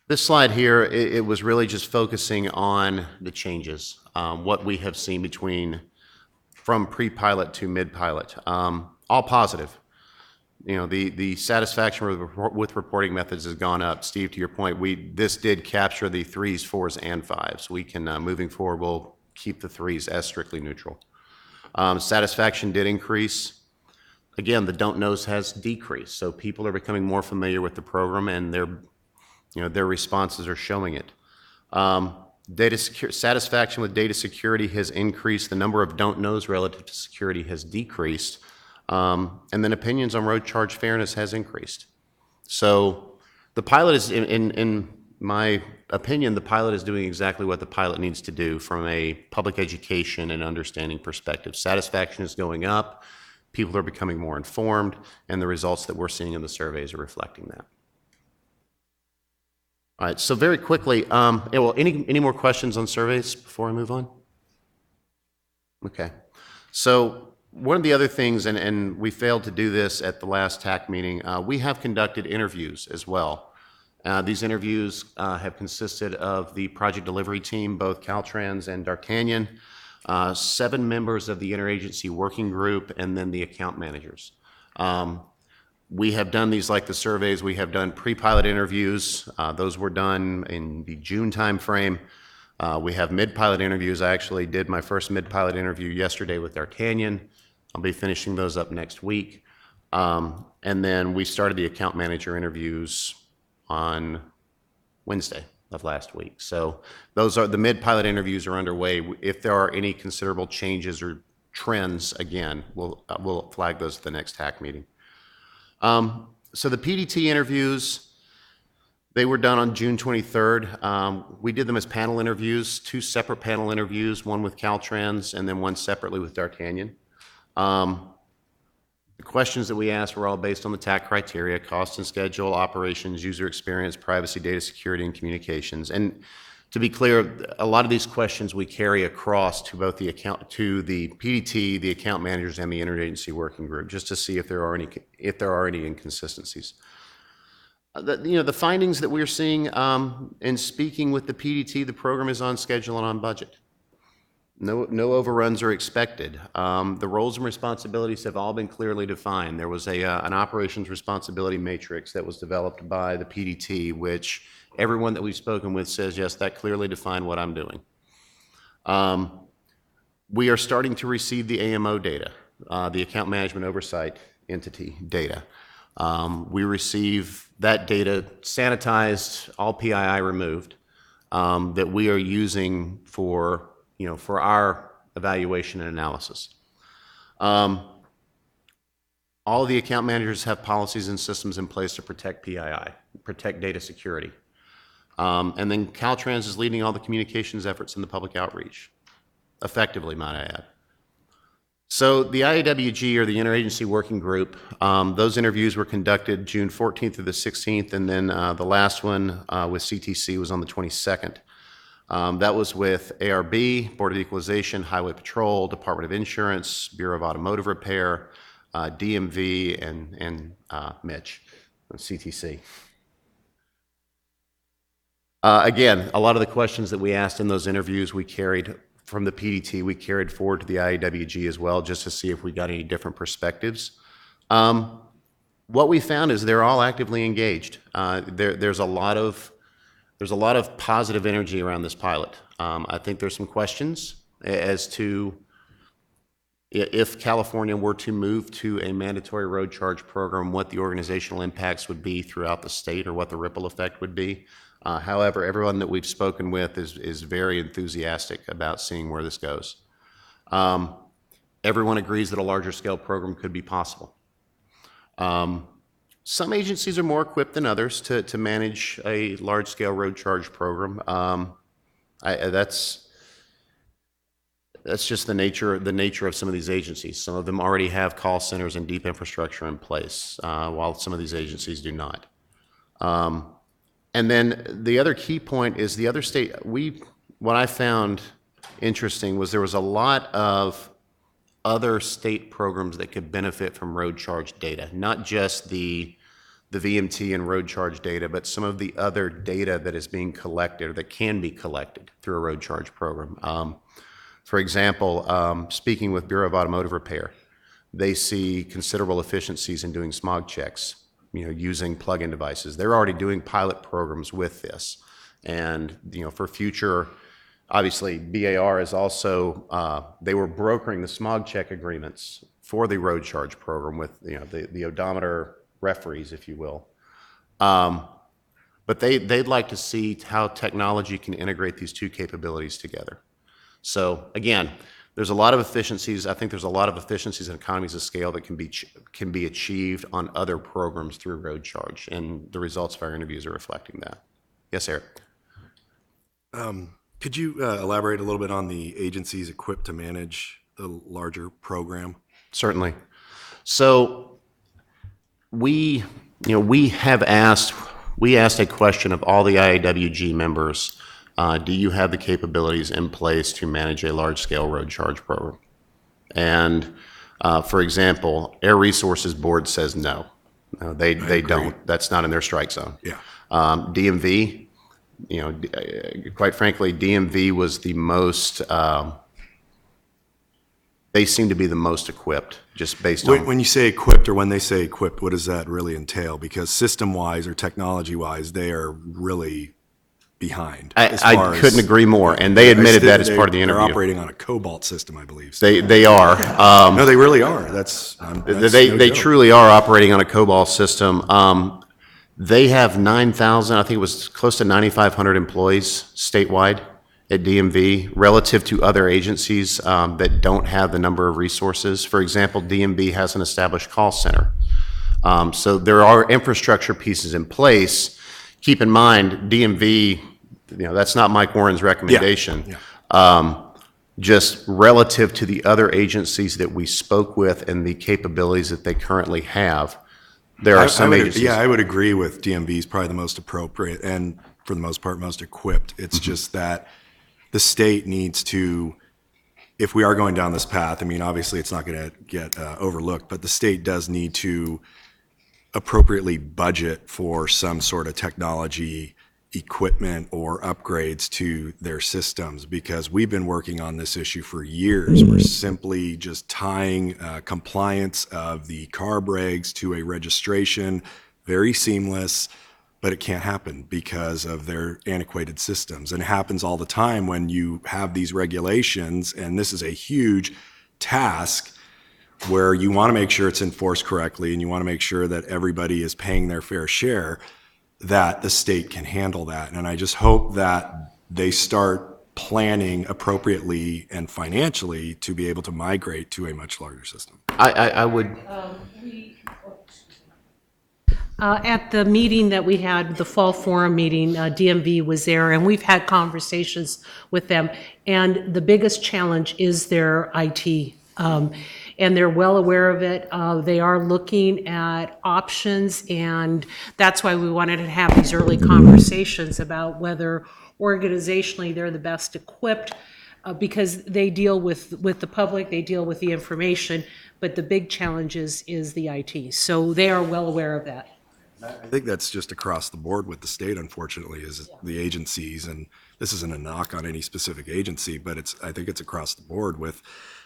this slide here, it was really just focusing on the changes, what we have seen from pre-pilot to mid-pilot. All positive. The satisfaction with reporting methods has gone up. Steve, to your point, this did capture the 3s, 4s, and 5s. We can, moving forward, we'll keep the 3s as strictly neutral. Satisfaction did increase. Again, the don't knows has decreased. So people are becoming more familiar with the program, and their responses are showing it. Satisfaction with data security has increased. The number of don't knows relative to security has decreased. And then opinions on road charge fairness has increased. So the pilot is, in my opinion, the pilot is doing exactly what the pilot needs to do from a public education and understanding perspective. Satisfaction is going up, people are becoming more informed, and the results that we're seeing in the surveys are reflecting that. All right, so very quickly, any more questions on surveys before I move on? Okay, so one of the other things, and we failed to do this at the last TAC meeting, we have conducted interviews as well. These interviews have consisted of the project delivery team, both Caltrans and D'Artagnan, 7 members of the interagency working group, and then the account managers. We have done these like the surveys. We have done pre-pilot interviews. Those were done in the June timeframe. We have mid-pilot interviews. I actually did my first mid-pilot interview yesterday with D'Artagnan. I'll be finishing those up next week. And then we started the account manager interviews on Wednesday of last week. So those are the mid-pilot interviews are underway. If there are any considerable changes or trends, again, we'll flag those at the next TAC meeting. So the PDT interviews, they were done on June 23rd. We did them as panel interviews, 2 separate panel interviews, one with Caltrans and then one separately with D'Artagnan. The questions that we asked were all based on the TAC criteria: cost and schedule, operations, user experience, privacy, data security, and communications. And to be clear, a lot of these questions we carry across to both the PDT, the account managers, and the interagency working group, just to see if there are any inconsistencies. The findings that we're seeing in speaking with the PDT, the program is on schedule and on budget. No overruns are expected. The roles and responsibilities have all been clearly defined. There was an operations responsibility matrix that was developed by the PDT, which everyone that we've spoken with says, yes, that clearly defined what I'm doing. We are starting to receive the AMO data, the Account Management Oversight Entity data. We receive that data sanitized, all PII removed, that we are using for our evaluation and analysis. All of the account managers have policies and systems in place to protect PII, protect data security. And then Caltrans is leading all the communications efforts in the public outreach, effectively, might I add. So the IAWG, or the Interagency Working Group, those interviews were conducted June 14th through the 16th, and then the last one with CTC was on the 22nd. That was with ARB, Board of Equalization, Highway Patrol, Department of Insurance, Bureau of Automotive Repair, DMV, and Mitch, CTC. Again, a lot of the questions that we asked in those interviews we carried from the PDT, we carried forward to the IAWG as well, just to see if we got any different perspectives. What we found is they're all actively engaged. There's a lot of positive energy around this pilot. I think there's some questions as to if California were to move to a mandatory road charge program, what the organizational impacts would be throughout the state or what the ripple effect would be. However, everyone that we've spoken with is very enthusiastic about seeing where this goes. Everyone agrees that a larger scale program could be possible. Some agencies are more equipped than others to manage a large scale road charge program. That's just the nature of some of these agencies. Some of them already have call centers and deep infrastructure in place, while some of these agencies do not. And then the other key point is the other state, what I found interesting was there was a lot of other state programs that could benefit from road charge data, not just the VMT and road charge data, but some of the other data that is being collected or that can be collected through a road charge program. For example, speaking with Bureau of Automotive Repair, they see considerable efficiencies in doing smog checks, using plug-in devices. They're already doing pilot programs with this. And, for future, obviously, BAR is also, they were brokering the smog check agreements for the road charge program with, the odometer referees, if you will. But they'd like to see how technology can integrate these two capabilities together. So again, there's a lot of efficiencies. I think there's a lot of efficiencies and economies of scale that can be achieved on other programs through road charge, and the results of our interviews are reflecting that. Yes, Eric. Could you elaborate a little bit on the agencies equipped to manage the larger program? Certainly. So we asked a question of all the IAWG members. Do you have the capabilities in place to manage a large-scale road charge program? And for example, Air Resources Board says no. They don't. That's not in their strike zone. Yeah. DMV, quite frankly, DMV was the most. They seem to be the most equipped, just based on. When you say equipped, or when they say equipped, what does that really entail? Because system-wise or technology-wise, they are really behind. I couldn't agree more, and they admitted that as part of the interview. They're operating on a Cobalt system, I believe. They are. No, they really are. They truly are operating on a Cobalt system. They have 9,000, I think it was close to 9,500 employees statewide at DMV relative to other agencies that don't have the number of resources. For example, DMV has an established call center. So there are infrastructure pieces in place. Keep in mind, DMV, that's not Mike Warren's recommendation. Yeah. Just relative to the other agencies that we spoke with and the capabilities that they currently have, there are some agencies. Yeah, I would agree with DMV is probably the most appropriate and, for the most part, most equipped. It's just that the state needs to, if we are going down this path, obviously it's not going to get overlooked, but the state does need to appropriately budget for some sort of technology equipment or upgrades to their systems, because we've been working on this issue for years. We're simply just tying compliance of the carb regs to a registration, very seamless, but it can't happen because of their antiquated systems. And it happens all the time when you have these regulations, and this is a huge task where you want to make sure it's enforced correctly and you want to make sure that everybody is paying their fair share, that the state can handle that. And I just hope that they start planning appropriately and financially to be able to migrate to a much larger system. I would. At the meeting that we had, the fall forum meeting, DMV was there, and we've had conversations with them. And the biggest challenge is their IT. And they're well aware of it. They are looking at options, and that's why we wanted to have these early conversations about whether organizationally they're the best equipped, because they deal with the public, they deal with the information, but the big challenge is the IT. So they are well aware of that. I think that's just across the board with the state, unfortunately, is the agencies, and this isn't a knock on any specific agency, but I think it's across the board with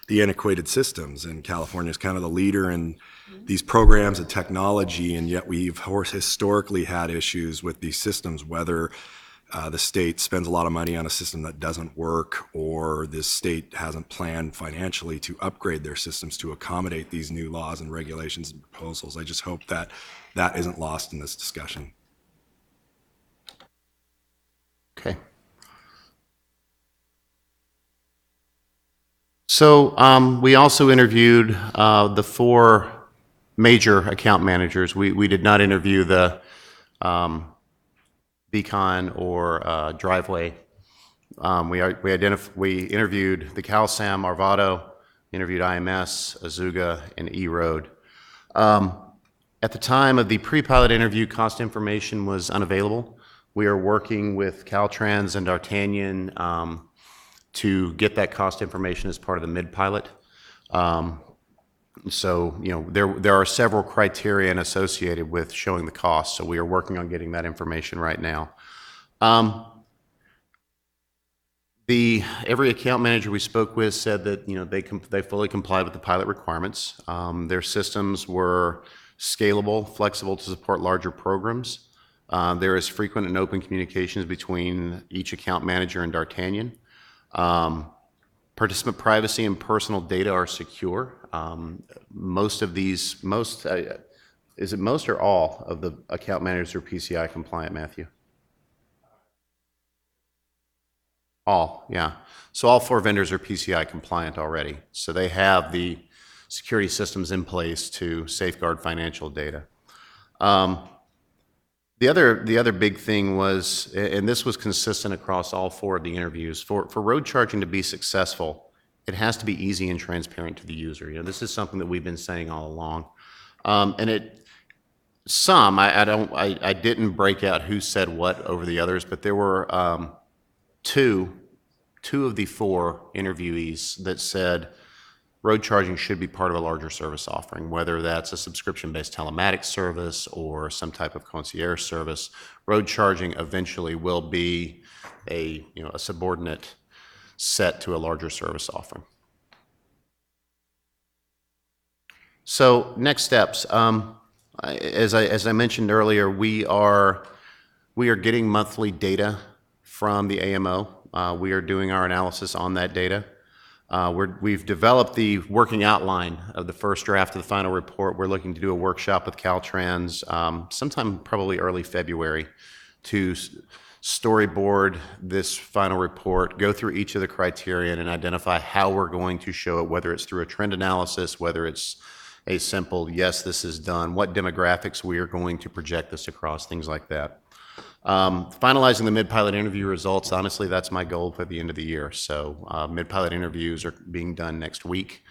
the antiquated systems. And California is kind of the leader in these programs and technology, and yet we've historically had issues with these systems, whether the state spends a lot of money on a system that doesn't work, or this state hasn't planned financially to upgrade their systems to accommodate these new laws and regulations and proposals. I just hope that that isn't lost in this discussion. Okay. So we also interviewed the 4 major account managers. We did not interview the Beacon or Driveway. We interviewed the CalSam, Arvado, interviewed IMS, Azuga, and eRoad. At the time of the pre-pilot interview, cost information was unavailable. We are working with Caltrans and D'Artagnan to get that cost information as part of the mid-pilot. So, you know, there are several criteria associated with showing the cost, so we are working on getting that information right now. Every account manager we spoke with said that, you know, they fully complied with the pilot requirements. Their systems were scalable, flexible to support larger programs. There is frequent and open communications between each account manager and D'Artagnan. Participant privacy and personal data are secure. Most of these, is it most or all of the account managers are PCI compliant, Matthew? All, yeah. So all 4 vendors are PCI compliant already. So they have the security systems in place to safeguard financial data. The other big thing was, and this was consistent across all 4 of the interviews, for road charging to be successful, it has to be easy and transparent to the user. You know, this is something that we've been saying all along. And I didn't break out who said what over the others, but there were two of the 4 interviewees that said road charging should be part of a larger service offering, whether that's a subscription-based telematics service or some type of concierge service. Road charging eventually will be a subordinate set to a larger service offering. So next steps. As I mentioned earlier, we are getting monthly data from the AMO. We are doing our analysis on that data. We've developed the working outline of the first draft of the final report. We're looking to do a workshop with Caltrans sometime probably early February to storyboard this final report, go through each of the criteria and identify how we're going to show it, whether it's through a trend analysis, whether it's a simple, yes, this is done, what demographics we are going to project this across, things like that. Finalizing the mid-pilot interview results, honestly, that's my goal for the end of the year. So mid-pilot interviews are being done next week.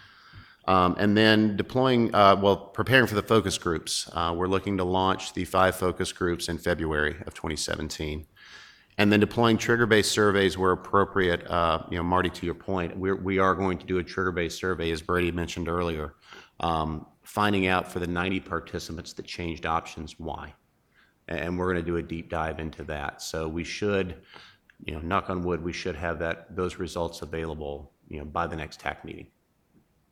And then preparing for the focus groups. We're looking to launch the 5 focus groups in February of 2017. And then deploying trigger-based surveys where appropriate. Marty, to your point, we are going to do a trigger-based survey, as Brady mentioned earlier, finding out for the 90 participants that changed options, why. And we're going to do a deep dive into that. So we should, knock on wood, we should have those results available, by the next TAC meeting.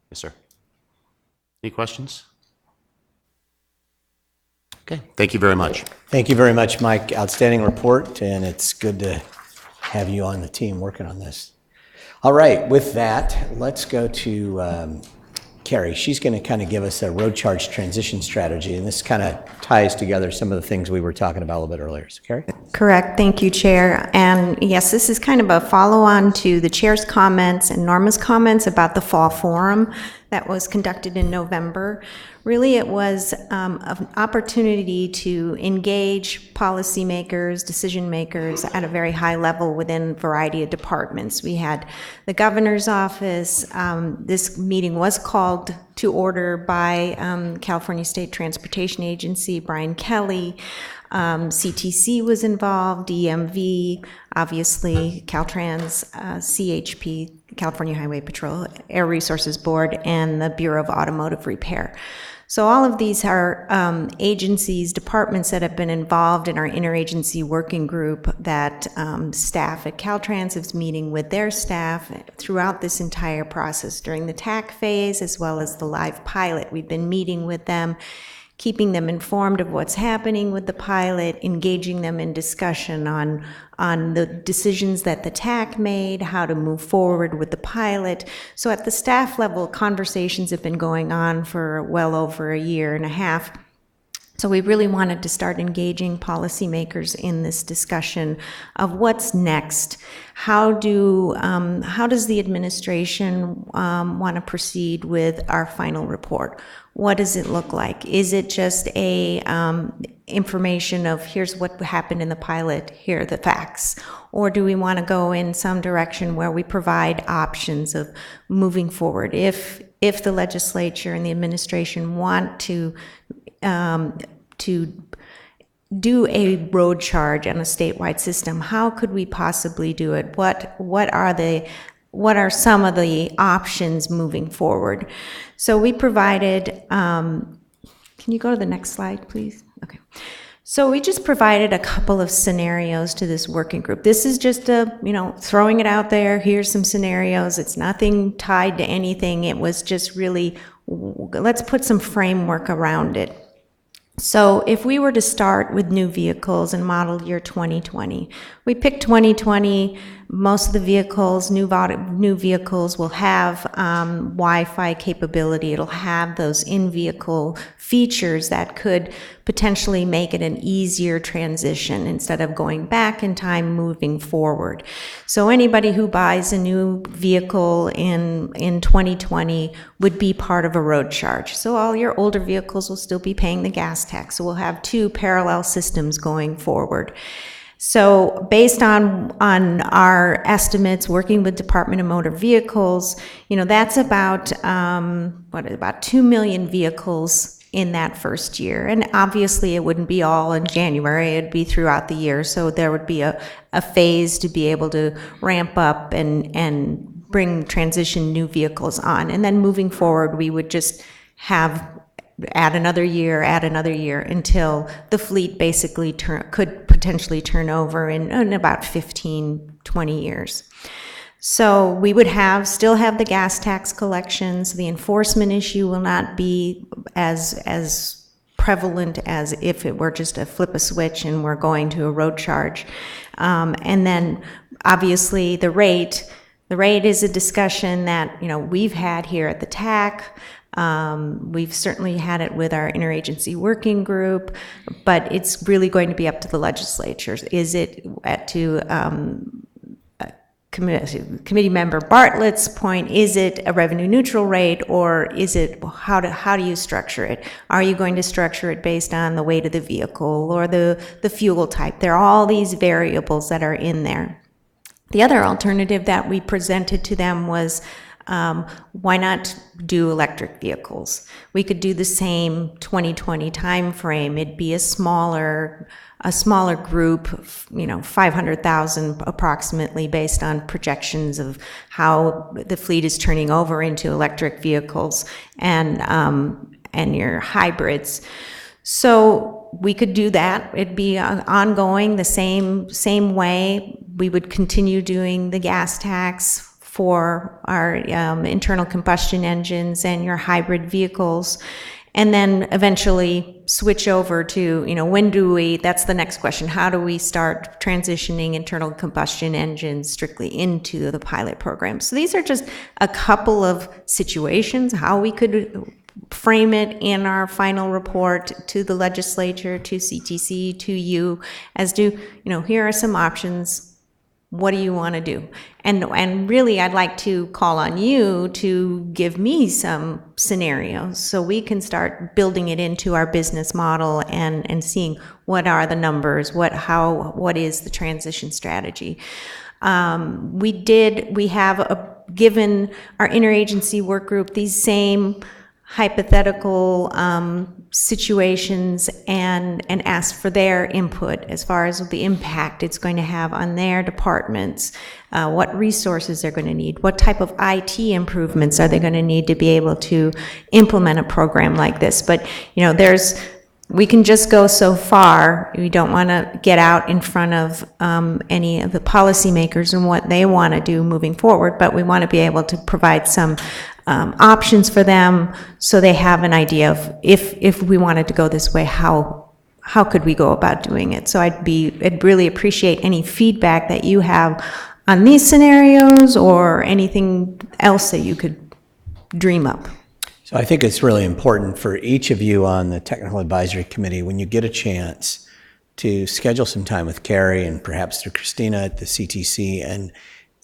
Yes, sir. Any questions? Okay, thank you very much. Thank you very much, Mike. Outstanding report, and it's good to have you on the team working on this. All right, with that, let's go to Carrie. She's going to kind of give us a road charge transition strategy, and this kind of ties together some of the things we were talking about a little bit earlier. So, Carrie? Correct. Thank you, Chair. And yes, this is kind of a follow-on to the Chair's comments and Norma's comments about the fall forum that was conducted in November. Really, it was an opportunity to engage policymakers, decision makers at a very high level within a variety of departments. We had the governor's office. This meeting was called to order by California State Transportation Agency, Brian Kelly. CTC was involved, EMV, obviously Caltrans, CHP, California Highway Patrol, Air Resources Board, and the Bureau of Automotive Repair. So all of these are agencies, departments that have been involved in our interagency working group that staff at Caltrans is meeting with their staff throughout this entire process during the TAC phase as well as the live pilot. We've been meeting with them, keeping them informed of what's happening with the pilot, engaging them in discussion on the decisions that the TAC made, how to move forward with the pilot. So at the staff level, conversations have been going on for well over a year and a half. So we really wanted to start engaging policymakers in this discussion of what's next. How does the administration want to proceed with our final report? What does it look like? Is it just a information of here's what happened in the pilot, here are the facts? Or do we want to go in some direction where we provide options of moving forward? If the legislature and the administration want to do a road charge on a statewide system, how could we possibly do it? What are some of the options moving forward? So we provided, can you go to the next slide, please? Okay. So we just provided a couple of scenarios to this working group. This is just throwing it out there. Here's some scenarios. It's nothing tied to anything. It was just really, let's put some framework around it. So if we were to start with new vehicles in model year 2020, we picked 2020. Most of the vehicles, new vehicles will have Wi-Fi capability. It'll have those in-vehicle features that could potentially make it an easier transition instead of going back in time, moving forward. So anybody who buys a new vehicle in 2020 would be part of a road charge. So all your older vehicles will still be paying the gas tax. So we'll have two parallel systems going forward. So based on our estimates, working with Department of Motor Vehicles, that's about, about 2 million vehicles in that first year. And obviously it wouldn't be all in January, it'd be throughout the year. So there would be a phase to be able to ramp up and transition new vehicles on. And then moving forward, we would just add another year until the fleet basically could potentially turn over in about 15, 20 years. So we would still have the gas tax collections. The enforcement issue will not be as prevalent as if it were just a flip a switch and we're going to a road charge. And then obviously the rate is a discussion that we've had here at the TAC. We've certainly had it with our interagency working group, but it's really going to be up to the legislatures. Is it to committee member Bartlett's point, is it a revenue neutral rate, or is it, how do you structure it? Are you going to structure it based on the weight of the vehicle or the fuel type? There are all these variables that are in there. The other alternative that we presented to them was, why not do electric vehicles? We could do the same 2020 timeframe. It'd be a smaller group, 500,000 approximately, based on projections of how the fleet is turning over into electric vehicles and your hybrids. So we could do that. It'd be ongoing the same way. We would continue doing the gas tax for our internal combustion engines and your hybrid vehicles, and then eventually switch over to, that's the next question, how do we start transitioning internal combustion engines strictly into the pilot program? So these are just a couple of situations, how we could frame it in our final report to the legislature, to CTC, to you, as to, here are some options. What do you want to do? And really, I'd like to call on you to give me some scenarios so we can start building it into our business model and seeing what are the numbers, what is the transition strategy. We have given our interagency work group these same hypothetical situations and ask for their input as far as the impact it's going to have on their departments, what resources they're going to need, what type of IT improvements are they going to need to be able to implement a program like this. But we can just go so far. We don't want to get out in front of any of the policymakers and what they want to do moving forward, but we want to be able to provide some options for them, so they have an idea of if we wanted to go this way, how could we go about doing it? So I'd really appreciate any feedback that you have on these scenarios or anything else that you could dream up. So I think it's really important for each of you on the Technical Advisory Committee, when you get a chance, to schedule some time with Carrie and perhaps through Christina at the CTC. And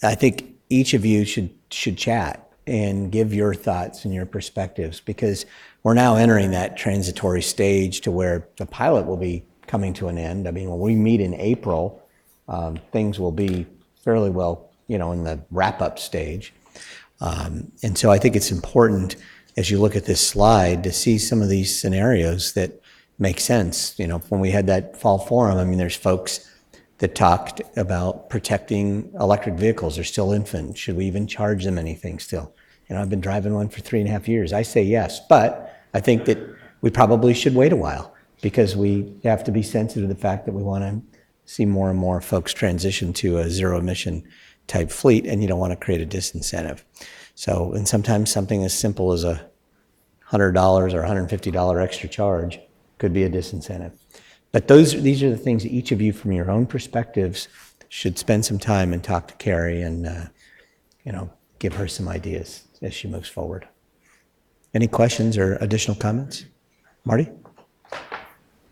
I think each of you should chat and give your thoughts and your perspectives, because we're now entering that transitory stage to where the pilot will be coming to an end. I mean, when we meet in April, things will be fairly well, in the wrap-up stage. And so I think it's important, as you look at this slide, to see some of these scenarios that make sense. When we had that fall forum, I mean, there's folks that talked about protecting electric vehicles. They're still infant. Should we even charge them anything still? I've been driving one for 3.5 years. I say yes, but I think that we probably should wait a while, because we have to be sensitive to the fact that we want to see more and more folks transition to a zero emission type fleet, and you don't want to create a disincentive. So, and sometimes something as simple as $100 or $150 extra charge could be a disincentive. But these are the things that each of you, from your own perspectives, should spend some time and talk to Carrie and, give her some ideas as she moves forward. Any questions or additional comments? Marty?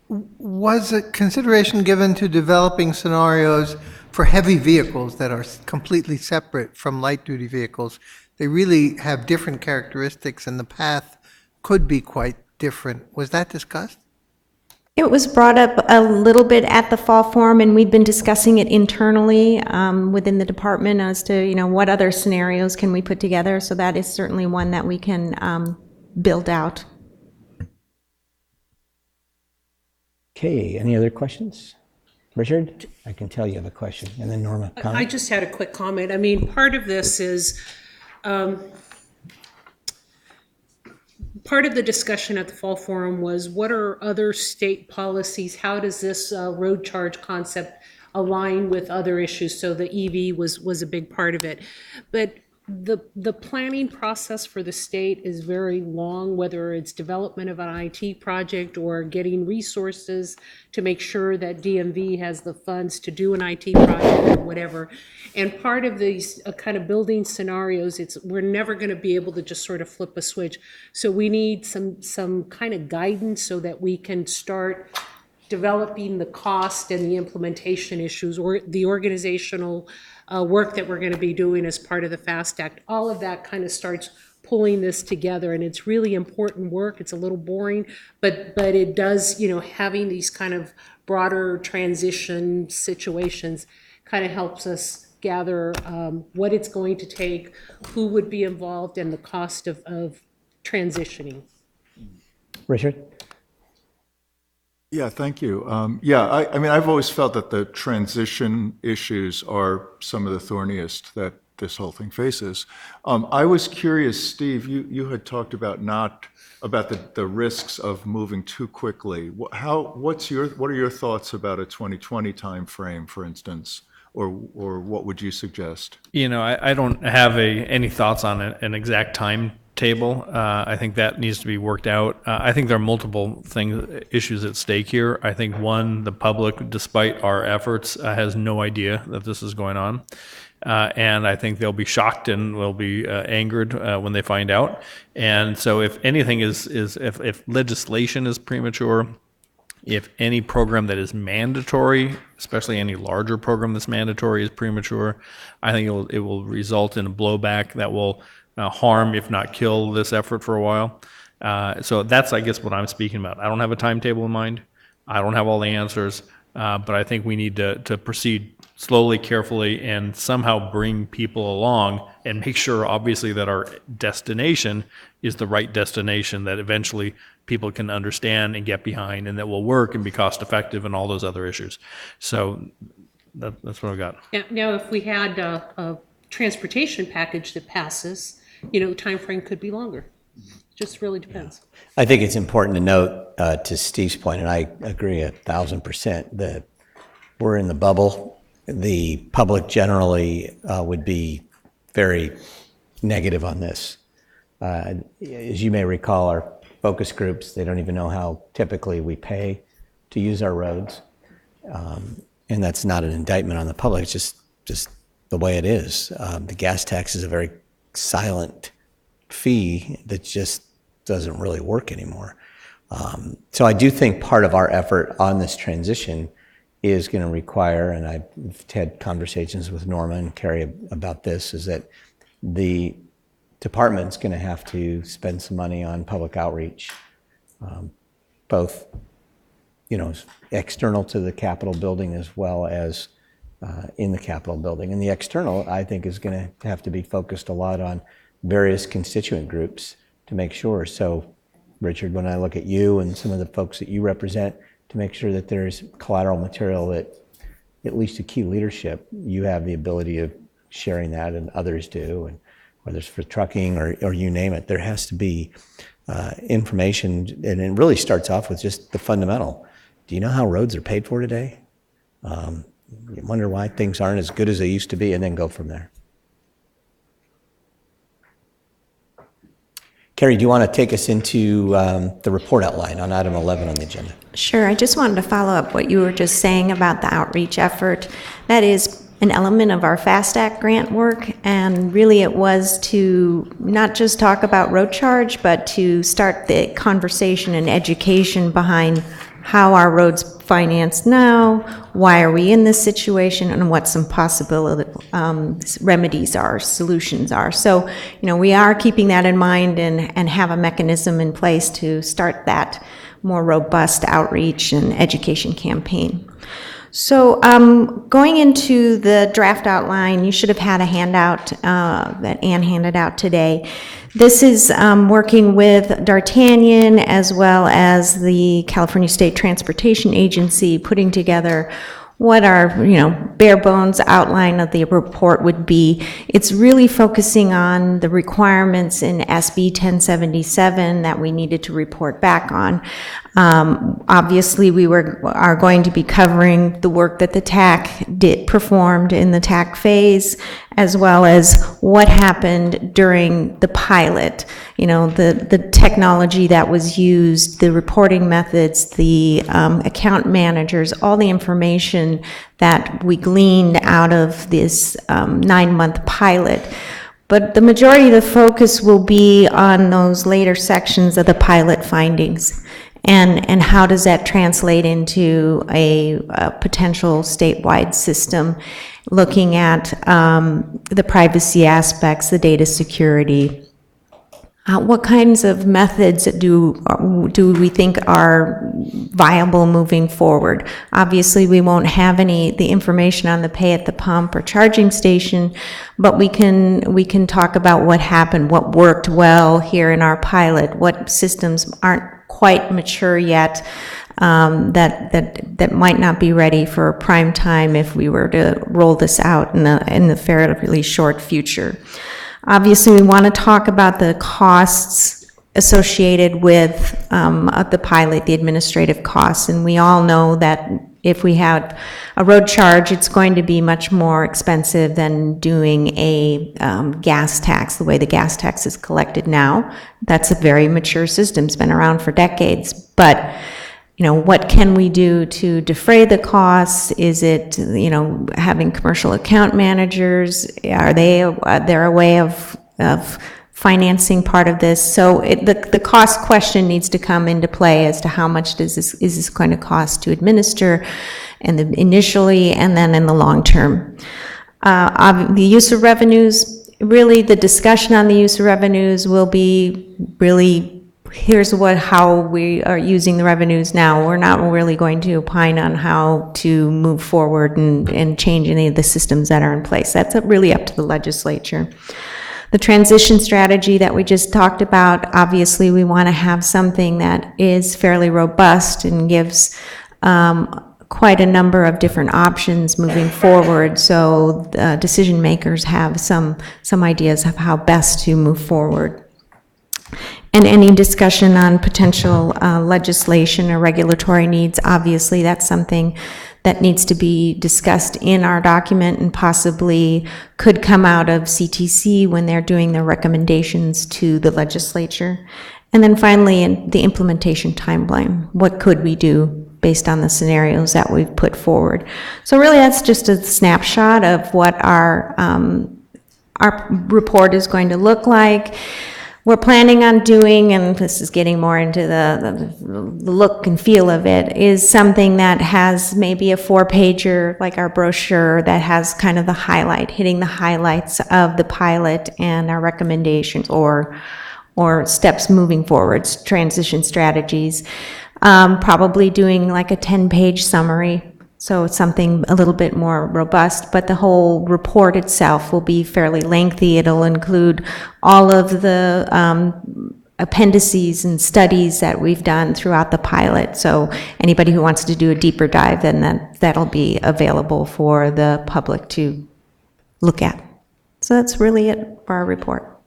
Was a consideration given to developing scenarios for heavy vehicles that are completely separate from light-duty vehicles? They really have different characteristics, and the path could be quite different. Was that discussed? It was brought up a little bit at the fall forum, and we've been discussing it internally within the department as to, what other scenarios can we put together. So that is certainly one that we can build out. Okay, any other questions? Richard, I can tell you have a question, and then Norma. Comment? I just had a quick comment. I mean, part of this is, part of the discussion at the fall forum was, what are other state policies? How does this road charge concept align with other issues? So the EV was a big part of it. But the planning process for the state is very long, whether it's development of an IT project or getting resources to make sure that DMV has the funds to do an IT project or whatever. And part of these kind of building scenarios, we're never going to be able to just sort of flip a switch. So we need some kind of guidance so that we can start developing the cost and the implementation issues, or the organizational work that we're going to be doing as part of the FAST Act. All of that kind of starts pulling this together, and it's really important work. It's a little boring, but it does, having these kind of broader transition situations kind of helps us gather what it's going to take, who would be involved, and the cost of transitioning. Richard? Yeah, thank you. I mean, I've always felt that the transition issues are some of the thorniest that this whole thing faces. I was curious, Steve, you had talked about the risks of moving too quickly. What are your thoughts about a 2020 timeframe, for instance, or what would you suggest? I don't have any thoughts on an exact timetable. I think that needs to be worked out. I think there are multiple issues at stake here. I think one, the public, despite our efforts, has no idea that this is going on. And I think they'll be shocked and will be angered when they find out. And so if anything if legislation is premature, if any program that is mandatory, especially any larger program that's mandatory, is premature, I think it will result in a blowback that will harm, if not kill, this effort for a while. So that's, I guess, what I'm speaking about. I don't have a timetable in mind. I don't have all the answers, but I think we need to proceed slowly, carefully, and somehow bring people along and make sure, obviously, that our destination is the right destination that eventually people can understand and get behind, and that will work and be cost effective and all those other issues. So that's what I've got. Now, if we had a transportation package that passes, time frame could be longer. Just really depends. I think it's important to note, to Steve's point, and I agree 1,000%, that we're in the bubble. The public generally would be very negative on this. As you may recall, our focus groups, they don't even know how typically we pay to use our roads. And that's not an indictment on the public, it's just the way it is. The gas tax is a very silent fee that just doesn't really work anymore. So I do think part of our effort on this transition is going to require, and I've had conversations with Norma and Carrie about this, is that the department's going to have to spend some money on public outreach, both external to the Capitol building as well as in the Capitol building. And the external, I think, is going to have to be focused a lot on various constituent groups to make sure. So, Richard, when I look at you and some of the folks that you represent, to make sure that there's collateral material that at least the key leadership, you have the ability of sharing that and others do, and whether it's for trucking or you name it, there has to be information, and it really starts off with just the fundamental. Do you know how roads are paid for today? You wonder why things aren't as good as they used to be, and then go from there. Carrie, do you want to take us into the report outline on item 11 on the agenda? Sure. I just wanted to follow up what you were just saying about the outreach effort. That is an element of our FAST Act grant work, and really it was to not just talk about road charge, but to start the conversation and education behind how our roads financed now, why are we in this situation, and what some possible remedies are, solutions are. So, we are keeping that in mind and have a mechanism in place to start that more robust outreach and education campaign. So going into the draft outline, you should have had a handout that Ann handed out today. This is working with D'Artagnan as well as the California State Transportation Agency, putting together what our bare bones outline of the report would be. It's really focusing on the requirements in SB 1077 that we needed to report back on. Obviously, we are going to be covering the work that the TAC performed in the TAC phase, as well as what happened during the pilot. The technology that was used, the reporting methods, the account managers, all the information that we gleaned out of this 9-month pilot. But the majority of the focus will be on those later sections of the pilot findings. And how does that translate into a potential statewide system, looking at the privacy aspects, the data security. What kinds of methods do we think are viable moving forward? Obviously, we won't have the information on the pay at the pump or charging station, but we can talk about what happened, what worked well here in our pilot, what systems aren't quite mature yet, that might not be ready for prime time if we were to roll this out in the fairly short future. Obviously, we want to talk about the costs associated with the pilot, the administrative costs, and we all know that if we have a road charge, it's going to be much more expensive than doing a gas tax, the way the gas tax is collected now. That's a very mature system, it's been around for decades, but what can we do to defray the costs? Is it, having commercial account managers? Are there a way of financing part of this? So the cost question needs to come into play as to how much is this going to cost to administer, and initially, and then in the long term. The use of revenues, really the discussion on the use of revenues will be really, here's how we are using the revenues now. We're not really going to opine on how to move forward and change any of the systems that are in place. That's really up to the legislature. The transition strategy that we just talked about, obviously we want to have something that is fairly robust and gives quite a number of different options moving forward, so decision makers have some ideas of how best to move forward. And any discussion on potential legislation or regulatory needs, obviously that's something that needs to be discussed in our document and possibly could come out of CTC when they're doing their recommendations to the legislature. And then finally, in the implementation timeline, what could we do based on the scenarios that we've put forward? So really that's just a snapshot of what our report is going to look like. We're planning on doing, and this is getting more into the look and feel of it, is something that has maybe a 4-pager, like our brochure, that has kind of the hitting the highlights of the pilot and our recommendations or steps moving forwards, transition strategies. Probably doing like a 10-page summary. So it's something a little bit more robust, but the whole report itself will be fairly lengthy. It'll include all of the appendices and studies that we've done throughout the pilot. So anybody who wants to do a deeper dive, then that'll be available for the public to look at. So that's really it for our report.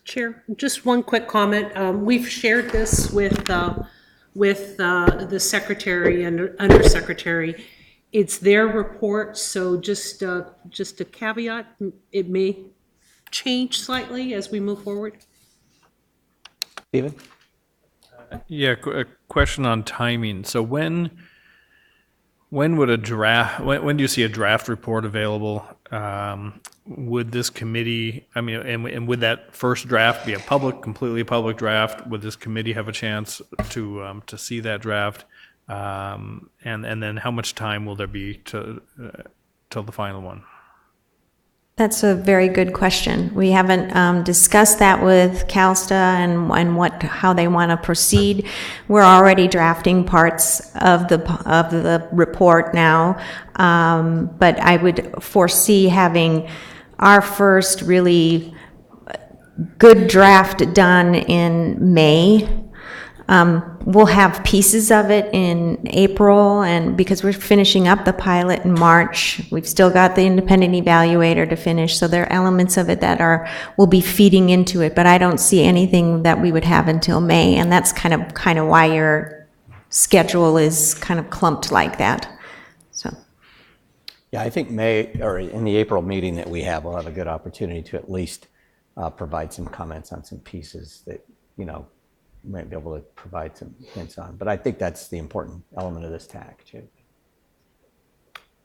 Chair, just one quick comment. We've shared this with the secretary and undersecretary. It's their report, so just a caveat, it may change slightly as we move forward. Stephen? Yeah, a question on timing. So when would a draft, when do you see a draft report available? Would this committee, I mean, and would that first draft be a completely public draft? Would this committee have a chance to see that draft? And then how much time will there be till the final one? That's a very good question. We haven't discussed that with CalSTA and how they want to proceed. We're already drafting parts of the report now, but I would foresee having our first really good draft done in May. We'll have pieces of it in April, and because we're finishing up the pilot in March, we've still got the independent evaluator to finish, so there are elements of it that will be feeding into it, but I don't see anything that we would have until May, and that's kind of why your schedule is kind of clumped like that. So. Yeah, I think May, or in the April meeting that we have, we'll have a good opportunity to at least provide some comments on some pieces that, might be able to provide some hints on. But I think that's the important element of this TAC, too.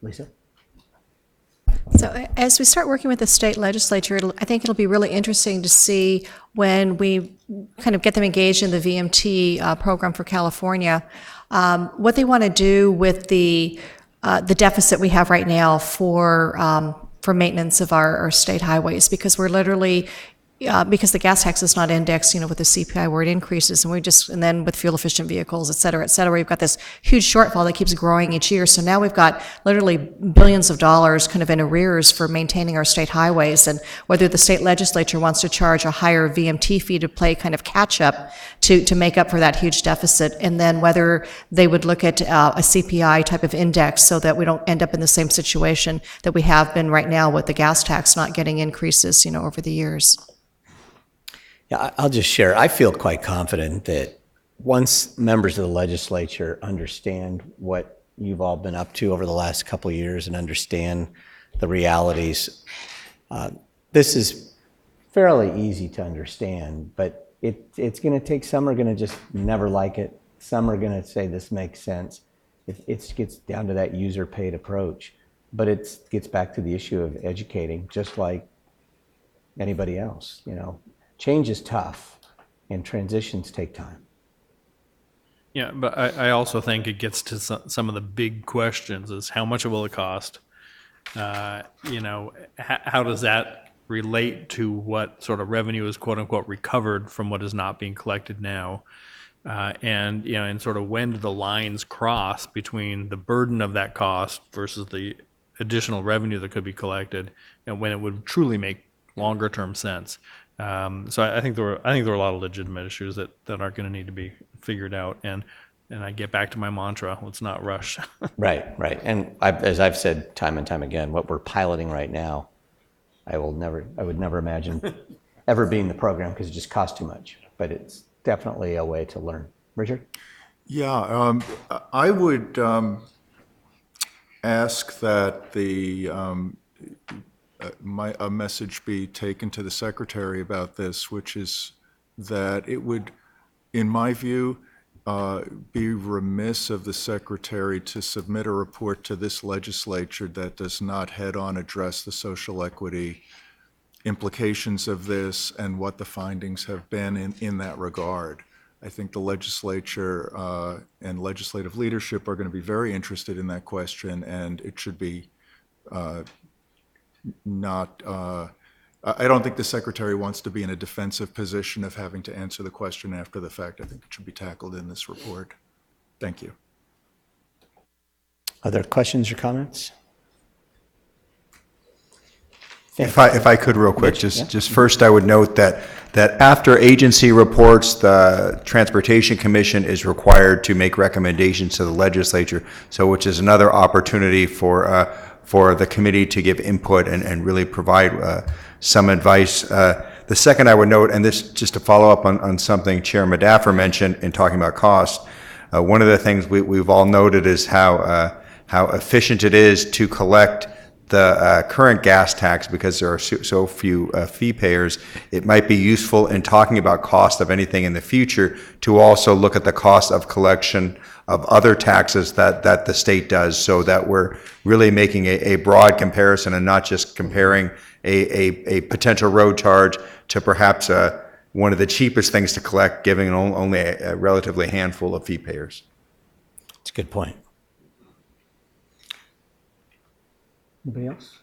Lisa? So as we start working with the state legislature, I think it'll be really interesting to see when we kind of get them engaged in the VMT program for California, what they want to do with the deficit we have right now for maintenance of our state highways, because we're literally because the gas tax is not indexed, with the CPI where it increases, and then with fuel efficient vehicles, et cetera, we've got this huge shortfall that keeps growing each year. So now we've got literally billions of dollars kind of in arrears for maintaining our state highways, and whether the state legislature wants to charge a higher VMT fee to play kind of catch up to make up for that huge deficit, and then whether they would look at a CPI type of index so that we don't end up in the same situation that we have been right now with the gas tax not getting increases, over the years. Yeah, I'll just share. I feel quite confident that once members of the legislature understand what you've all been up to over the last couple of years and understand the realities, this is fairly easy to understand, but it's going to take, some are going to just never like it. Some are going to say this makes sense. It gets down to that user-paid approach, but it gets back to the issue of educating, just like anybody else, Change is tough, and transitions take time. Yeah, but I also think it gets to some of the big questions: is how much will it cost? How does that relate to what sort of revenue is "quote unquote" recovered from what is not being collected now? And sort of when do the lines cross between the burden of that cost versus the additional revenue that could be collected, and when it would truly make longer term sense? So I think there were a lot of legitimate issues that aren't going to need to be figured out, and I get back to my mantra: let's not rush. Right. And as I've said time and time again, what we're piloting right now, I would never imagine ever being the program because it just costs too much. but it's definitely a way to learn. Richard? Yeah, I would ask that a message be taken to the Secretary about this, which is that it would, in my view, be remiss of the Secretary to submit a report to this legislature that does not head-on address the social equity implications of this and what the findings have been in that regard. I think the legislature and legislative leadership are going to be very interested in that question, and it should be not, I don't think the Secretary wants to be in a defensive position of having to answer the question after the fact. I think it should be tackled in this report. Thank you. Other questions or comments? If I could real quick, just first I would note that after agency reports, the Transportation Commission is required to make recommendations to the legislature, so which is another opportunity for the committee to give input and really provide some advice. The second I would note, and this just to follow up on something Chair Madaffer mentioned in talking about cost, one of the things we've all noted is how efficient it is to collect the current gas tax because there are so few fee payers. It might be useful in talking about cost of anything in the future to also look at the cost of collection of other taxes that the state does, so that we're really making a broad comparison and not just comparing a potential road charge to perhaps one of the cheapest things to collect, giving only a relatively handful of fee payers. That's a good point. Anybody else?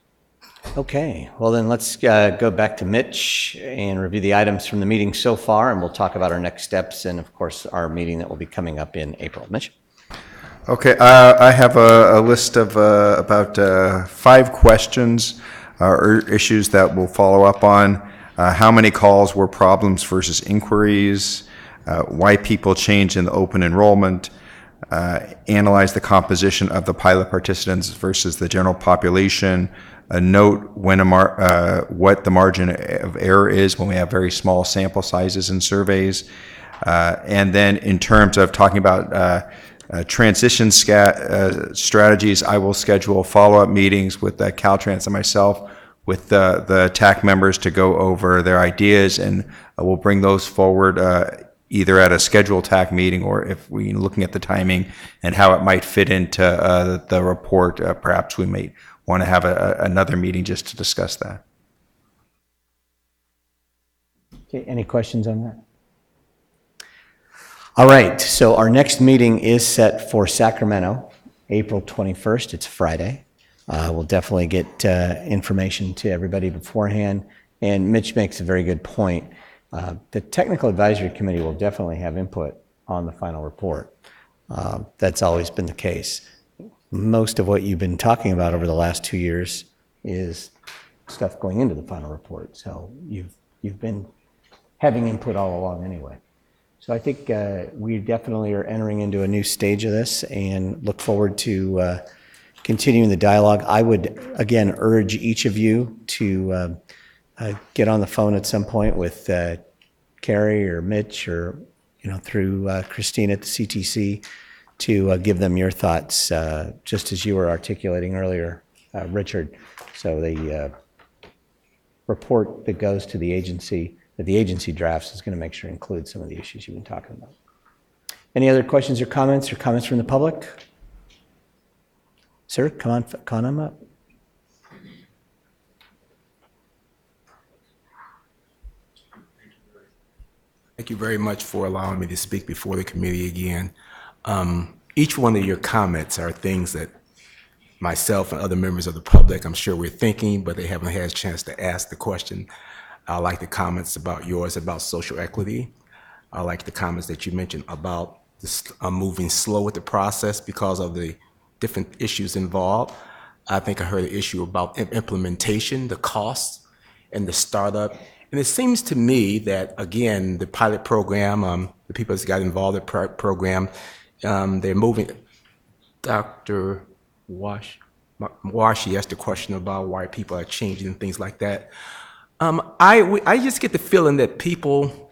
Okay, well then let's go back to Mitch and review the items from the meeting so far, and we'll talk about our next steps and, of course, our meeting that will be coming up in April. Mitch? Okay, I have a list of about 5 questions or issues that we'll follow up on. How many calls were problems versus inquiries? Why people changed in the open enrollment? Analyze the composition of the pilot participants versus the general population. Note when what the margin of error is when we have very small sample sizes in surveys. And then in terms of talking about transition strategies, I will schedule follow-up meetings with Caltrans and myself with the TAC members to go over their ideas, and we'll bring those forward either at a scheduled TAC meeting or if we're looking at the timing and how it might fit into the report, perhaps we may want to have another meeting just to discuss that. Okay, any questions on that? All right, so our next meeting is set for Sacramento, April 21st. It's Friday. We'll definitely get information to everybody beforehand. And Mitch makes a very good point. The Technical Advisory Committee will definitely have input on the final report. That's always been the case. Most of what you've been talking about over the last 2 years is stuff going into the final report. So you've been having input all along anyway. So I think we definitely are entering into a new stage of this and look forward to continuing the dialogue. I would, again, urge each of you to get on the phone at some point with Carrie or Mitch or through Christine at the CTC to give them your thoughts, just as you were articulating earlier, Richard. So the report that goes to the agency, that the agency drafts, is going to make sure to include some of the issues you've been talking about. Any other questions or comments from the public? Sir, come on up. Thank you very much for allowing me to speak before the committee again. Each one of your comments are things that myself and other members of the public, I'm sure we're thinking, but they haven't had a chance to ask the question. I like the comments about yours about social equity. I like the comments that you mentioned about this, moving slow with the process because of the different issues involved. I think I heard an issue about implementation, the costs, and the startup. And it seems to me that, again, the pilot program, the people that got involved in the program, they're moving. Dr. Washi asked a question about why people are changing and things like that. I just get the feeling that people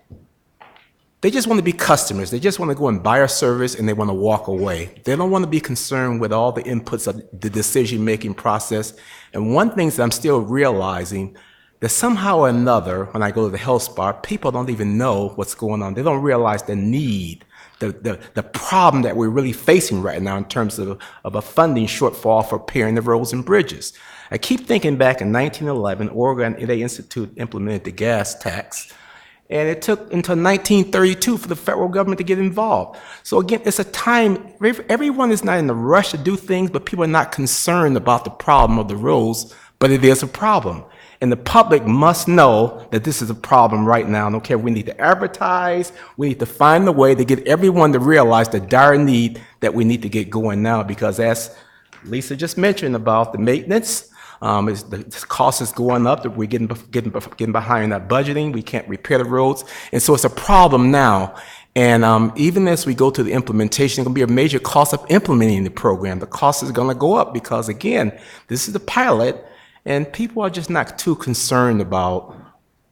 they just want to be customers. They just want to go and buy a service and they want to walk away. They don't want to be concerned with all the inputs of the decision-making process. And one thing that I'm still realizing, that somehow or another, when I go to the health spa, people don't even know what's going on. They don't realize the need, the problem that we're really facing right now in terms of a funding shortfall for repairing the roads and bridges. I keep thinking back in 1911, Oregon Institute implemented the gas tax, and it took until 1932 for the federal government to get involved. So again, it's a time, everyone is not in a rush to do things, but people are not concerned about the problem of the roads, but it is a problem. And the public must know that this is a problem right now. I don't care if we need to advertise, we need to find a way to get everyone to realize the dire need that we need to get going now, because as Lisa just mentioned about the maintenance, the cost is going up, that we're getting behind that budgeting, we can't repair the roads, and so it's a problem now. And even as we go to the implementation, it's going to be a major cost of implementing the program. The cost is going to go up because, again, this is the pilot, and people are just not too concerned about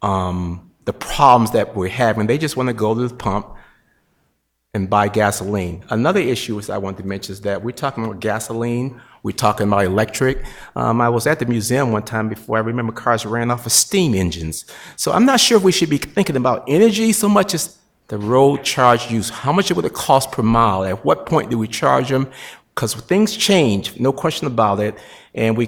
the problems that we're having. They just want to go to the pump and buy gasoline. Another issue I want to mention is that we're talking about gasoline, we're talking about electric. I was at the museum one time before. I remember cars ran off of steam engines. So I'm not sure if we should be thinking about energy so much as the road charge use. How much would it cost per mile? At what point do we charge them? Because things change, no question about it. And we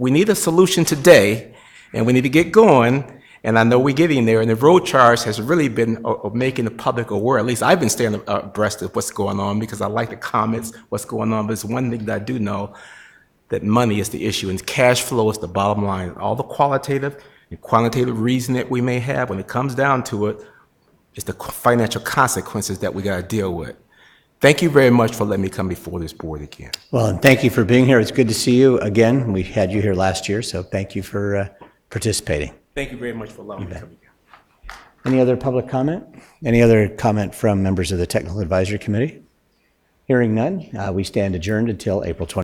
need a solution today, and we need to get going. And I know we're getting there, and the road charge has really been making the public aware. At least I've been staying abreast of what's going on because I like the comments, what's going on. But it's one thing that I do know, that money is the issue, and cash flow is the bottom line. All the qualitative and quantitative reason that we may have, when it comes down to it, it's the financial consequences that we got to deal with. Thank you very much for letting me come before this board again. Well, and thank you for being here. It's good to see you again. We had you here last year, so thank you for participating. Thank you very much for allowing me to come again. Any other public comment? Any other comment from members of the Technical Advisory Committee? Hearing none, we stand adjourned until April 20th.